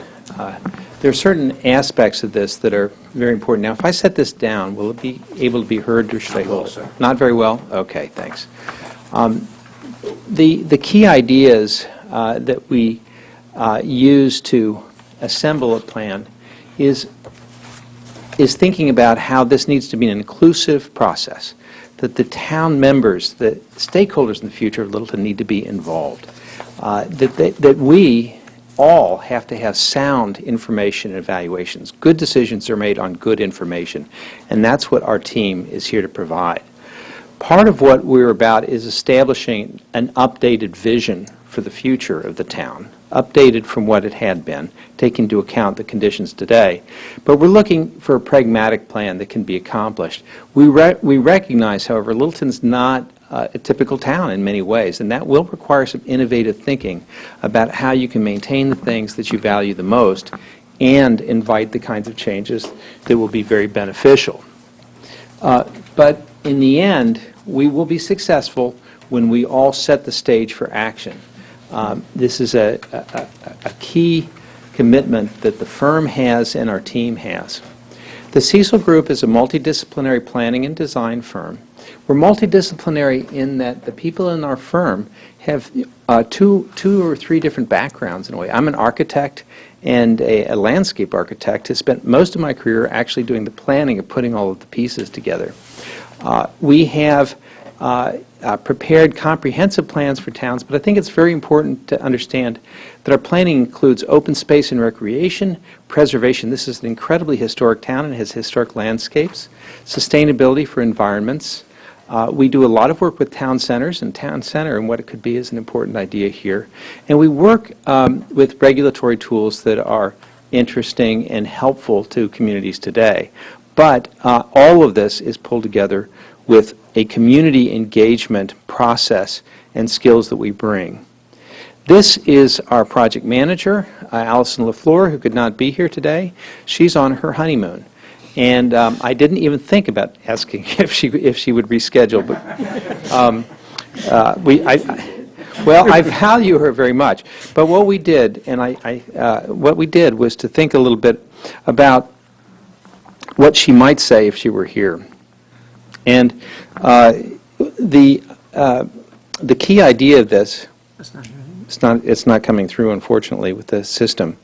there are certain aspects of this that are very important. Now, if I set this down, will it be able to be heard, or should I hold it? Not very well? Okay, thanks. The key ideas that we use to assemble a plan is thinking about how this needs to be an inclusive process, that the town members, the stakeholders in the future of Littleton need to be involved, that we all have to have sound information and evaluations. Good decisions are made on good information, and that's what our team is here to provide. Part of what we're about is establishing an updated vision for the future of the town, updated from what it had been, taking into account the conditions today. But we're looking for a pragmatic plan that can be accomplished. We recognize, however, Littleton's not a typical town in many ways, and that will require some innovative thinking about how you can maintain the things that you value the most and invite the kinds of changes that will be very beneficial. But in the end, we will be successful when we all set the stage for action. This is a key commitment that the firm has and our team has. The Cecil Group is a multidisciplinary planning and design firm. We're multidisciplinary in that the people in our firm have two or three different backgrounds in a way. I'm an architect and a landscape architect who spent most of my career actually doing the planning of putting all of the pieces together. We have prepared comprehensive plans for towns, but I think it's very important to understand that our planning includes open space and recreation, preservation. This is an incredibly historic town and has historic landscapes, sustainability for environments. We do a lot of work with town centers, and town center and what it could be is an important idea here. And we work with regulatory tools that are interesting and helpful to communities today. But all of this is pulled together with a community engagement process and skills that we bring. This is our project manager, Allison LaFleur, who could not be here today. She's on her honeymoon. And I didn't even think about asking if she would reschedule, but well, I value her very much. But what we did, what we did was to think a little bit about what she might say if she were here. And the key idea of this, it's not coming through, unfortunately, with the system.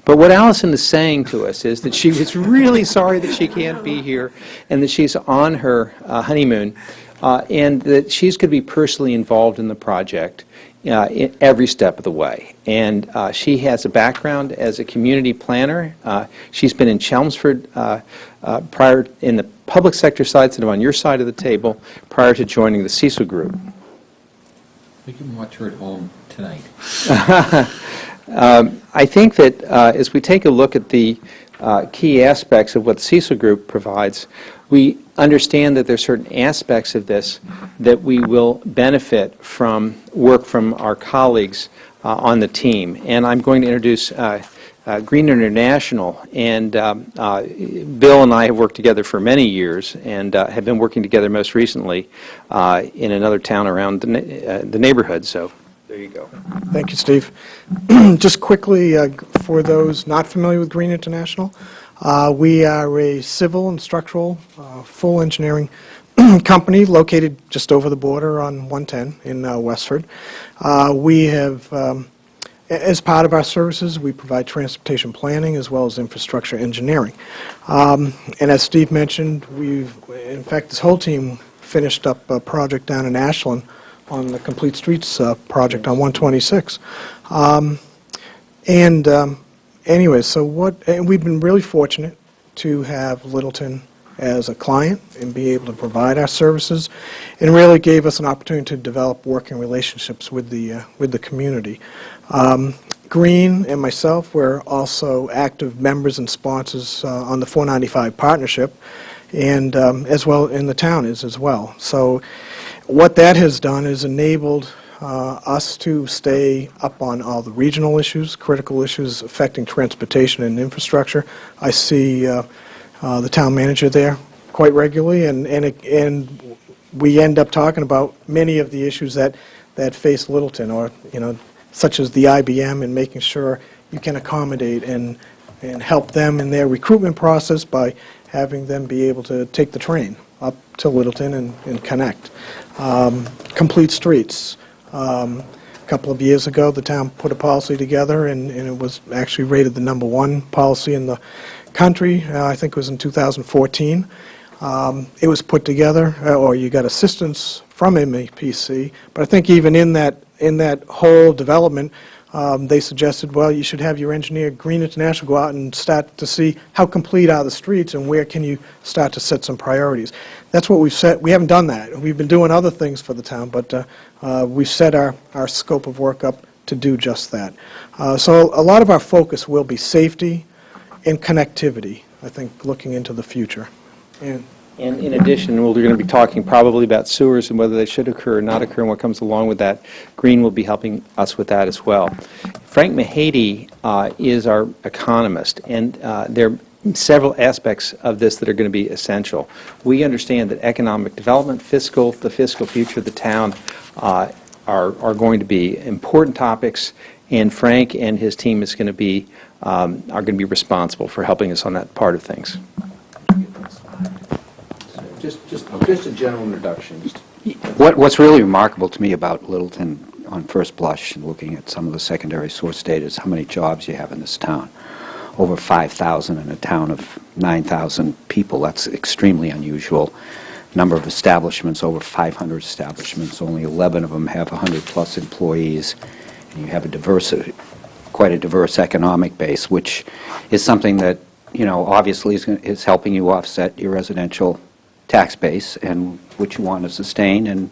But what Allison is saying to us is that she is really sorry that she can't be here and that she's on her honeymoon and that she's going to be personally involved in the project in every step of the way. And she has a background as a community planner. She's been in Chelmsford prior in the public sector side, sort of on your side of the table, prior to joining the Cecil Group. We can watch her at home tonight. I think that as we take a look at the key aspects of what the Cecil Group provides, we understand that there are certain aspects of this that we will benefit from work from our colleagues on the team. And I'm going to introduce Green International, and Bill and I have worked together for many years and have been working together most recently in another town around the neighborhood. So there you go. Thank you, Steve. Just quickly, for those not familiar with Green International, we are a civil and structural full engineering company located just over the border on 110 in Westford. We have, as part of our services, we provide transportation planning as well as infrastructure engineering. And as Steve mentioned, in fact, this whole team finished up a project down in Ashland on the Complete Streets project on 126. Anyway, so and we've been really fortunate to have Littleton as a client and be able to provide our services, and really gave us an opportunity to develop working relationships with the community. Green and myself were also active members and sponsors on the 495 partnership, and as well in the town is as well. So what that has done is enabled us to stay up on all the regional issues, critical issues affecting transportation and infrastructure. I see the town manager there quite regularly, and we end up talking about many of the issues that face Littleton, or such as the IBM, and making sure you can accommodate and help them in their recruitment process by having them be able to take the train up to Littleton and connect. Complete Streets. A couple of years ago, the town put a policy together, and it was actually rated the #1 policy in the country. I think it was in 2014. It was put together, or you got assistance from MAPC, but I think even in that whole development, they suggested, well, you should have your engineer, Green International, go out and start to see how complete are the streets and where can you start to set some priorities. That's what we've set. We haven't done that. We've been doing other things for the town, but we've set our scope of work up to do just that. So a lot of our focus will be safety and connectivity, I think, looking into the future. And in addition, we're going to be talking probably about sewers and whether they should occur or not occur and what comes along with that. Green will be helping us with that as well. Frank Mahady is our economist, and there are several aspects of this that are going to be essential. We understand that economic development, the fiscal future of the town are going to be important topics, and Frank and his team is going to be are going to be responsible for helping us on that part of things. Just a general introduction. What's really remarkable to me about Littleton on first blush, and looking at some of the secondary source data, is how many jobs you have in this town. Over 5,000 in a town of 9,000 people. That's extremely unusual. number of establishments, over 500 establishments. Only 11 of them have 100-plus employees. And you have quite a diverse economic base, which is something that, obviously is helping you offset your residential tax base, and which you want to sustain, and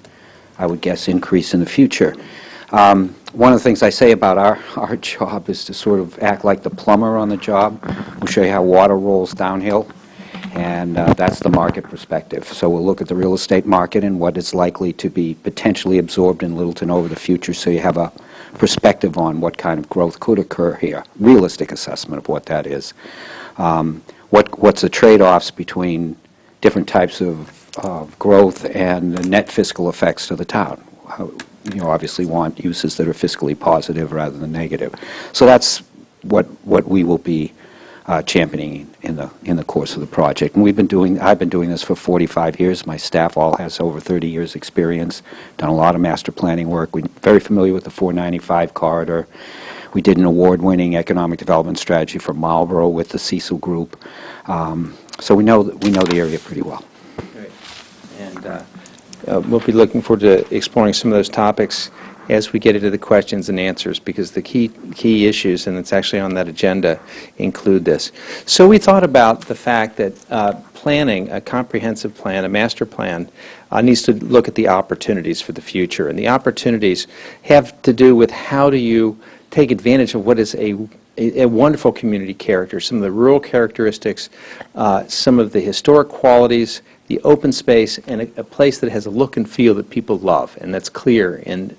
I would guess increase in the future. One of the things I say about our job is to sort of act like the plumber on the job. We'll show you how water rolls downhill, and that's the market perspective. So we'll look at the real estate market and what is likely to be potentially absorbed in Littleton over the future, so you have a perspective on what kind of growth could occur here, realistic assessment of what that is. What's the trade-offs between different types of growth and the net fiscal effects to the town. Obviously want uses that are fiscally positive rather than negative. So that's what we will be championing in the course of the project. And I've been doing this for 45 years. My staff all has over 30 years experience, done a lot of master planning work. We're very familiar with the 495 corridor. We did an award-winning economic development strategy for Marlborough with the Cecil Group. So we know the area pretty well. Great. And we'll be looking forward to exploring some of those topics as we get into the questions and answers, because the key issues, and it's actually on that agenda, include this. So we thought about the fact that planning, a comprehensive plan, a master plan, needs to look at the opportunities for the future. And the opportunities have to do with how do you take advantage of what is a wonderful community character, some of the rural characteristics, some of the historic qualities, the open space, and a place that has a look and feel that people love, and that's clear in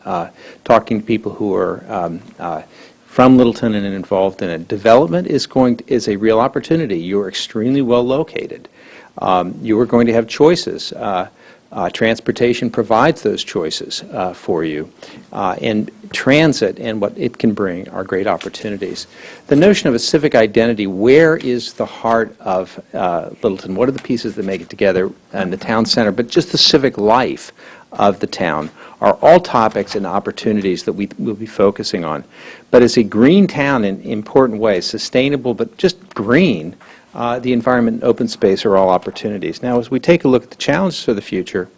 talking to people who are from Littleton and involved in it. Development is a real opportunity. You are extremely well located. You are going to have choices. Transportation provides those choices for you, and transit and what it can bring are great opportunities. The notion of a civic identity, where is the heart of Littleton? What are the pieces that make it together in the town center, but just the civic life of the town, are all topics and opportunities that we will be focusing on. But as a green town in important ways, sustainable but just green, the environment and open space are all opportunities. Now, as we take a look at the challenges for the future,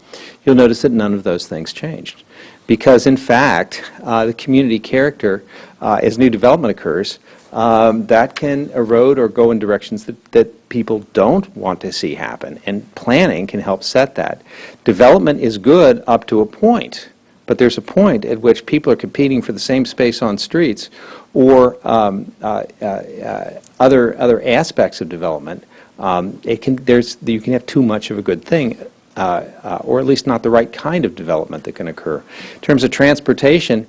you'll notice that none of those things changed. Because, in fact, the community character, as new development occurs, that can erode or go in directions that people don't want to see happen. And planning can help set that. Development is good up to a point, but there's a point at which people are competing for the same space on streets, or other aspects of development. You can have too much of a good thing, or at least not the right kind of development that can occur. In terms of transportation,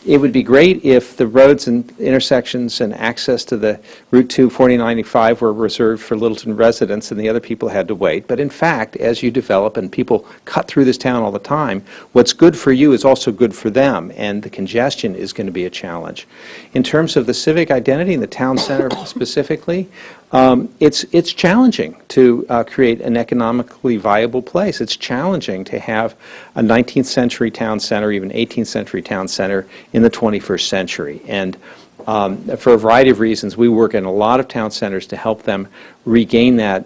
it would be great if the roads and intersections and access to the Route 2 4095 were reserved for Littleton residents and the other people had to wait. But in fact, as you develop and people cut through this town all the time, what's good for you is also good for them, and the congestion is going to be a challenge. In terms of the civic identity in the town center specifically, it's challenging to create an economically viable place. It's challenging to have a 19th century town center, even 18th century town center in the 21st century. And for a variety of reasons, we work in a lot of town centers to help them regain that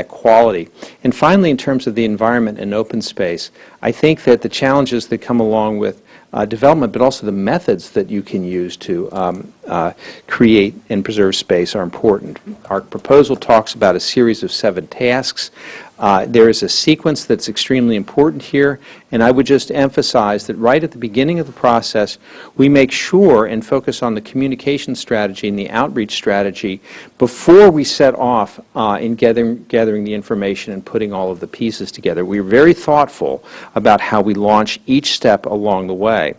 quality. And finally, in terms of the environment and open space, I think that the challenges that come along with development, but also the methods that you can use to create and preserve space are important. Our proposal talks about a series of 7 tasks. There is a sequence that's extremely important here, and I would just emphasize that right at the beginning of the process, we make sure and focus on the communication strategy and the outreach strategy before we set off in gathering the information and putting all of the pieces together. We're very thoughtful about how we launch each step along the way.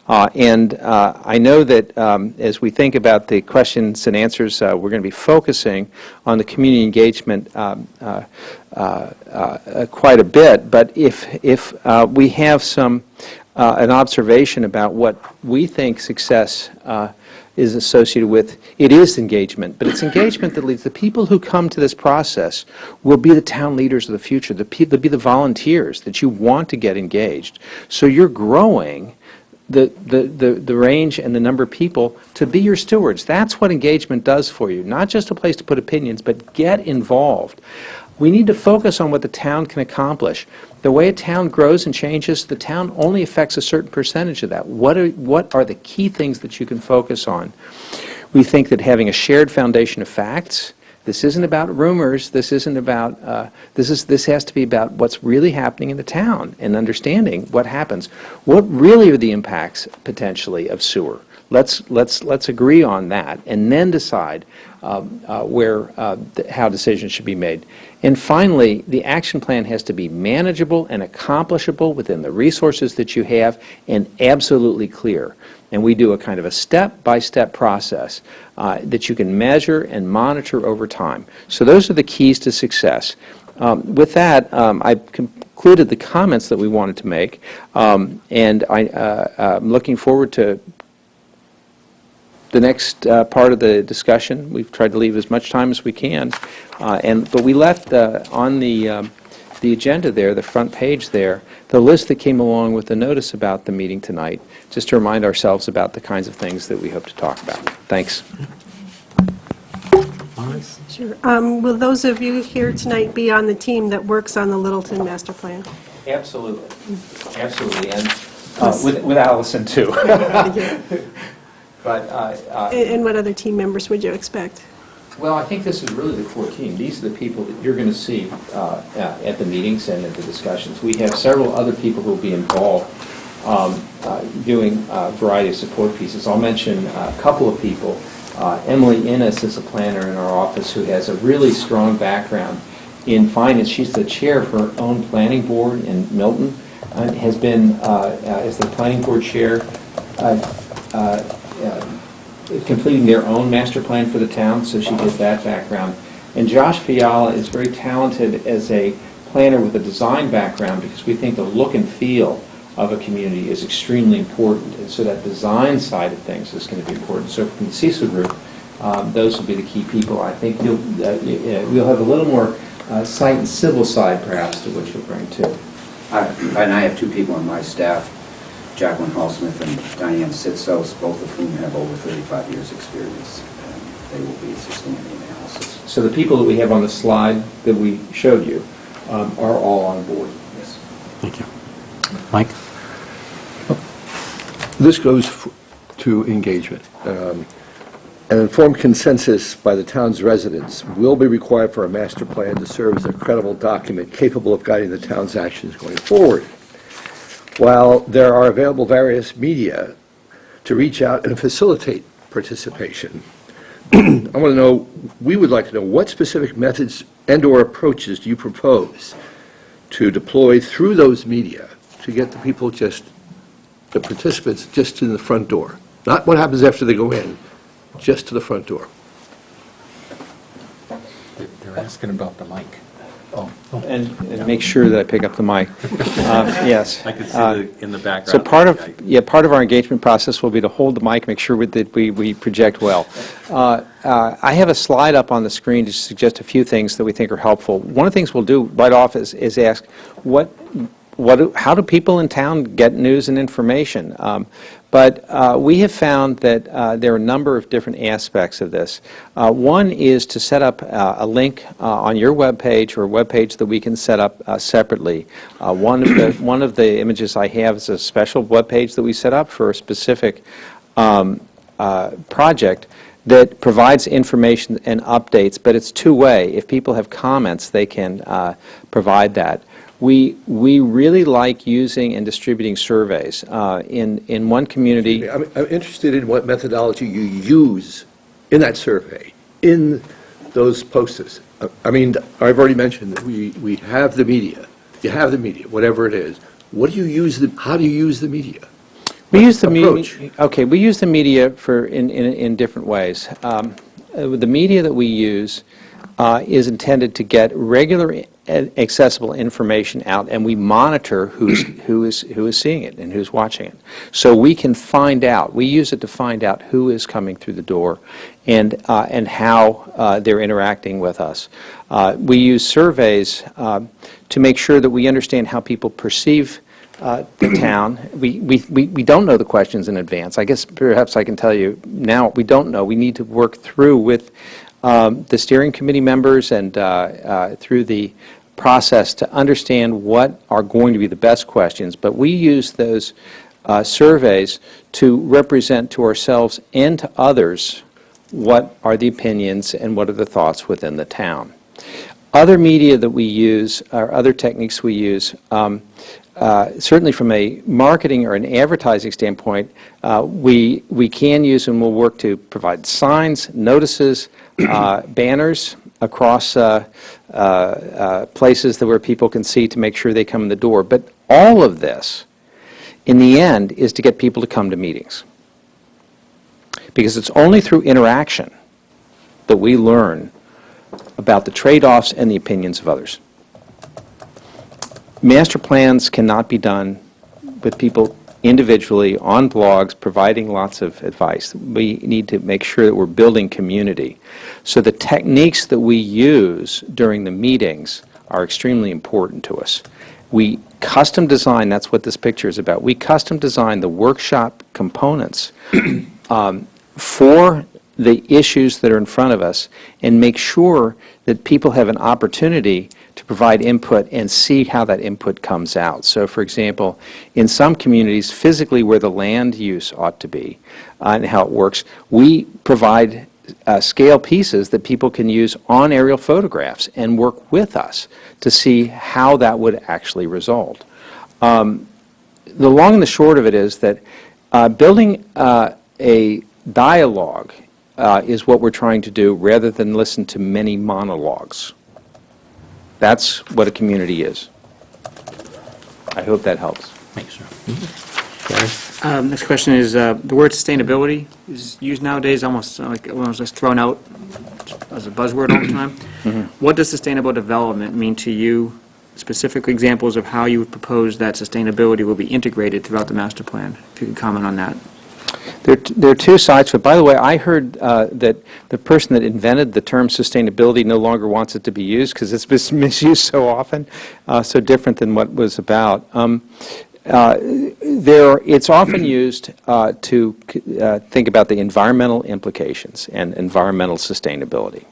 I know that as we think about the questions and answers, we're going to be focusing on the community engagement quite a bit. But if we have an observation about what we think success is associated with, it is engagement. But it's engagement that leads the people who come to this process will be the town leaders of the future. They'll be the volunteers that you want to get engaged. So you're growing the range and the number of people to be your stewards. That's what engagement does for you. Not just a place to put opinions, but get involved. We need to focus on what the town can accomplish. The way a town grows and changes, the town only affects a certain percentage of that. What are the key things that you can focus on? We think that having a shared foundation of facts, this isn't about rumors, this isn't about, this has to be about what's really happening in the town and understanding what happens. What really are the impacts, potentially, of sewer? Let's agree on that and then decide how decisions should be made. And finally, the action plan has to be manageable and accomplishable within the resources that you have and absolutely clear. And we do a kind of a step-by-step process that you can measure and monitor over time. So those are the keys to success. With that, I've concluded the comments that we wanted to make, and I'm looking forward to the next part of the discussion. We've tried to leave as much time as we can, but we left on the agenda there, the front page there, the list that came along with the notice about the meeting tonight, just to remind ourselves about the kinds of things that we hope to talk about. Thanks. Sure. Will those of you here tonight be on the team that works on the Littleton Master Plan? Absolutely. Absolutely. And with Allison, too. But, And what other team members would you expect? well, I think this is really the core team. These are the people that you're going to see at the meetings and at the discussions. We have several other people who will be involved doing a variety of support pieces. I'll mention a couple of people. Emily Innes is a planner in our office who has a really strong background in finance. She's the chair of her own planning board in Milton, and has been, as the planning board chair, completing their own master plan for the town, so she has that background. And Josh Fiala is very talented as a planner with a design background, because we think the look and feel of a community is extremely important, and so that design side of things is going to be important. So from the CISA group, those will be the key people. I think we'll have a little more site and civil side, perhaps, to what you'll bring too. And I have two people on my staff, Jacqueline Hallsmith and Diane Sitsos, both of whom have over 35 years' experience. And they will be assisting in the analysis. So the people that we have on the slide that we showed you are all on board. Yes. Thank you. Mike? This goes to engagement. An informed consensus by the town's residents will be required for a master plan to serve as a credible document capable of guiding the town's actions going forward. While there are available various media to reach out and facilitate participation, we would like to know what specific methods and/or approaches do you propose to deploy through those media to get the people the participants just to the front door? Not what happens after they go in, just to the front door. They're asking about the mic. And make sure that I pick up the mic. Yes. I can see in the background. So part of our engagement process will be to hold the mic, make sure that we project well. I have a slide up on the screen to suggest a few things that we think are helpful. One of the things we'll do right off is ask how do people in town get news and information? But we have found that there are a number of different aspects of this. One is to set up a link on your webpage or a webpage that we can set up separately. One of the images I have is a special webpage that we set up for a specific project that provides information and updates, but it's two-way. If people have comments, they can provide that. We really like using and distributing surveys. In one community... I'm interested in what methodology you use in that survey, in those posters. I mean, I've already mentioned that we have the media. You have the media, whatever it is. What do you use? How do you use the media? We use the media. Okay, we use the media in different ways. The media that we use is intended to get regular accessible information out, and we monitor who is seeing it and who's watching it. So we can find out. We use it to find out who is coming through the door, and how they're interacting with us. We use surveys to make sure that we understand how people perceive the town. We don't know the questions in advance. I guess perhaps I can tell you now we don't know. We need to work through with the steering committee members and through the process to understand what are going to be the best questions, but we use those surveys to represent to ourselves and to others what are the opinions and what are the thoughts within the town. Other media that we use, or other techniques we use, certainly from a marketing or an advertising standpoint, we can use and will work to provide signs, notices, banners across places where people can see to make sure they come in the door. But all of this, in the end, is to get people to come to meetings. Because it's only through interaction that we learn about the trade-offs and the opinions of others. Master plans cannot be done with people individually on blogs providing lots of advice. We need to make sure that we're building community. So the techniques that we use during the meetings are extremely important to us. We custom design, that's what this picture is about, we custom design the workshop components for the issues that are in front of us and make sure that people have an opportunity to provide input and see how that input comes out. So, for example, in some communities, physically where the land use ought to be and how it works, we provide scale pieces that people can use on aerial photographs and work with us to see how that would actually result. The long and the short of it is that building a dialogue is what we're trying to do rather than listen to many monologues. That's what a community is. I hope that helps. Thanks, sir. Next question is, the word sustainability is used nowadays almost like it was just thrown out as a buzzword all the time. What does sustainable development mean to you? Specific examples of how you would propose that sustainability will be integrated throughout the master plan. If you could comment on that. There are two sides to it. By the way, I heard that the person that invented the term sustainability no longer wants it to be used because it's been misused so often, so different than what it was about. It's often used to think about the environmental implications and environmental sustainability.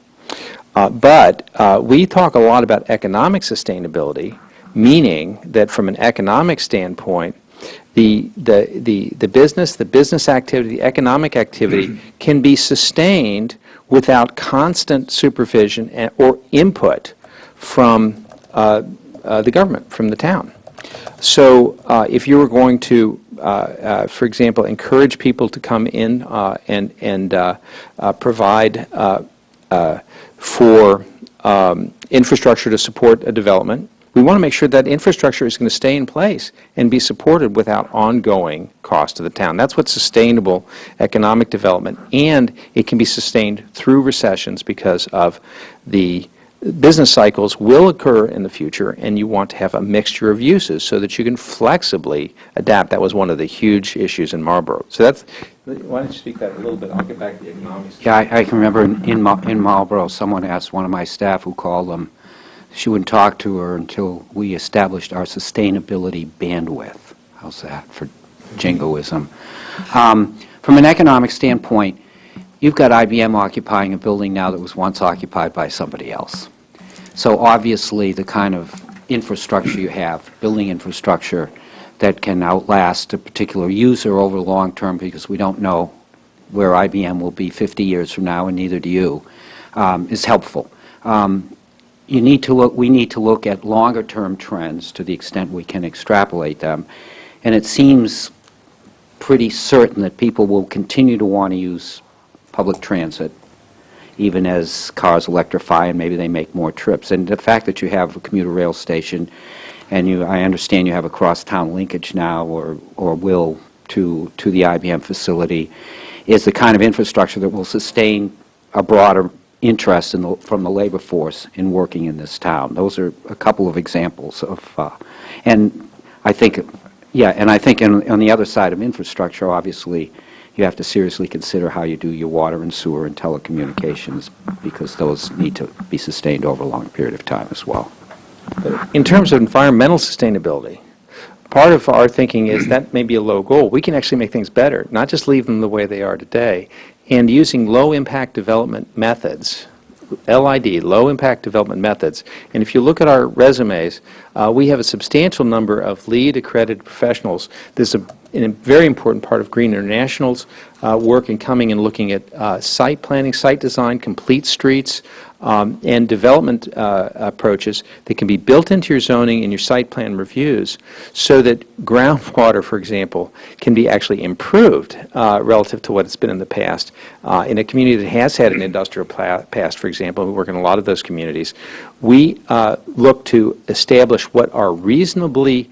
But we talk a lot about economic sustainability, meaning that from an economic standpoint, the business activity, the economic activity can be sustained without constant supervision or input from the government, from the town. So if you were going to, for example, encourage people to come in and provide for infrastructure to support a development, we want to make sure that infrastructure is going to stay in place and be supported without ongoing cost to the town. That's what sustainable economic development, and it can be sustained through recessions because of the business cycles will occur in the future, and you want to have a mixture of uses so that you can flexibly adapt. That was one of the huge issues in Marlborough. So that's, why don't you speak that a little bit? I'll get back to the economics. Yeah, I can remember in Marlborough, someone asked one of my staff who called them, she wouldn't talk to her until we established our sustainability bandwidth. How's that for jingoism? From an economic standpoint, you've got IBM occupying a building now that was once occupied by somebody else. So obviously the kind of infrastructure you have, building infrastructure that can outlast a particular user over the long term, because we don't know where IBM will be 50 years from now, and neither do you, is helpful. We need to look at longer term trends to the extent we can extrapolate them, and it seems pretty certain that people will continue to want to use public transit even as cars electrify and maybe they make more trips. And the fact that you have a commuter rail station, and I understand you have a cross-town linkage now or will to the IBM facility, is the kind of infrastructure that will sustain a broader interest from the labor force in working in this town. Those are a couple of examples of, and I think, yeah, and I think on the other side of infrastructure, obviously, you have to seriously consider how you do your water and sewer and telecommunications, because those need to be sustained over a long period of time as well. In terms of environmental sustainability, part of our thinking is that may be a low goal. We can actually make things better, not just leave them the way they are today. And using low-impact development methods LID, low-impact development methods. And if you look at our resumes, we have a substantial number of LEED accredited professionals. This is a very important part of Green International's work in coming and looking at site planning, site design, complete streets, and development approaches that can be built into your zoning and your site plan reviews so that groundwater, for example, can be actually improved relative to what it's been in the past. In a community that has had an industrial past, for example, we work in a lot of those communities, we look to establish what are reasonably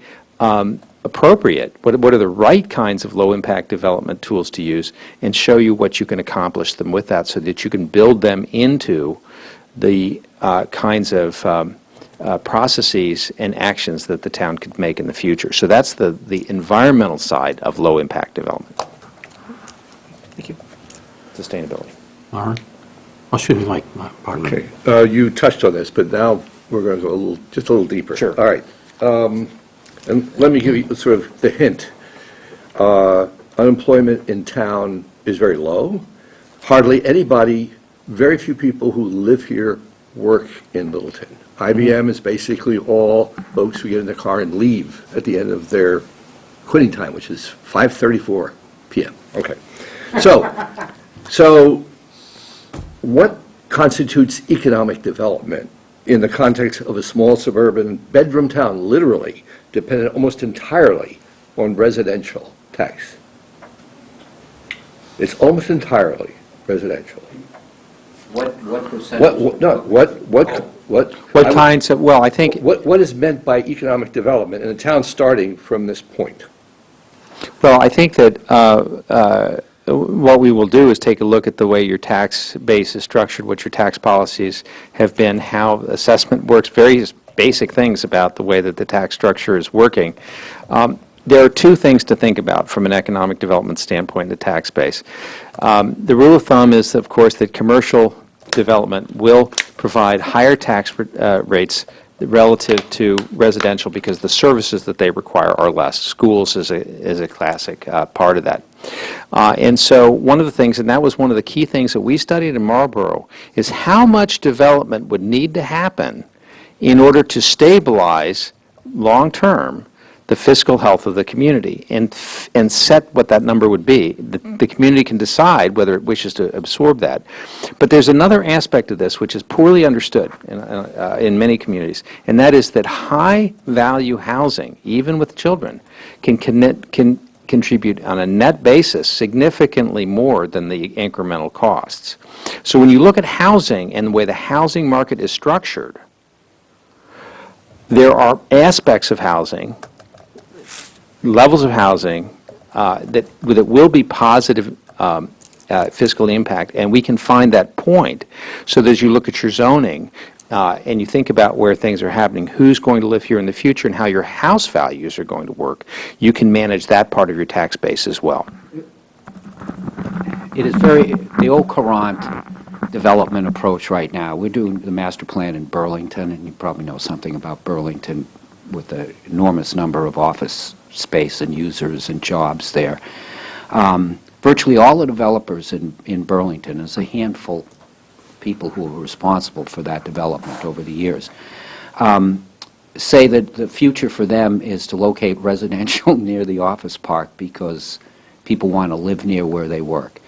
appropriate, what are the right kinds of low-impact development tools to use, and show you what you can accomplish them with that so that you can build them into the kinds of processes and actions that the town could make in the future. So that's the environmental side of low-impact development. Thank you. Sustainability. All right. I'll shoot you, Mike. Pardon me. Okay. You touched on this, but now we're going to go just a little deeper. Sure. All right. And let me give you sort of the hint. Unemployment in town is very low. Hardly anybody, very few people who live here work in Littleton. IBM is basically all folks who get in their car and leave at the end of their quitting time, which is 5:34 p.m. Okay. So what constitutes economic development in the context of a small suburban bedroom town, literally dependent almost entirely on residential tax? It's almost entirely residential. What percentage? What kinds of, well, I think... What is meant by economic development in a town starting from this point? Well, I think that what we will do is take a look at the way your tax base is structured, what your tax policies have been, how assessment works, various basic things about the way that the tax structure is working. There are two things to think about from an economic development standpoint in the tax base. The rule of thumb is, of course, that commercial development will provide higher tax rates relative to residential because the services that they require are less. Schools is a classic part of that. And so one of the things, and that was one of the key things that we studied in Marlborough, is how much development would need to happen in order to stabilize long-term the fiscal health of the community and set what that number would be. The community can decide whether it wishes to absorb that. But there's another aspect of this which is poorly understood in many communities, and that is that high-value housing, even with children, can contribute on a net basis significantly more than the incremental costs. So when you look at housing and the way the housing market is structured, there are aspects of housing, levels of housing that will be positive fiscal impact, and we can find that point so that as you look at your zoning and you think about where things are happening, who's going to live here in the future and how your house values are going to work, you can manage that part of your tax base as well. It is the old current development approach right now. We're doing the master plan in Burlington, and you probably know something about Burlington with the enormous number of office space and users and jobs there. Virtually all the developers in Burlington, is a handful of people who are responsible for that development over the years, say that the future for them is to locate residential near the office park because people want to live near where they work.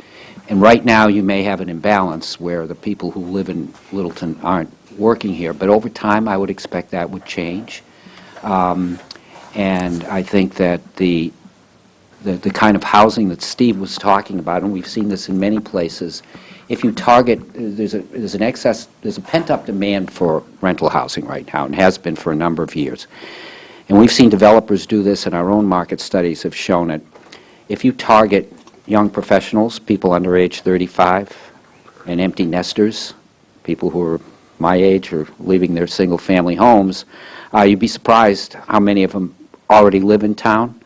And right now you may have an imbalance where the people who live in Littleton aren't working here, but over time I would expect that would change. And I think that the kind of housing that Steve was talking about, and we've seen this in many places, if you target, there's a pent-up demand for rental housing right now, and has been for a number of years. And we've seen developers do this, and our own market studies have shown it. If you target young professionals, people under age 35, and empty nesters, people who are my age or leaving their single-family homes, you'd be surprised how many of them already live in town.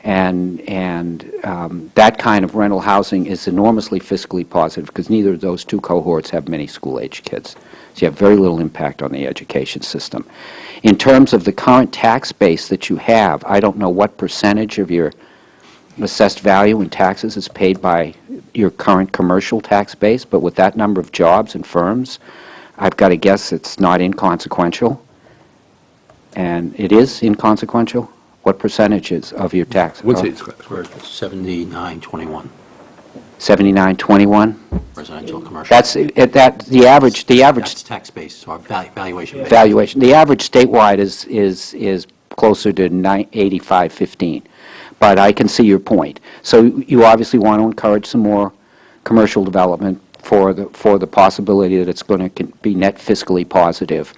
And that kind of rental housing is enormously fiscally positive because neither of those two cohorts have many school-age kids. So you have very little impact on the education system. In terms of the current tax base that you have, I don't know what percentage of your assessed value in taxes is paid by your current commercial tax base, but with that number of jobs and firms, I've got to guess it's not inconsequential. And it is inconsequential? What percentages of your tax? We're at 79-21, 79-21? residential, commercial. That's, the average, That's tax base, or valuation base. valuation, the average statewide is closer to 85-15. But I can see your point. So you obviously want to encourage some more commercial development for the possibility that it's going to be net fiscally positive.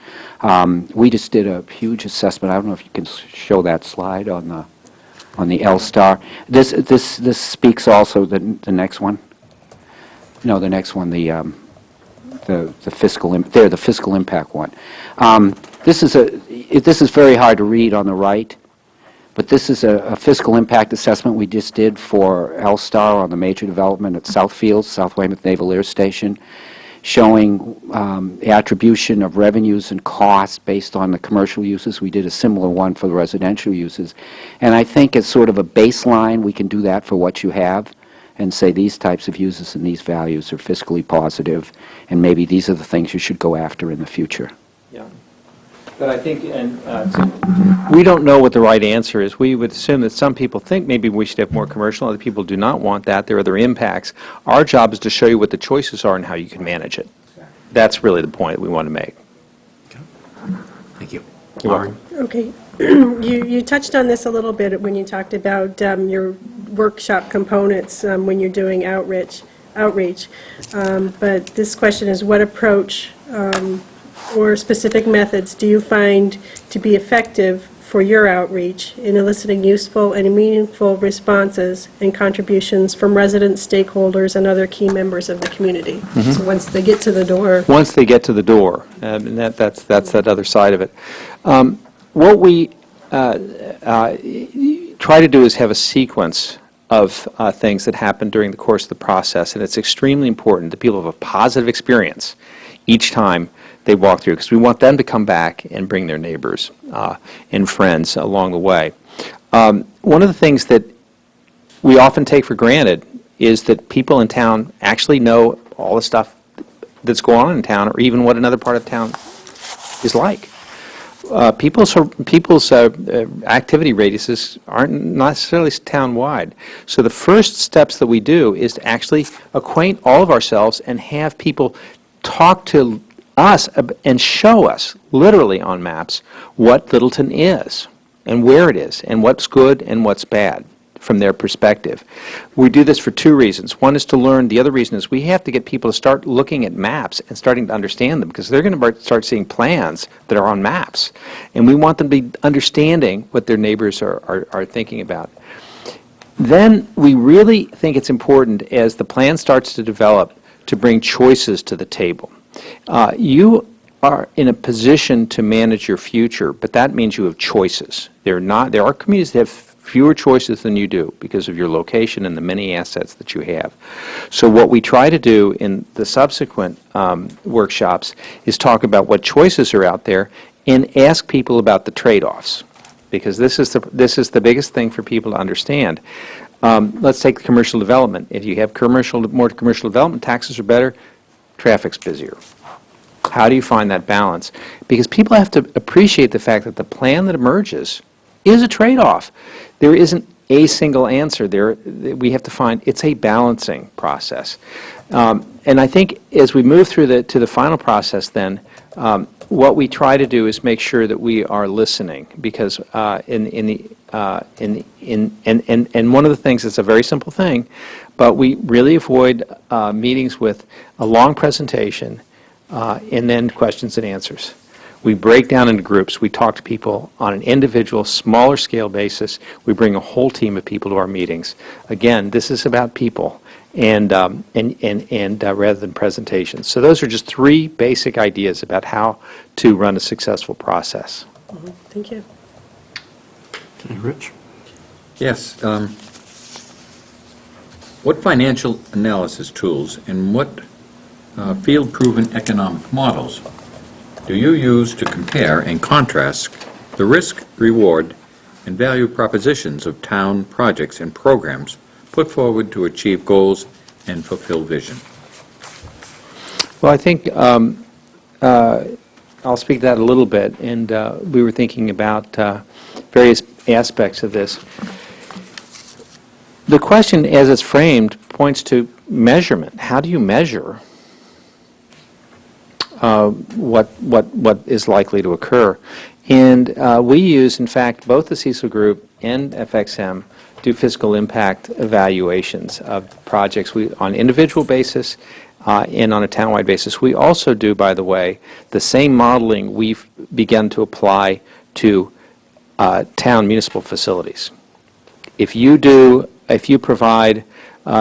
We just did a huge assessment. I don't know if you can show that slide on the L-star. This speaks also the next one. No, the next one, the fiscal the fiscal impact one. This is very hard to read on the right. But this is a fiscal impact assessment we just did for L-Star on the major development at Southfield, South Weymouth Naval Air Station, showing the attribution of revenues and costs based on the commercial uses. We did a similar one for the residential uses. And I think as sort of a baseline, we can do that for what you have and say these types of uses and these values are fiscally positive, and maybe these are the things you should go after in the future. Yeah. But I think, we don't know what the right answer is. We would assume that some people think maybe we should have more commercial, other people do not want that. There are other impacts. Our job is to show you what the choices are and how you can manage it. That's really the point we want to make. Thank you. You're welcome. Okay. You touched on this a little bit when you talked about your workshop components when you're doing outreach. But this question is, what approach or specific methods do you find to be effective for your outreach in eliciting useful and meaningful responses and contributions from residents, stakeholders, and other key members of the community? So once they get to the door. Once they get to the door, and that's that other side of it. What we try to do is have a sequence of things that happen during the course of the process, and it's extremely important that people have a positive experience each time they walk through, because we want them to come back and bring their neighbors and friends along the way. One of the things that we often take for granted is that people in town actually know all the stuff that's going on in town, or even what another part of town is like. People's activity radiuses aren't necessarily town-wide. So the first steps that we do is to actually acquaint all of ourselves and have people talk to us and show us, literally on maps, what Littleton is and where it is and what's good and what's bad from their perspective. We do this for two reasons. One is to learn. The other reason is we have to get people to start looking at maps and starting to understand them, because they're going to start seeing plans that are on maps. And we want them to be understanding what their neighbors are thinking about. Then we really think it's important, as the plan starts to develop, to bring choices to the table. You are in a position to manage your future, but that means you have choices. There are communities that have fewer choices than you do because of your location and the many assets that you have. So what we try to do in the subsequent workshops is talk about what choices are out there and ask people about the trade-offs, because this is the biggest thing for people to understand. Let's take commercial development. If you have more commercial development, taxes are better, traffic's busier. How do you find that balance? Because people have to appreciate the fact that the plan that emerges is a trade-off. There isn't a single answer there. We have to find, it's a balancing process. And I think as we move through to the final process then, what we try to do is make sure that we are listening, because and one of the things, it's a very simple thing, but we really avoid meetings with a long presentation and then questions and answers. We break down into groups. We talk to people on an individual, smaller scale basis. We bring a whole team of people to our meetings. Again, this is about people, and rather than presentations. So those are just three basic ideas about how to run a successful process. Thank you. Okay, Rich? Yes. What financial analysis tools and what field-proven economic models do you use to compare and contrast the risk, reward, and value propositions of town projects and programs put forward to achieve goals and fulfill vision? Well, I think I'll speak to that a little bit, and we were thinking about various aspects of this. The question, as it's framed, points to measurement. How do you measure what is likely to occur? And we use, in fact, both the Cecil Group and FXM do fiscal impact evaluations of projects on an individual basis and on a townwide basis. We also do, by the way, the same modeling we've begun to apply to town municipal facilities. If you provide,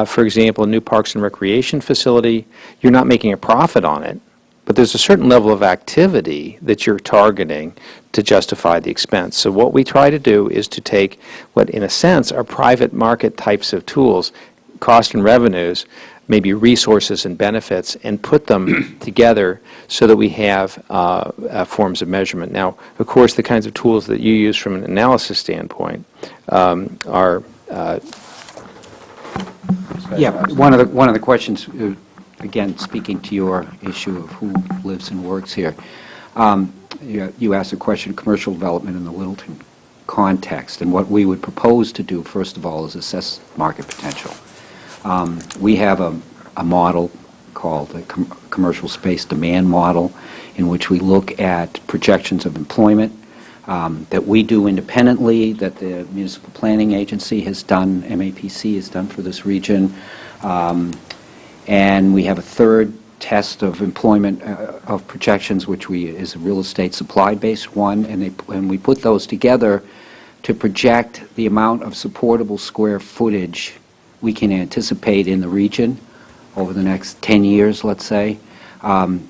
for example, a new parks and recreation facility, you're not making a profit on it, but there's a certain level of activity that you're targeting to justify the expense. So what we try to do is to take what, in a sense, are private market types of tools, cost and revenues, maybe resources and benefits, and put them together so that we have forms of measurement. Now, of course, the kinds of tools that you use from an analysis standpoint are... Yeah, one of the questions, again, speaking to your issue of who lives and works here, you asked a question, commercial development in the Littleton context, and what we would propose to do, first of all, is assess market potential. We have a model called the commercial space demand model, in which we look at projections of employment that we do independently, that the Municipal Planning Agency has done, MAPC has done for this region, and we have a third test of employment of projections, which is a real estate supply-based one, and we put those together to project the amount of supportable square footage we can anticipate in the region over the next 10 years, let's say. The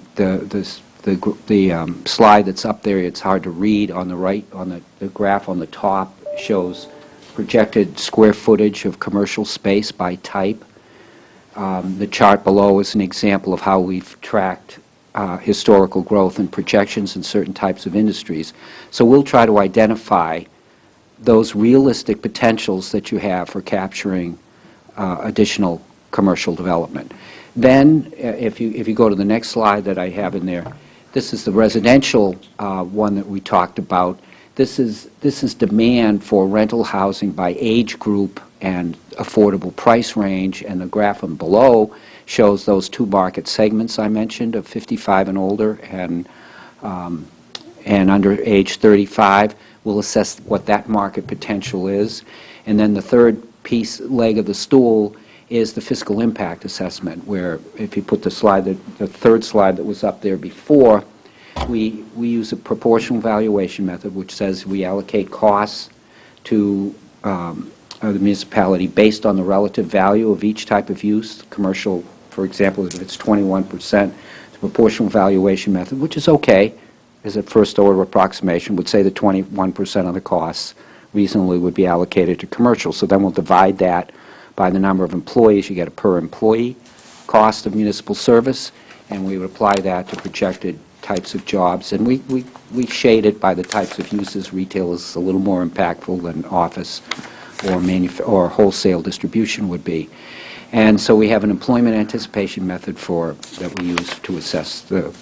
slide that's up there, it's hard to read on the right, on the graph on the top, shows projected square footage of commercial space by type. The chart below is an example of how we've tracked historical growth and projections in certain types of industries. So we'll try to identify those realistic potentials that you have for capturing additional commercial development. Then, if you go to the next slide that I have in there, this is the residential one that we talked about. This is demand for rental housing by age group and affordable price range, and the graph on below shows those two market segments I mentioned of 55 and older and under age 35. We'll assess what that market potential is. And then the third leg of the stool is the fiscal impact assessment, where if you put the third slide that was up there before, we use a proportional valuation method, which says we allocate costs to the municipality based on the relative value of each type of use. Commercial, for example, if it's 21%, the proportional valuation method, which is okay, is a first order approximation, would say that 21% of the costs reasonably would be allocated to commercial. So then we'll divide that by the number of employees. You get a per employee cost of municipal service, and we would apply that to projected types of jobs. And we shade it by the types of uses. Retail is a little more impactful than office or wholesale distribution would be. And so we have an employment anticipation method that we use to assess the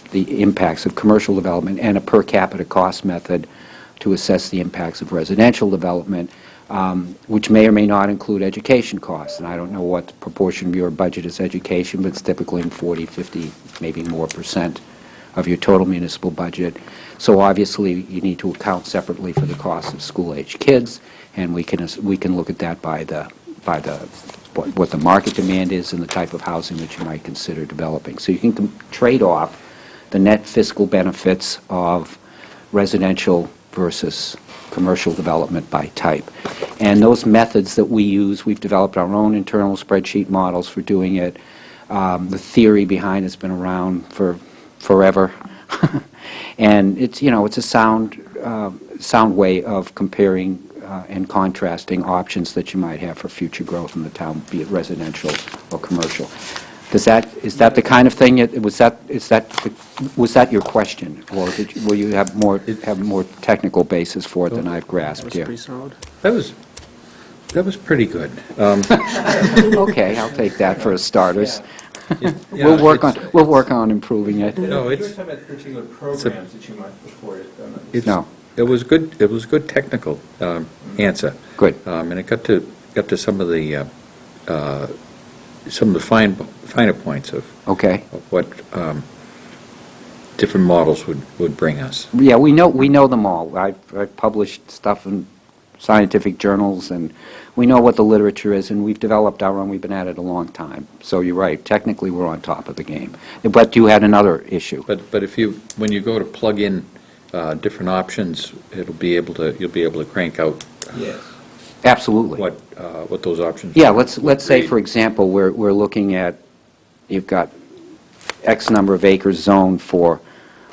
impacts of commercial development, and a per capita cost method to assess the impacts of residential development, which may or may not include education costs. And I don't know what proportion of your budget is education, but it's typically in 40, 50, maybe more % of your total municipal budget. So obviously you need to account separately for the cost of school-age kids, and we can look at that by what the market demand is and the type of housing that you might consider developing. So you can trade off the net fiscal benefits of residential versus commercial development by type. And those methods that we use, we've developed our own internal spreadsheet models for doing it. The theory behind it's been around for forever. And it's a sound way of comparing and contrasting options that you might have for future growth in the town, be it residential or commercial. Is that the kind of thing? Was that your question, or will you have more technical basis for it than I've grasped here? That was pretty good. Okay, I'll take that for starters. We'll work on improving it. No, You were talking about particular programs that you might afford it. No. It was good, it was a good technical answer. Good. And it got to some of the finer points of Okay. what different models would bring us. Yeah, we know them all. I've published stuff in scientific journals, and we know what the literature is, and we've developed our own. We've been at it a long time. So you're right. Technically, we're on top of the game. But you had another issue. But when you go to plug in different options, you'll be able to crank out Absolutely. what those options Yeah, are. let's say, for example, we're looking at, you've got X number of acres zoned for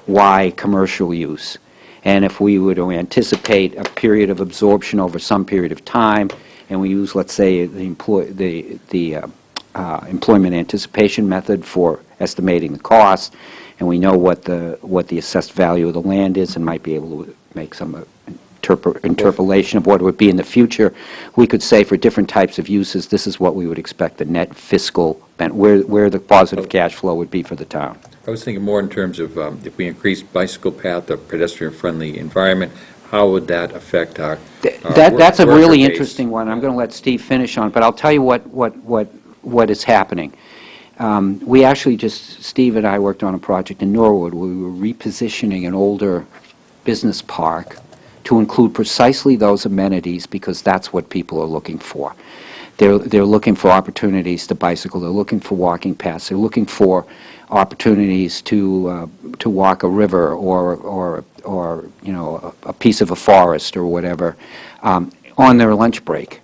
Y commercial use. And if we were to anticipate a period of absorption over some period of time, and we use, let's say, the employment anticipation method for estimating the cost, and we know what the assessed value of the land is, and might be able to make some interpolation of what it would be in the future, we could say for different types of uses, this is what we would expect the net fiscal, where the positive cash flow would be for the town. I was thinking more in terms of if we increase bicycle path, a pedestrian-friendly environment, how would that affect our That's a worker really base? interesting one. I'm going to let Steve finish on it, but I'll tell you what is happening. We actually Steve and I worked on a project in Norwood where we were repositioning an older business park to include precisely those amenities because that's what people are looking for. They're looking for opportunities to bicycle. They're looking for walking paths. They're looking for opportunities to walk a river or a piece of a forest or whatever on their lunch break.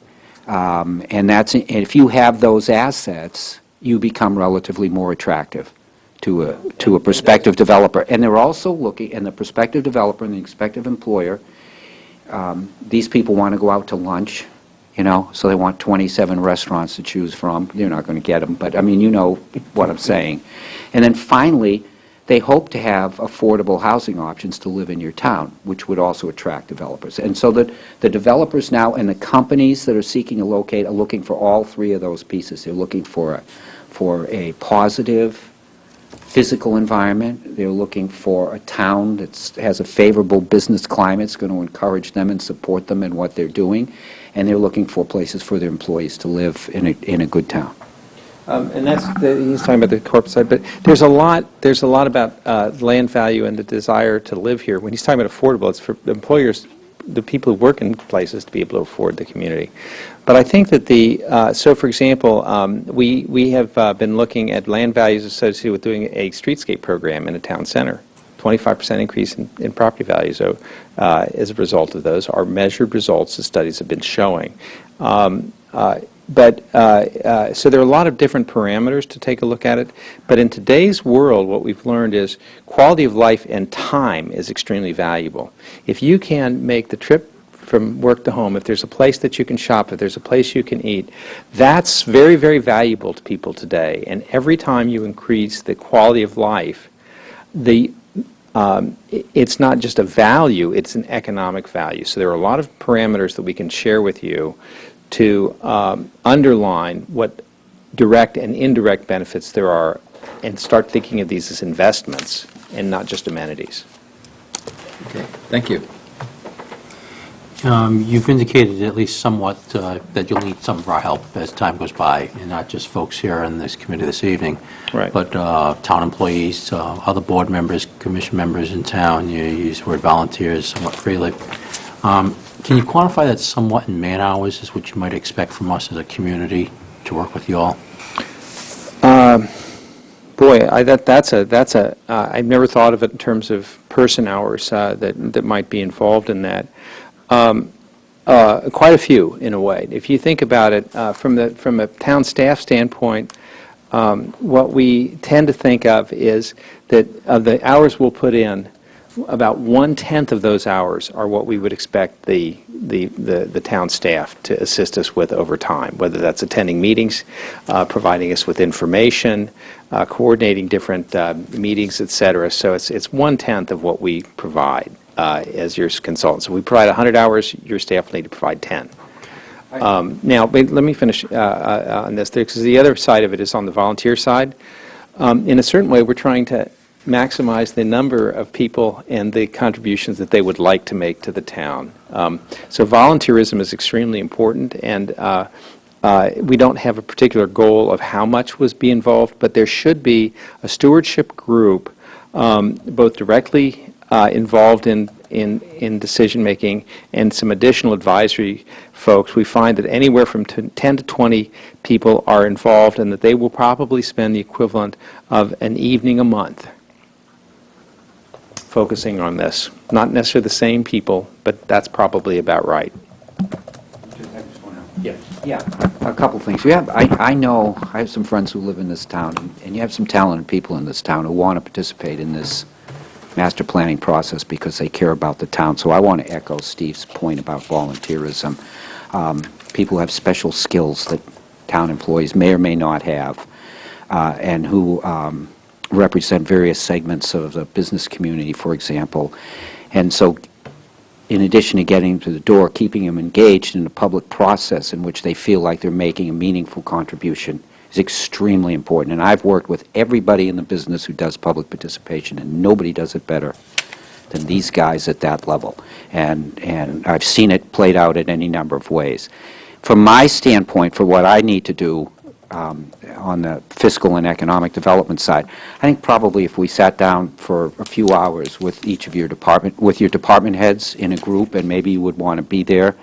And if you have those assets, you become relatively more attractive to a prospective developer. And they're also looking, and the prospective developer and the prospective employer, these people want to go out to lunch, so they want 27 restaurants to choose from. They're not going to get them, but I mean, you know what I'm saying. And then finally, they hope to have affordable housing options to live in your town, which would also attract developers. And so the developers now and the companies that are seeking to locate are looking for all three of those pieces. They're looking for a positive physical environment. They're looking for a town that has a favorable business climate. It's going to encourage them and support them in what they're doing. And they're looking for places for their employees to live in a good town. And he's talking about the corporate side, but there's a lot about land value and the desire to live here. When he's talking about affordable, it's for employers, the people who work in places, to be able to afford the community. But I think that so for example, we have been looking at land values associated with doing a streetscape program in a town center. 25% increase in property values as a result of those. Our measured results, the studies have been showing. So there are a lot of different parameters to take a look at it. But in today's world, what we've learned is quality of life and time is extremely valuable. If you can make the trip from work to home, if there's a place that you can shop, if there's a place you can eat, that's very, very valuable to people today. And every time you increase the quality of life, it's not just a value, it's an economic value. So there are a lot of parameters that we can share with you to underline what direct and indirect benefits there are and start thinking of these as investments and not just amenities. Okay, thank you. You've indicated at least somewhat that you'll need some of our help as time goes by, and not just folks here in this committee this evening, right, but town employees, other board members, commission members in town. You use the word volunteers somewhat freely. Can you quantify that somewhat in man-hours is what you might expect from us as a community to work with you all? Boy, I've never thought of it in terms of person hours that might be involved in that. Quite a few, in a way. If you think about it from a town staff standpoint, what we tend to think of is that of the hours we'll put in, about 1/10 of those hours are what we would expect the town staff to assist us with over time, whether that's attending meetings, providing us with information, coordinating different meetings, et cetera. So it's 1/10 of what we provide as your consultants. So we provide 100 hours, your staff will need to provide 10. Now, let me finish on this, because the other side of it is on the volunteer side. in a certain way, we're trying to maximize the number of people and the contributions that they would like to make to the town. So volunteerism is extremely important, and we don't have a particular goal of how much was be involved, but there should be a stewardship group, both directly involved in decision-making and some additional advisory folks. We find that anywhere from 10 to 20 people are involved, and that they will probably spend the equivalent of an evening a month focusing on this. Not necessarily the same people, but that's probably about right. Yeah, a couple things. I know, I have some friends who live in this town, and you have some talented people in this town who want to participate in this master planning process because they care about the town. So I want to echo Steve's point about volunteerism. People have special skills that town employees may or may not have, and who represent various segments of the business community, for example. And so in addition to getting to the door, keeping them engaged in a public process in which they feel like they're making a meaningful contribution is extremely important. And I've worked with everybody in the business who does public participation, and nobody does it better than these guys at that level. And I've seen it played out in any number of ways. From my standpoint, for what I need to do on the fiscal and economic development side, I think probably if we sat down for a few hours with each of your department heads in a group, and maybe you would want to be there,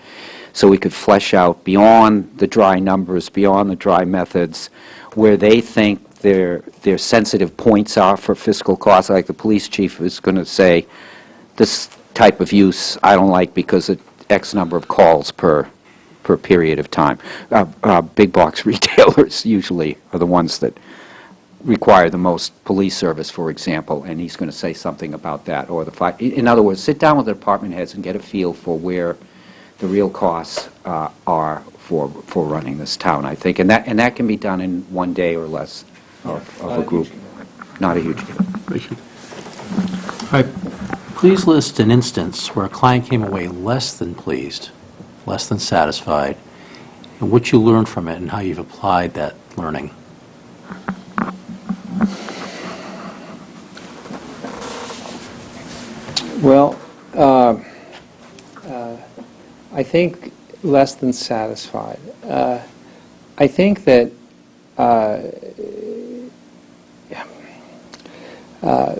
so we could flesh out beyond the dry numbers, beyond the dry methods, where they think their sensitive points are for fiscal costs. Like the police chief is going to say, this type of use I don't like because of X number of calls per period of time. Big box retailers usually are the ones that require the most police service, for example, and he's going to say something about that. Or in other words, sit down with the department heads and get a feel for where the real costs are for running this town, I think. And that can be done in one day or less of a group. Not a huge deal. Thank you. All right. Please list an instance where a client came away less than pleased, less than satisfied, and what you learned from it and how you've applied that learning. Well, I think less than satisfied. I think that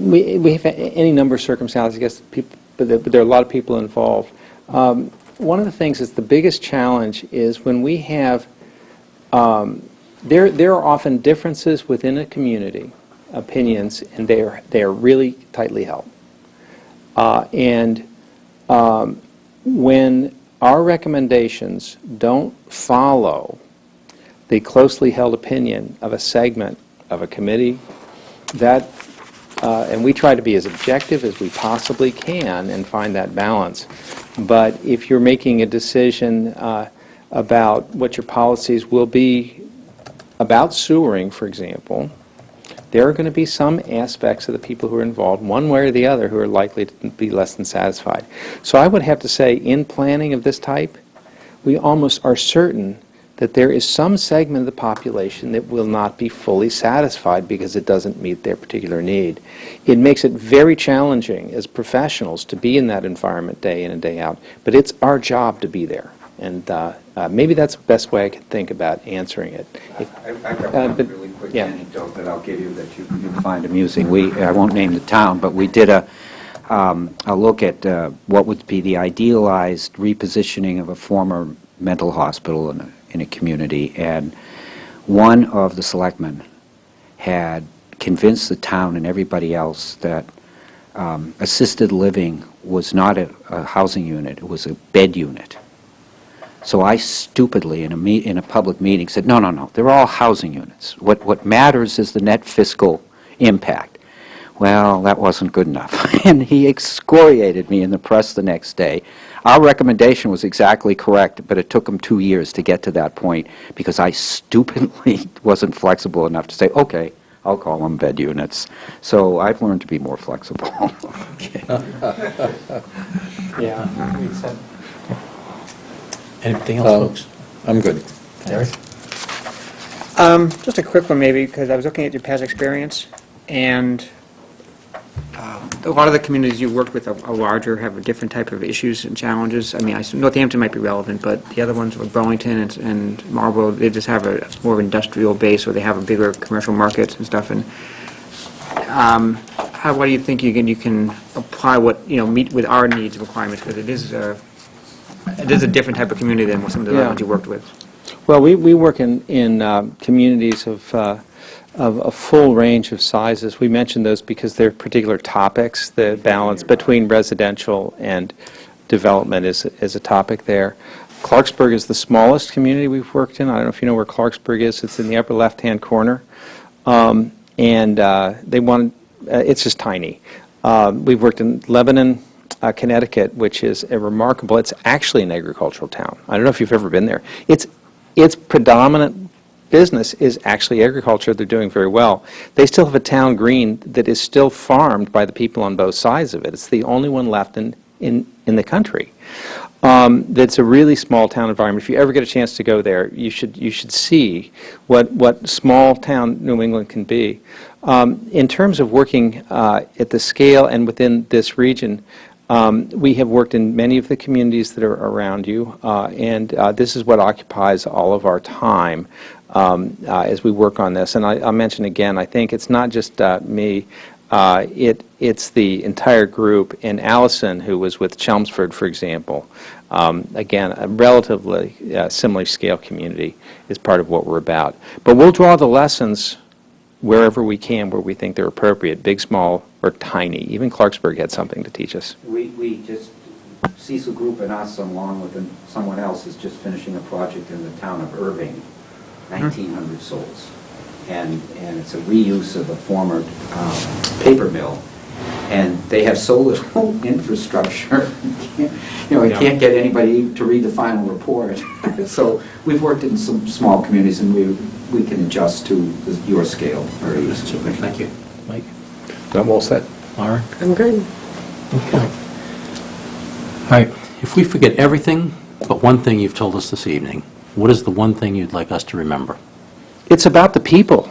we have any number of circumstances, I guess, but there are a lot of people involved. One of the things that's the biggest challenge is when we have, there are often differences within a community, opinions, and they are really tightly held. When our recommendations don't follow the closely held opinion of a segment of a committee, and we try to be as objective as we possibly can and find that balance. But if you're making a decision about what your policies will be about sewering, for example, there are going to be some aspects of the people who are involved, one way or the other, who are likely to be less than satisfied. So I would have to say, in planning of this type, we almost are certain that there is some segment of the population that will not be fully satisfied because it doesn't meet their particular need. It makes it very challenging as professionals to be in that environment day in and day out, but it's our job to be there. And maybe that's the best way I can think about answering it. I've got one really quick anecdote that I'll give you that you'll find amusing. I won't name the town, but we did a look at what would be the idealized repositioning of a former mental hospital in a community, and one of the selectmen had convinced the town and everybody else that assisted living was not a housing unit, it was a bed unit. So I stupidly, in a public meeting, said, no, they're all housing units. What matters is the net fiscal impact. Well, that wasn't good enough. And he excoriated me in the press the next day. Our recommendation was exactly correct, but it took him 2 years to get to that point because I stupidly wasn't flexible enough to say, okay, I'll call them bed units. So I've learned to be more flexible. Okay. Yeah. Anything else, folks? I'm good. Derek? Just a quick one maybe, because I was looking at your past experience, and a lot of the communities you've worked with are larger, have a different type of issues and challenges. I mean, Northampton might be relevant, but the other ones, like Burlington and Marlborough, they just have a more industrial base, or they have a bigger commercial markets and stuff. And what do you think you can apply meet with our needs and requirements? Because it is a different type of community than some of the other ones you worked with. Well, we work in communities of a full range of sizes. We mention those because they're particular topics. The balance between residential and development is a topic there. Clarksburg is the smallest community we've worked in. I don't know if you know where Clarksburg is. It's in the upper left-hand corner. It's just tiny. We've worked in Lebanon, Connecticut, which is it's actually an agricultural town. I don't know if you've ever been there. Its predominant business is actually agriculture. They're doing very well. They still have a town green that is still farmed by the people on both sides of it. It's the only one left in the country. That's a really small town environment. If you ever get a chance to go there, you should see what small town New England can be. In terms of working at the scale and within this region, we have worked in many of the communities that are around you, and this is what occupies all of our time as we work on this. And I'll mention again, I think it's not just me, it's the entire group. And Allison, who was with Chelmsford, for example, again, a relatively similar scale community is part of what we're about. But we'll draw the lessons wherever we can, where we think they're appropriate, big, small, or tiny. Even Clarksburg had something to teach us. We just, Cecil Group and us, along with someone else, is just finishing a project in the town of Irving, 1,900 souls. And it's a reuse of a former paper mill. And they have so little infrastructure, you can't get anybody to read the final report. So we've worked in some small communities, and we can adjust to your scale very easily. Thank you. Mike? I'm all set. Laura? I'm good. Okay. All right. If we forget everything but one thing you've told us this evening, what is the one thing you'd like us to remember? It's about the people.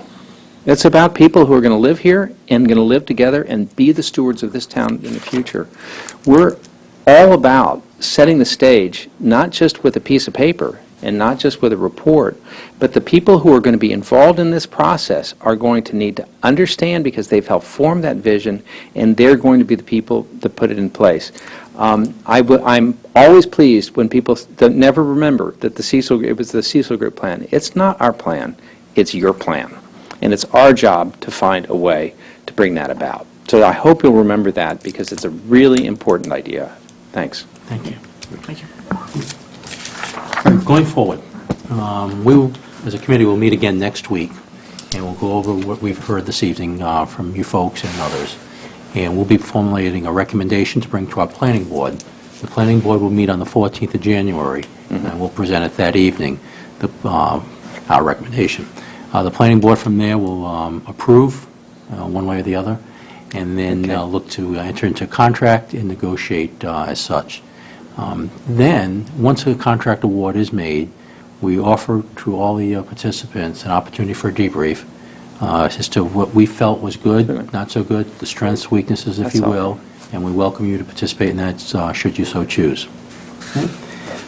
It's about people who are going to live here and going to live together and be the stewards of this town in the future. We're all about setting the stage, not just with a piece of paper and not just with a report, but the people who are going to be involved in this process are going to need to understand, because they've helped form that vision, and they're going to be the people that put it in place. I'm always pleased when people never remember that it was the Cecil Group plan. It's not our plan, it's your plan. And it's our job to find a way to bring that about. So I hope you'll remember that, because it's a really important idea. Thanks. Thank you. Thank you. Going forward, we, as a committee, will meet again next week, and we'll go over what we've heard this evening from you folks and others. And we'll be formulating a recommendation to bring to our planning board. The planning board will meet on the 14th of January, and we'll present it that evening, our recommendation. The planning board from there will approve one way or the other, and then look to enter into contract and negotiate as such. Then, once a contract award is made, we offer to all the participants an opportunity for a debrief as to what we felt was good, not so good, the strengths, weaknesses, if you will, and we welcome you to participate in that should you so choose. Okay.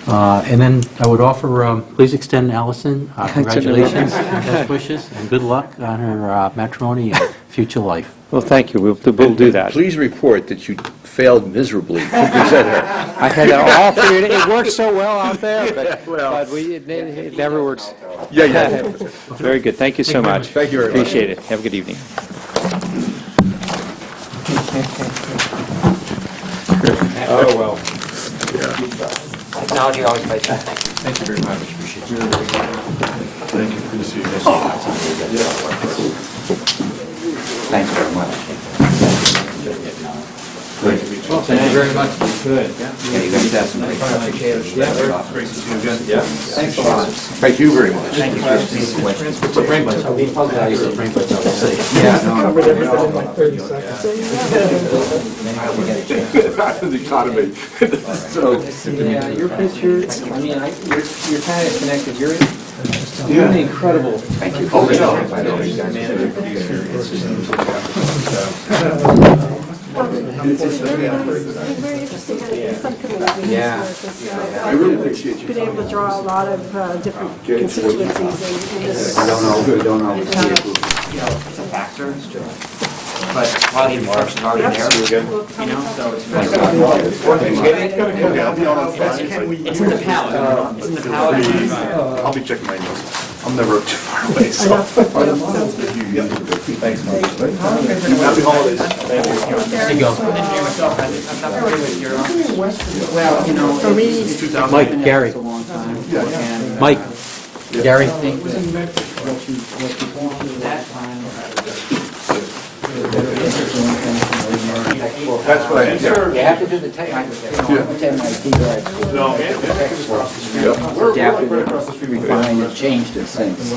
And then I would offer, please extend Allison congratulations, best wishes, and good luck on her matrimony and future life. Well, thank you. We'll do that. Please report that you failed miserably to present her. I had that all figured. It works so well out there, but it never works. Yeah. Very good. Thank you so much. Thank you very much. Appreciate it. Have a good evening. Oh, well. Technology always plays that. Thank you very much. Appreciate it. Thank you. Good to see you. Thanks very much. Thank you very much. Good. Yeah, you guys have some great presentations. Great to see you again. Yeah. Thanks a lot. Thank you very much. Thank you. Yeah, no. The economy. So, Yeah, your picture, I mean, you're kind of connected. You're You're an incredible. Thank you. Very interesting kind of subcommittee. Yeah. I really appreciate you. Been able to draw a lot of different constituencies in this. We don't always see it. It's a factor, but while the infrastructure's already there, so it's it's in the palate. It's in the palate. I'll be checking my emails. I'm never too far away, so. Thanks, Mike. Happy holidays. Thank you. There you go. Well, you know, For me, it's 2000. Mike, Gary. It's a long time. And Mike, Gary. I think that what you want to do that time. That's what I did. You have to do the tech. I attend my DRI. No, Adapted, right across the street. refined, and changed it since.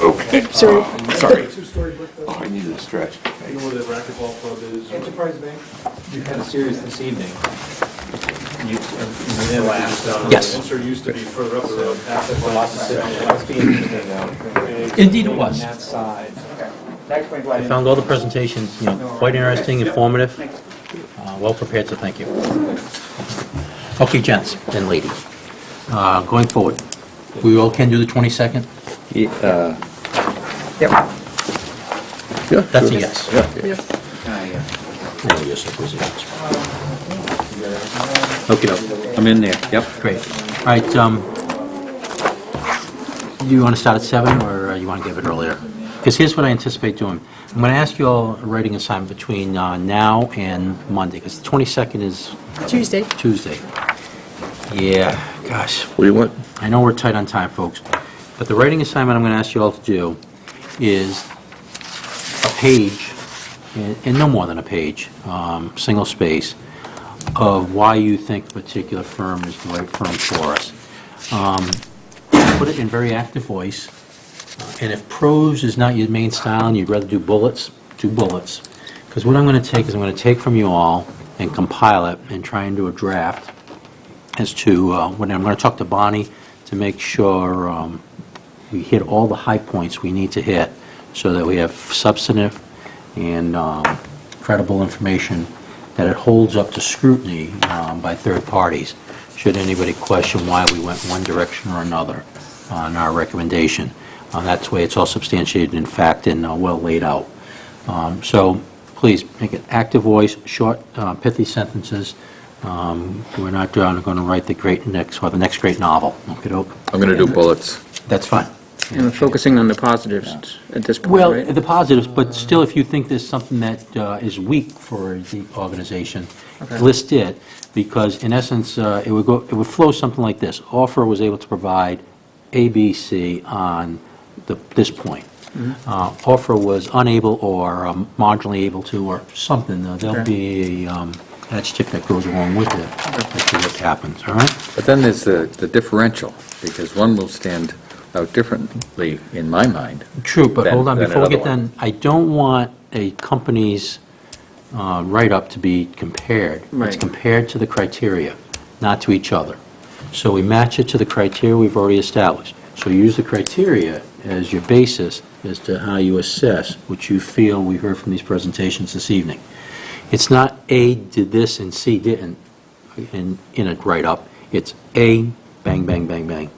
Okay. Sorry. Sorry. Oh, I needed a stretch. You know where the racquetball club is? Enterprise Bank. You had a series this evening. Yes. Insert used to be further up the road. Indeed it was. That side. I found all the presentations, quite interesting, informative, well prepared, so thank you. Okay, gents and ladies, going forward, we all can do the 22nd? Yep. That's a yes. Yeah. Oh, yes, it was a yes. Okay, I'm in there, yep. great. All right, do you want to start at 7, or you want to give it earlier? Because here's what I anticipate doing. I'm going to ask you all a writing assignment between now and Monday, because the 22nd is Tuesday. Tuesday. Yeah, gosh. What do you want? I know we're tight on time, folks, but the writing assignment I'm going to ask you all to do is a page, and no more than a page, single space, of why you think a particular firm is the right firm for us. Put it in very active voice, and if prose is not your main style and you'd rather do bullets, do bullets. Because what I'm going to take is I'm going to take from you all and compile it and try and do a draft as to when I'm going to talk to Bonnie to make sure we hit all the high points we need to hit so that we have substantive and credible information that it holds up to scrutiny by third parties, should anybody question why we went one direction or another on our recommendation. That way it's all substantiated in fact and well laid out. So please make it active voice, short, pithy sentences. We're not going to write the next great novel. Okay, I'm going to do bullets. That's fine. And we're focusing on the positives at this point, Well, right? the positives, but still, if you think there's something that is weak for the organization, Okay. list it, because in essence, it would flow something like this. Offer was able to provide A, B, C on this point. Offer was unable or marginally able to, or something. There'll Okay. be a adjective that goes along with it as to what happens, all right? But then there's the differential, because one will stand out differently in my mind. True, but than- hold on, than before we get another done, I don't want a company's write-up to be compared. It's Right. compared to the criteria, not to each other. So we match it to the criteria we've already established. So use the criteria as your basis as to how you assess what you feel we heard from these presentations this evening. It's not A did this and C didn't in a write-up. It's A, bang, bang, bang, bang.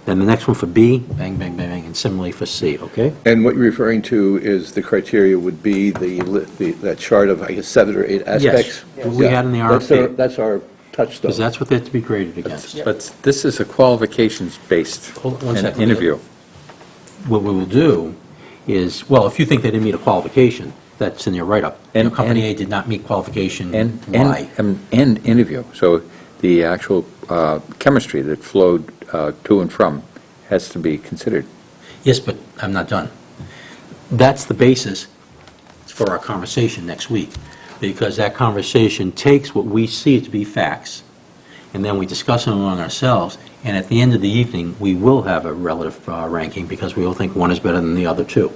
Then the next one for B, bang, bang, bang, bang, and similarly for C, okay? And what you're referring to is the criteria would be that chart of, I guess, 7 or 8 aspects? Yes, what we had in the That's RFP. That's our touchstone. Because that's what they're to be graded against. But this is a qualifications-based Hold on one second. interview. What we will do is, well, if you think they didn't meet a qualification, that's in your write-up. And- Company and- A did not meet qualification And Y. interview. So the actual chemistry that flowed to and from has to be considered. Yes, but I'm not done. That's the basis for our conversation next week, because that conversation takes what we see to be facts, and then we discuss them among ourselves, and at the end of the evening, we will have a relative ranking, because we all think one is better than the other two,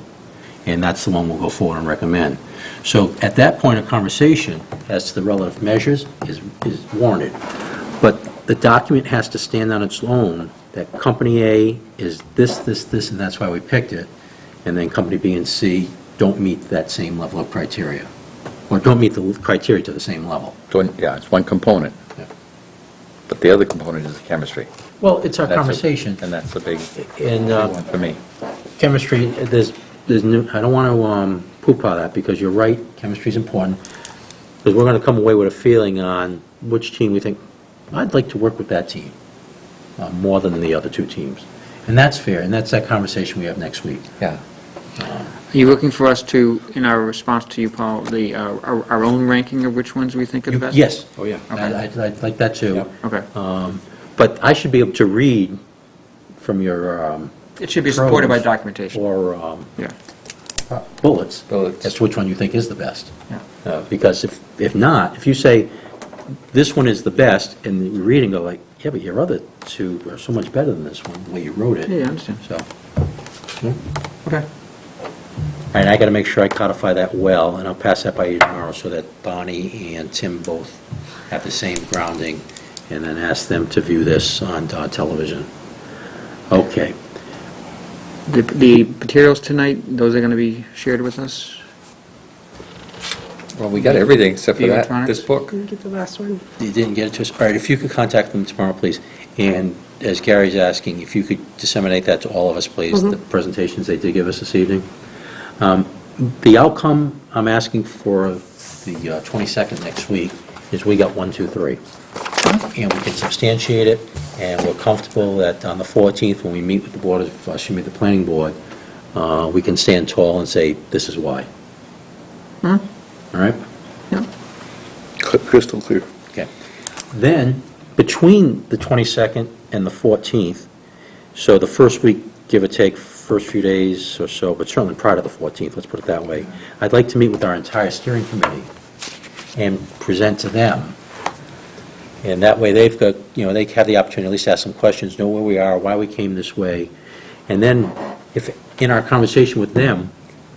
and that's the one we'll go forward and recommend. So at that point, a conversation as to the relative measures is warranted, but the document has to stand on its own that company A is this, this, this, and that's why we picked it, and then company B and C don't meet that same level of criteria, or don't meet the criteria to the same level. So, yeah, it's one component. Yeah. But the other component is the chemistry. Well, it's our That's a- conversation. And that's the big And one for me. chemistry, there's no, I don't want to poo-pah that, because you're right, chemistry is important, because we're going to come away with a feeling on which team we think, I'd like to work with that team more than the other two teams. And that's fair, and that's that conversation we have next week. Yeah. Are you looking for us to, in our response to you, Paul, our own ranking of which ones we think are the best? Yes. Oh, yeah. Okay. I'd like that too. Okay. But I should be able to read from your It should be supported by pros documentation. or Yeah. bullets as to which one you think is the best. Because if not, if you say, this one is the best, and you read and go like, yeah, but your other two are so much better than this one, the way you wrote it. Yeah, I understand. So, yeah. Okay. All right, I got to make sure I codify that well, and I'll pass that by you tomorrow so that Bonnie and Tim both have the same grounding, and then ask them to view this on television. Okay. The materials tonight, those are going to be shared with us? Well, we got everything except for The that, electronics? this book. Didn't get the last one. You didn't get it to us? All right, if you could contact them tomorrow, please. And as Gary's asking, if you could disseminate that to all of us, please, the presentations they did give us this evening. The outcome I'm asking for the 22nd next week is we got 1, 2, 3. And we can substantiate it, and we're comfortable that on the 14th, when we meet with the board, the planning board, we can stand tall and say, this is why. All right? Crystal clear. Okay. Then, between the 22nd and the 14th, so the first week, give or take, first few days or so, but certainly prior to the 14th, let's put it that way, I'd like to meet with our entire steering committee and present to them. And that way, they've got, they have the opportunity to at least ask some questions, know where we are, why we came this way. And then, if in our conversation with them,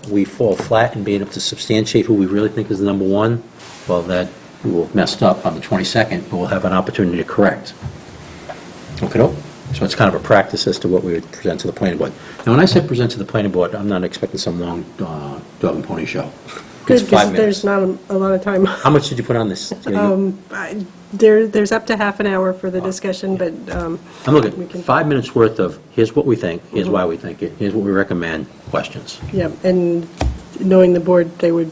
we fall flat in being able to substantiate who we really think is the number one, well, that we will have messed up on the 22nd, but we'll have an opportunity to correct. Okay, so it's kind of a practice as to what we would present to the planning board. Now, when I say present to the planning board, I'm not expecting some long dog and pony show. Good, It's 5 because there's minutes. not a lot of time. How much did you put on this? There's up to half an hour for the discussion, but I'm we looking, can- 5 minutes worth of, here's what we think, here's why we think it, here's what we recommend, questions. yeah, and knowing the board, they would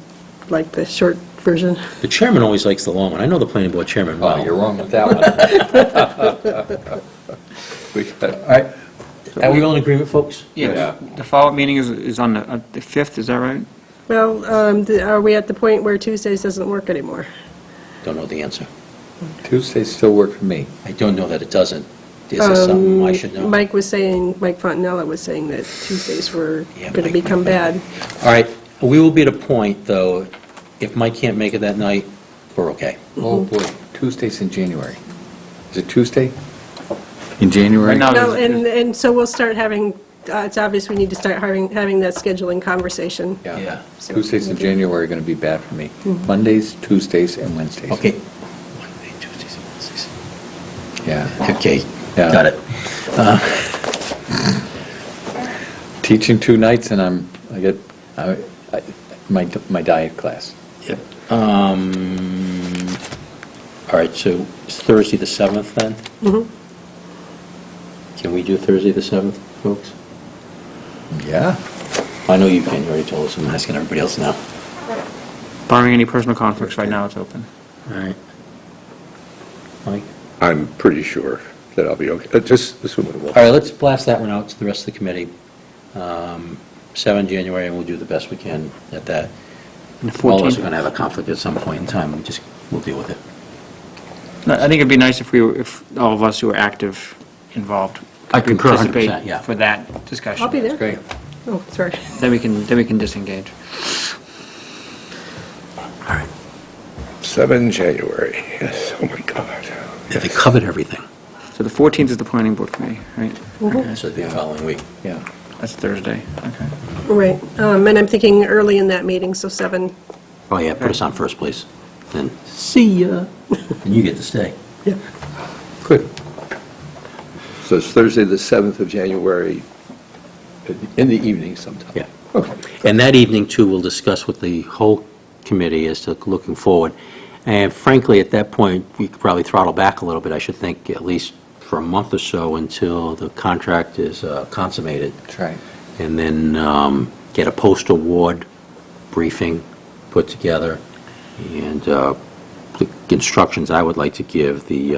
like the short version. The chairman always likes the long one. I know the planning board chairman well. Oh, you're wrong with that one. All right, are we all in agreement, folks? Yeah. The follow-up meeting is on the 5th, is that right? Well, are we at the point where Tuesdays doesn't work anymore? Don't know the answer. Tuesdays still work for me. I don't know that it doesn't. Is this something I should know? Mike Fontanella was saying that Tuesdays were Yeah, going to Mike, become Mike. bad. All right, we will be at a point, though, if Mike can't make it that night, we're okay. Oh, boy, Tuesdays in January. Is it Tuesday? In January? Right now, No, there's- and so we'll start having, it's obvious we need to start having that scheduling conversation. Yeah. Tuesdays in January are going to be bad for me. Mondays, Tuesdays, and Wednesdays. Okay. Monday, Tuesdays, and Wednesdays. Yeah. Okay, Yeah. got it. Teaching 2 nights, and I get my diet class. Yep. All right, so it's Thursday the 7th then? Can we do Thursday the 7th, folks? Yeah. I know you can, you already told us, I'm asking everybody else now. Barring any personal conflicts, right now it's open. All right. Mike? I'm pretty sure that I'll be okay. Just assume it will. All right, let's blast that one out to the rest of the committee. 7 January, and we'll do the best we can at that. And the All of us 14th? are going to have a conflict at some point in time, we'll deal with it. I think it'd be nice if all of us who are active, involved, I could concur 100%, participate yeah. for that discussion. I'll be there. Great. Oh, sorry. Then we can disengage. 7 January, yes, oh my God. Yeah, they covered everything. So the 14th is the planning board committee, right? So it'll be the following week. Yeah. That's Thursday, okay. Right, and I'm thinking early in that meeting, so 7. Oh, yeah, put us on first, please. Then, see ya, and you get to stay. Yeah. Good. So it's Thursday, the 7th of January, in the evening sometime? Yeah. Okay. And that evening, too, we'll discuss with the whole committee as to looking forward. And frankly, at that point, we could probably throttle back a little bit, I should think, at least for a month or so until the contract is consummated. That's right. And then get a post-award briefing put together. And the instructions I would like to give the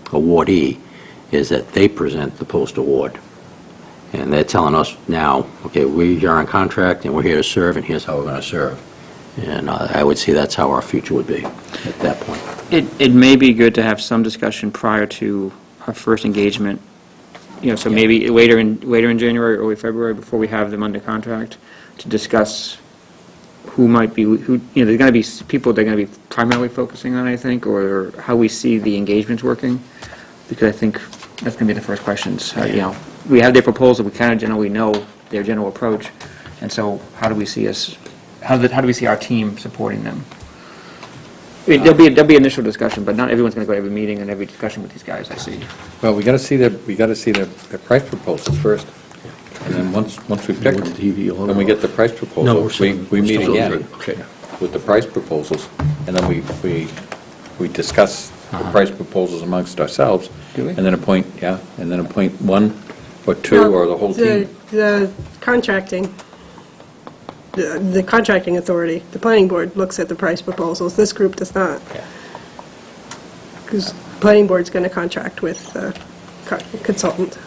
awardee is that they present the post-award. And they're telling us now, okay, we are on contract and we're here to serve, and here's how we're going to serve. And I would say that's how our future would be at that point. It may be good to have some discussion prior to our first engagement, so maybe later in January, early February, before we have them under contract, to discuss who might be, there's going to be people they're going to be primarily focusing on, I think, or how we see the engagements working, because I think that's going to be the first questions. We have their proposal, we kind of generally know their general approach, and so how do we see our team supporting them? I mean, there'll be initial discussion, but not everyone's going to go to every meeting and every discussion with these guys, I see. Well, we got to see their price proposals first. And then once we pick them, when we get the price proposals, we meet again. Okay. With the price proposals, and then we discuss the price proposals amongst ourselves. Do we? And then appoint one or two or the whole team. The contracting, the contracting authority, the planning board looks at the price proposals. This group does not. Because the planning board's going to contract with the consultant.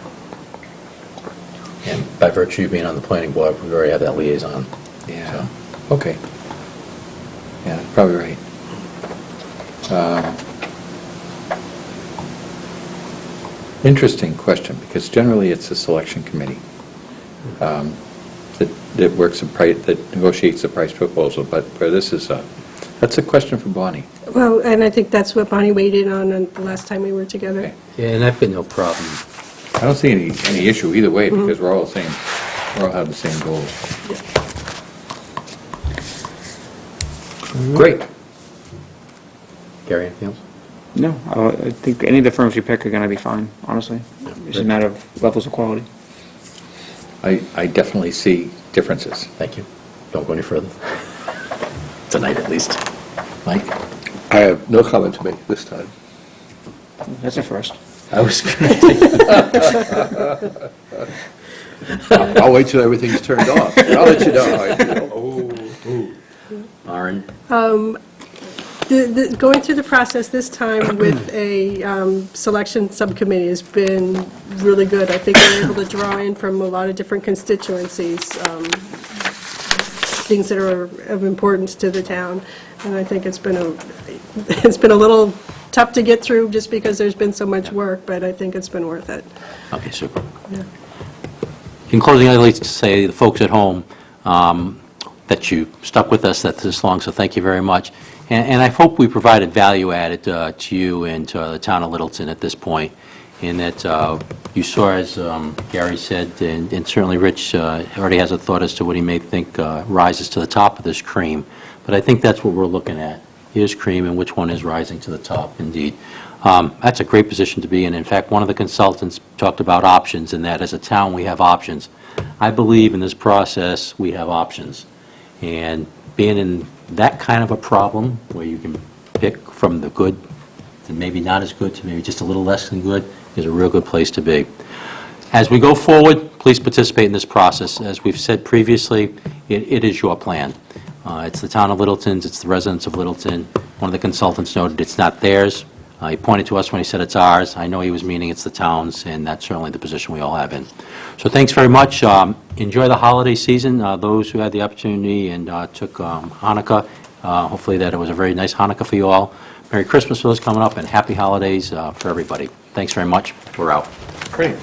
And by virtue of being on the planning board, we already have that liaison. Yeah. Okay. Yeah, that's probably right. Interesting question, because generally it's a selection committee that works that negotiates the price proposal, but where this is that's a question for Bonnie. Well, and I think that's what Bonnie weighed in on the last time we were together. Okay. Yeah, and I've got no problem. I don't see any issue either way, because we're all have the same goals. Great. Gary, anything else? No, I think any of the firms you pick are going to be fine, honestly. It's a matter of levels of quality. I definitely see differences. Thank you. Don't go any further. Tonight, at least. Mike? I have no comment to make this time. That's a first. I was going to I'll wait till everything's turned off, and I'll let you know how I feel. Aaron? Going through the process this time with a selection subcommittee has been really good. I think we're able to draw in from a lot of different constituencies, things that are of importance to the town. And I think it's been a little tough to get through just because there's been so much work, but I think it's been worth it. Okay, super. Yeah. In closing, I'd like to say to the folks at home that you stuck with us this long, so thank you very much. And I hope we provided value added to you and to the town of Littleton at this point, in that you saw, as Gary said, and certainly Rich already has a thought as to what he may think rises to the top of this cream. But I think that's what we're looking at. Here's cream and which one is rising to the top, indeed. That's a great position to be in. In fact, one of the consultants talked about options, and that as a town we have options. I believe in this process we have options. And being in that kind of a problem, where you can pick from the good and maybe not as good to maybe just a little less than good, is a real good place to be. As we go forward, please participate in this process. As we've said previously, it is your plan. It's the town of Littleton's, it's the residents of Littleton. One of the consultants noted it's not theirs. He pointed to us when he said it's ours. I know he was meaning it's the town's, and that's certainly the position we all have in. So thanks very much. Enjoy the holiday season. Those who had the opportunity and took Hanukkah, hopefully that it was a very nice Hanukkah for you all. Merry Christmas for those coming up, and happy holidays for everybody. Thanks very much. We're out. Great.